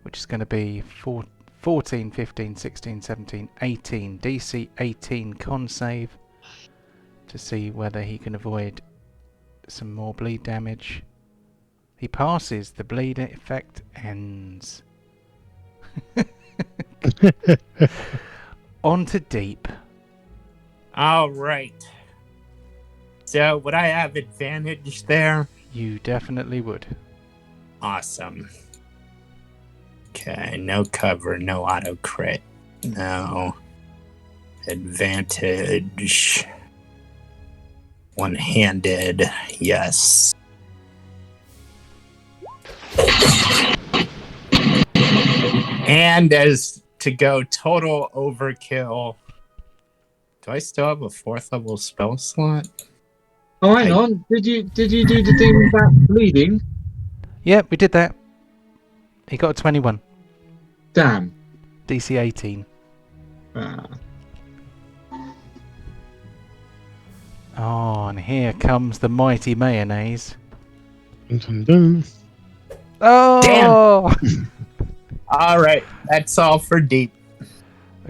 which is going to be 14, 15, 16, 17, 18. DC 18 con save to see whether he can avoid some more bleed damage. He passes. The bleed effect ends. On to Deep. All right. So, would I have advantage there? You definitely would. Awesome. Okay, no cover, no auto crit. No. Advantage. One-handed, yes. And as to go total overkill, do I still have a 4th level spell slot? Oh, hang on. Did you do the demon bat bleeding? Yep, we did that. He got a 21. Damn. DC 18. Ah. Oh, and here comes the mighty mayonnaise. dun, dun, dun. Oh! All right, that's all for Deep.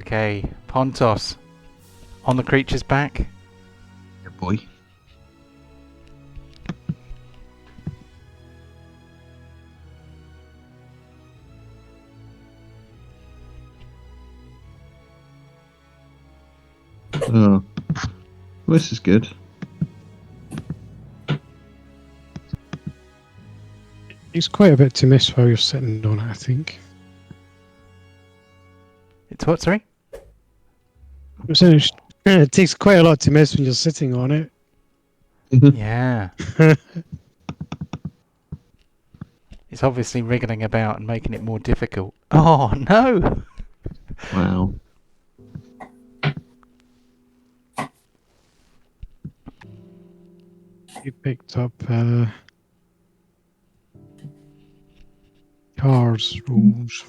Okay, Pontos. On the creature's back. Yeah, boy. Oh, this is good. It's quite a bit to miss while you're sitting on it, I think. It's what, sorry? I'm saying it takes quite a lot to miss when you're sitting on it. Yeah. It's obviously wriggling about and making it more difficult. Oh, no! Wow. You picked up Cars, rules.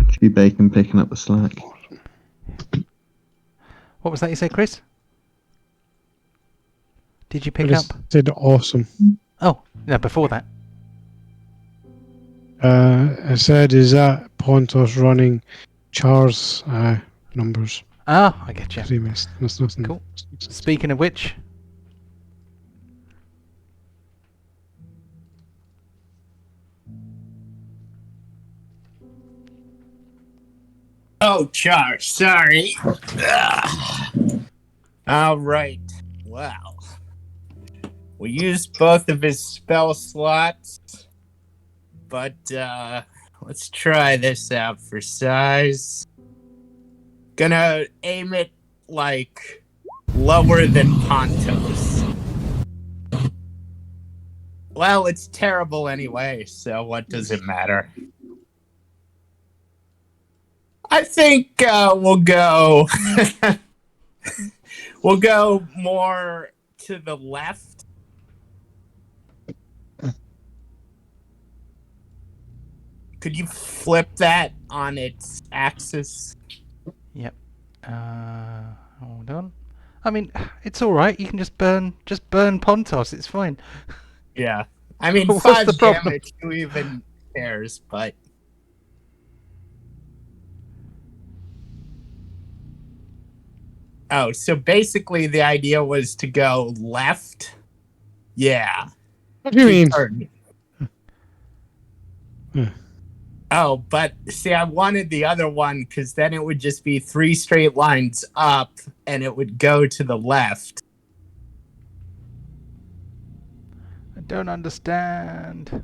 Actually, Bacon picking up the slack. What was that you said, Chris? Did you I pick just up? did awesome. Oh, no, before that. I said, is that Pontos running Char's numbers? Ah, I get you. 'Cause he missed. That's nothing. Cool. Speaking of which, Oh, Char, sorry. All right. Well, we used both of his spell slots, but let's try this out for size. Gonna aim it like lower than Pontos. Well, it's terrible anyway, so what does it matter? I think we'll go we'll go more to the left. Could you flip that on its axis? yep. Hold on. I mean, it's all right. You can just burn Pontos. It's fine. Yeah. I mean, What's 5 the problem? damage, who even cares, but... Oh, so basically the idea was to go left? Yeah. What do you mean? Turn. Hmm. Oh, but see, I wanted the other one because then it would just be 3 straight lines up and it would go to the left. I don't understand.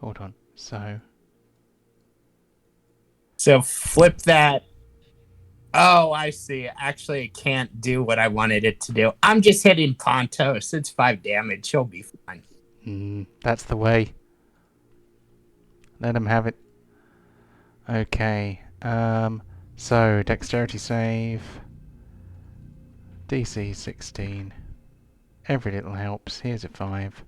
Hold on. So flip that. Oh, I see. Actually, it can't do what I wanted it to do. I'm just hitting Pontos. It's 5 damage. He'll be fine. That's the way. Let him have it. Okay. So dexterity save. DC 16. Every little helps. Here's a 5.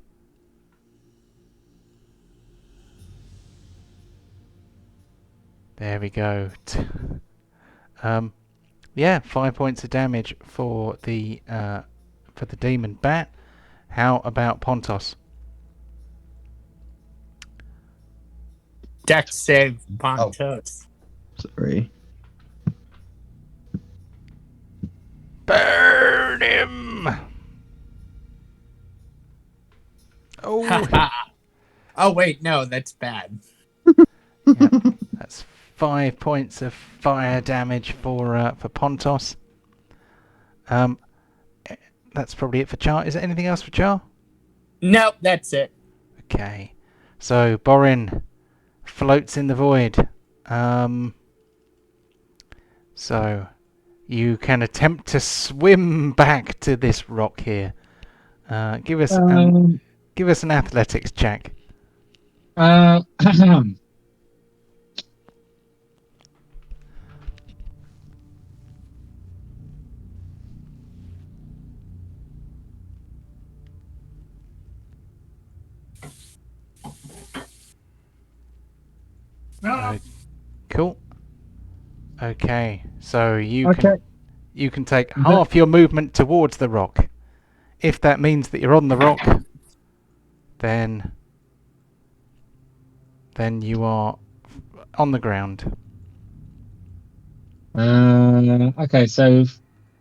There we go. Yeah, 5 points of damage for the demon bat. How about Pontos? Dex save Pontos. Sorry. Burn him! Oh, Oh, wait, no, that's bad. yep, that's 5 points of fire damage for Pontos. That's probably it for Char. Is there anything else for Char? Nope, that's it. Okay, so Borin floats in the void. So you can attempt to swim back to this rock here. Give us an athletics check. Cool. Okay, so you can take half your movement towards the rock. If that means that you're on the rock, then you are on the ground. Okay, so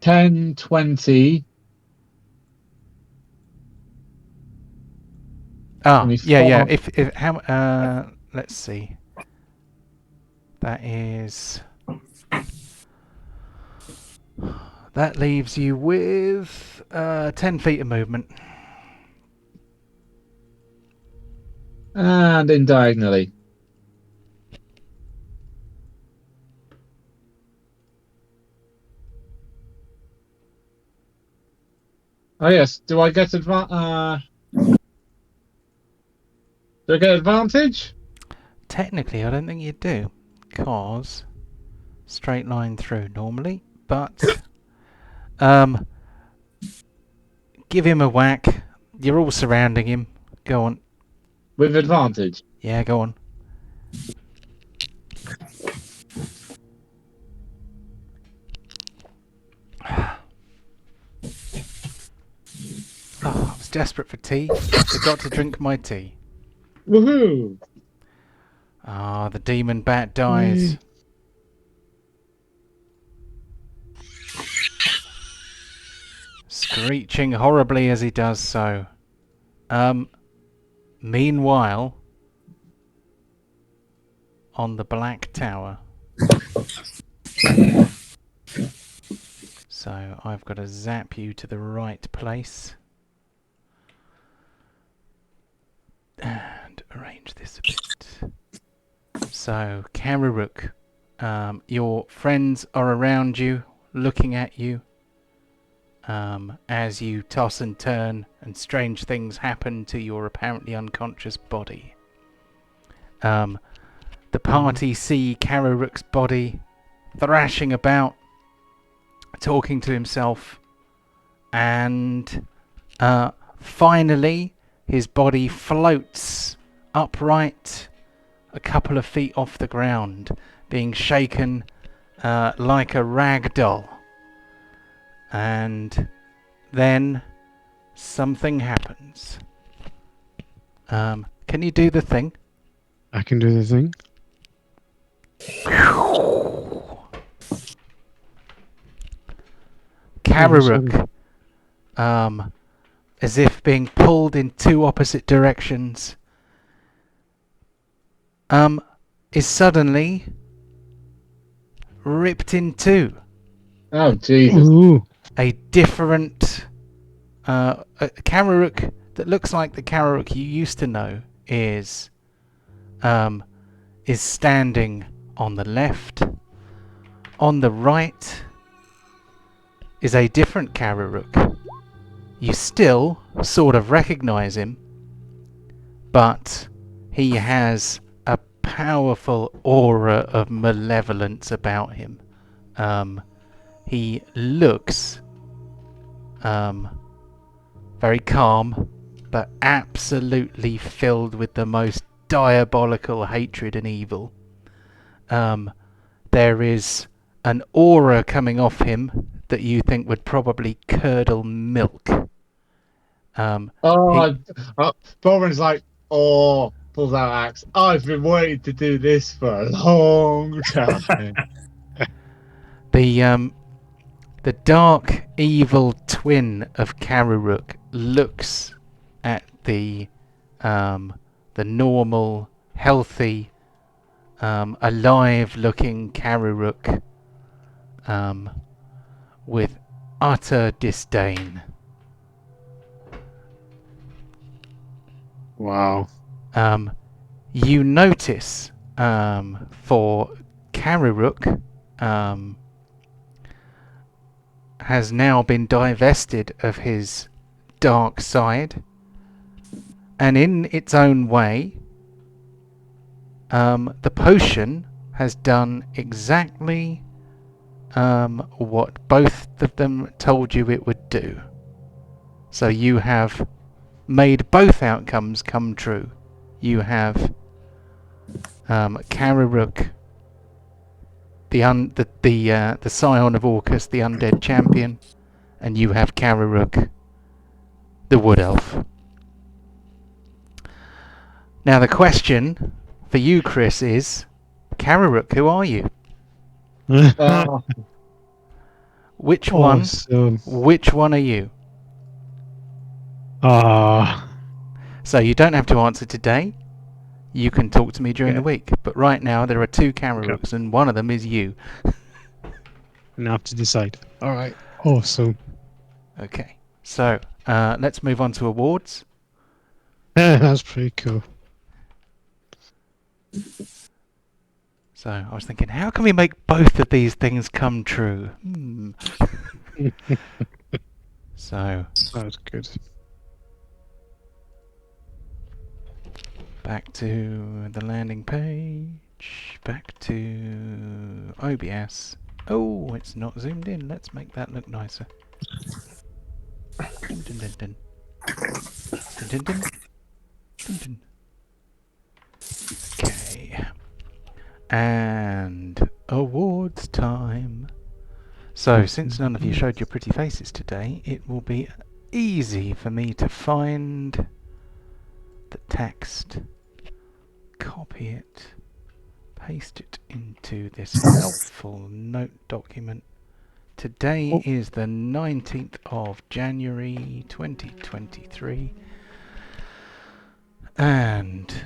10, 20. Ah, 24. yeah. If how let's see. That leaves you with 10 feet of movement. And in diagonally. Oh yes, do I get advantage? Technically, I don't think you do, because straight line through normally, but give him a whack. You're all surrounding him. Go on. With advantage. Yeah, go on. Oh, I was desperate for tea. Forgot to drink my tea. Woohoo! Ah, the demon bat dies. Screeching horribly as he does so. Meanwhile, on the Black Tower. So I've got to zap you to the right place. And arrange this a bit. So, Karirook, your friends are around you, looking at you. As you toss and turn and strange things happen to your apparently unconscious body. The party see Karirook's body thrashing about, talking to himself, and finally his body floats upright a couple of feet off the ground, being shaken like a rag doll. And then something happens. Can you do the thing? I can do the thing. Karirook, as if being pulled in two opposite directions, is suddenly ripped in two. Oh, Jesus. Ooh. A different a Karirook that looks like the Karirook you used to know is standing on the left. On the right is a different Karirook. You still sort of recognize him, but he has a powerful aura of malevolence about him. He looks very calm, but absolutely filled with the most diabolical hatred and evil. There is an aura coming off him that you think would probably curdle milk. Boren's like, pulls out axe. I've been waiting to do this for a long time. The dark, evil twin of Karirook looks at the normal, healthy, alive-looking Karirook with utter disdain. Wow. You notice for Karirook has now been divested of his dark side, and in its own way, the potion has done exactly what both of them told you it would do. So you have made both outcomes come true. You have Karirook, the scion of Orcus, the undead champion, and you have Karirook, the wood elf. Now the question for you, Chris, is Karirook, who are you? Which one? Awesome. Which one are you? Ah. So you don't have to answer today. You can talk to me during the week. But right now there are two Karirooks, and one of them is you. And I have to decide. All right. Awesome. Okay. So let's move on to awards. That's pretty cool. So I was thinking, how can we make both of these things come true? So that was good. Back to the landing page. switch back to OBS. Oh, it's not zoomed in. Let's make that look nicer. Dun, dun, dun, dun. Dun, dun, dun. Dun, dun. Okay. And awards time. So, since none of you showed your pretty faces today, it will be easy for me to find the text, copy it, paste it into this helpful note document. Today is the 19th of January 2023, and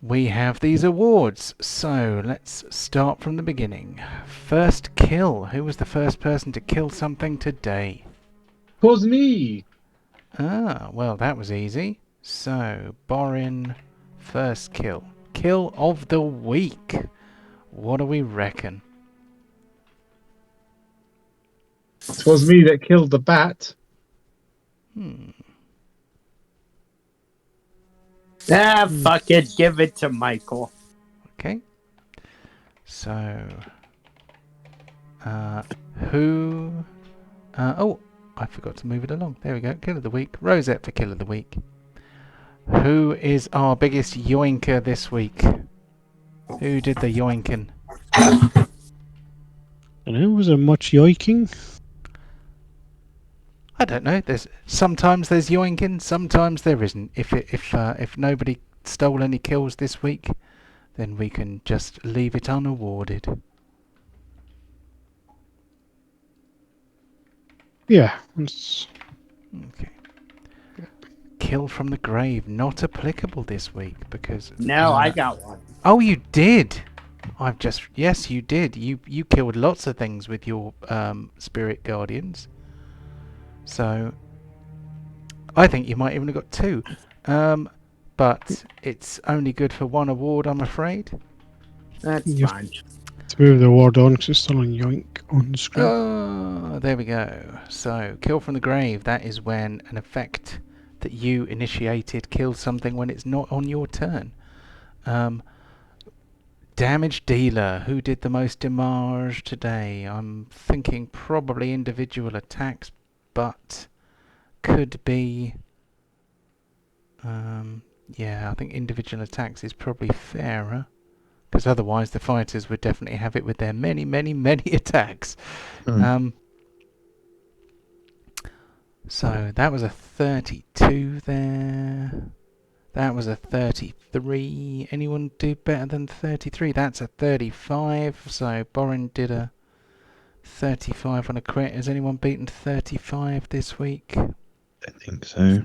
we have these awards. So let's start from the beginning. First kill. Who was the first person to kill something today? Was me. Ah, well, that was easy. So, Borin, first kill. Kill of the week. What do we reckon? Twas me that killed the bat. Fuck it. Give it to Michael. Okay. So, who... oh, I forgot to move it along. There we go. Kill of the week. Rosette for kill of the week. Who is our biggest yoinker this week? Who did the yoinking? And it was a much yoiking. I don't know. Sometimes there's yoinking, sometimes there isn't. If nobody stole any kills this week, then we can just leave it unawarded. Yeah. Okay. Kill from the grave, not applicable this week because. No, I got one. Oh, you did. Yes, you did. You killed lots of things with your spirit guardians. So, I think you might even have got two. But it's only good for one award, I'm afraid. That's Yep. fine. To move the award on because it's still on yoink on the screen. Oh, there we go. So, kill from the grave. That is when an effect that you initiated kills something when it's not on your turn. Damage dealer. Who did the most damage today? I'm thinking probably individual attacks, but could be. Yeah, I think individual attacks is probably fairer, because otherwise the fighters would definitely have it with their many, many, many attacks. So that was a 32 there. That was a 33. Anyone do better than 33? That's a 35. So Borin did a 35 on a crit. Has anyone beaten 35 this week? I think so.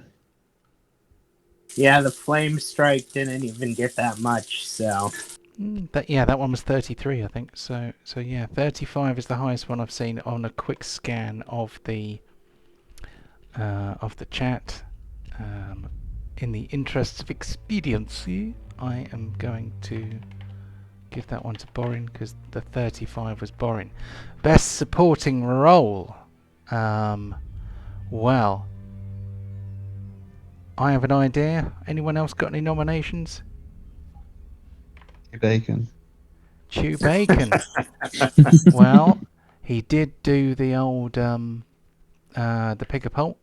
Yeah, the flame strike didn't even get that much, so. That one was 33, I think. So yeah, 35 is the highest one I've seen on a quick scan of the chat. In the interests of expediency, I am going to give that one to Borin because the 35 was Borin. Best supporting role. Well, I have an idea. Anyone else got any nominations? Bacon. Chew Bacon. Well, he did do the old the Pig-a-Pult.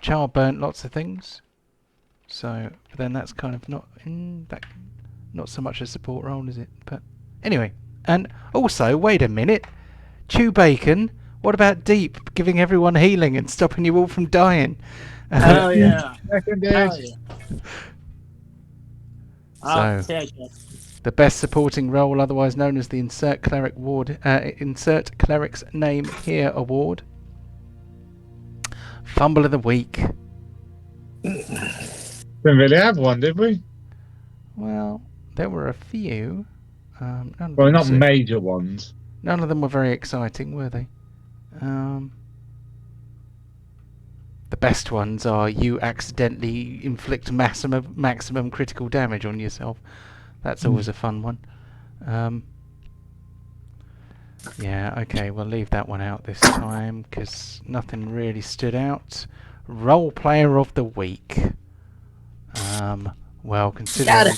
Char burnt lots of things, so but then that's kind of not so much a support role, is it? But anyway, and also wait a minute, Chew Bacon. What about Deep, giving everyone healing and stopping you all from dying? Hell yeah. Hell yeah. I'll take it. The best supporting role, otherwise known as the Insert Cleric Insert Cleric's Name Here award. Fumble of the week. Didn't really have one, did we? Well, there were a few. Well, not major ones. None of them were very exciting, were they? The best ones are you accidentally inflict maximum critical damage on yourself. That's always a fun one. Yeah, okay, we'll leave that one out this time because nothing really stood out. Role player of the week. Well, Gotta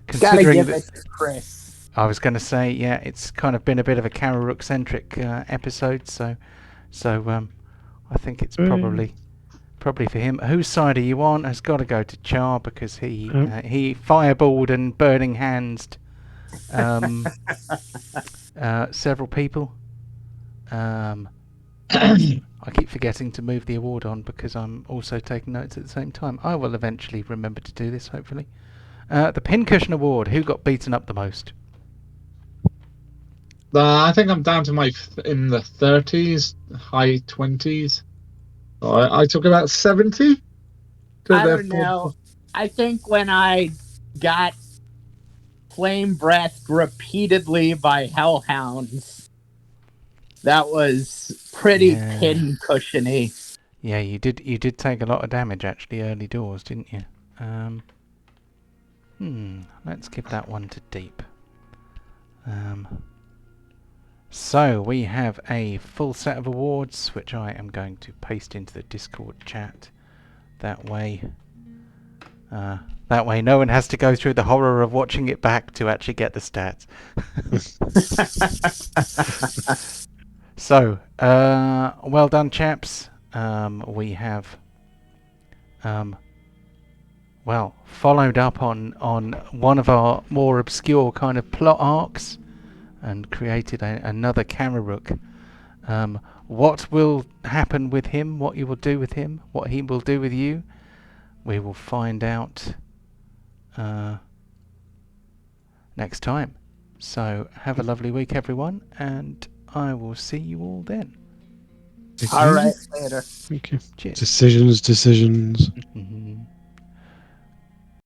considering give that, it to Chris. I was going to say, yeah, it's kind of been a bit of a Karirook centric episode, so I think it's probably for him. Whose side are you on? Has got to go to Char because he fireballed and burning hands several people. I keep forgetting to move the award on because I'm also taking notes at the same time. I will eventually remember to do this, hopefully. The Pincushion Award. Who got beaten up the most? I think I'm down to in the 30s, high 20s. I took about 70. I don't know. I think when I got flame breathed repeatedly by hellhounds, that was pretty pin-cushiony. Yeah, you did take a lot of damage actually early doors, didn't you? Let's give that one to Deep. So we have a full set of awards, which I am going to paste into the Discord chat. That way no one has to go through the horror of watching it back to actually get the stats. So, well done, chaps. We have followed up on one of our more obscure kind of plot arcs and created another Karirook. What will happen with him, what you will do with him, what he will do with you, we will find out next time. So have a lovely week, everyone, and I will see you all then. All right, later. Okay. Cheers. Decisions. Mhm.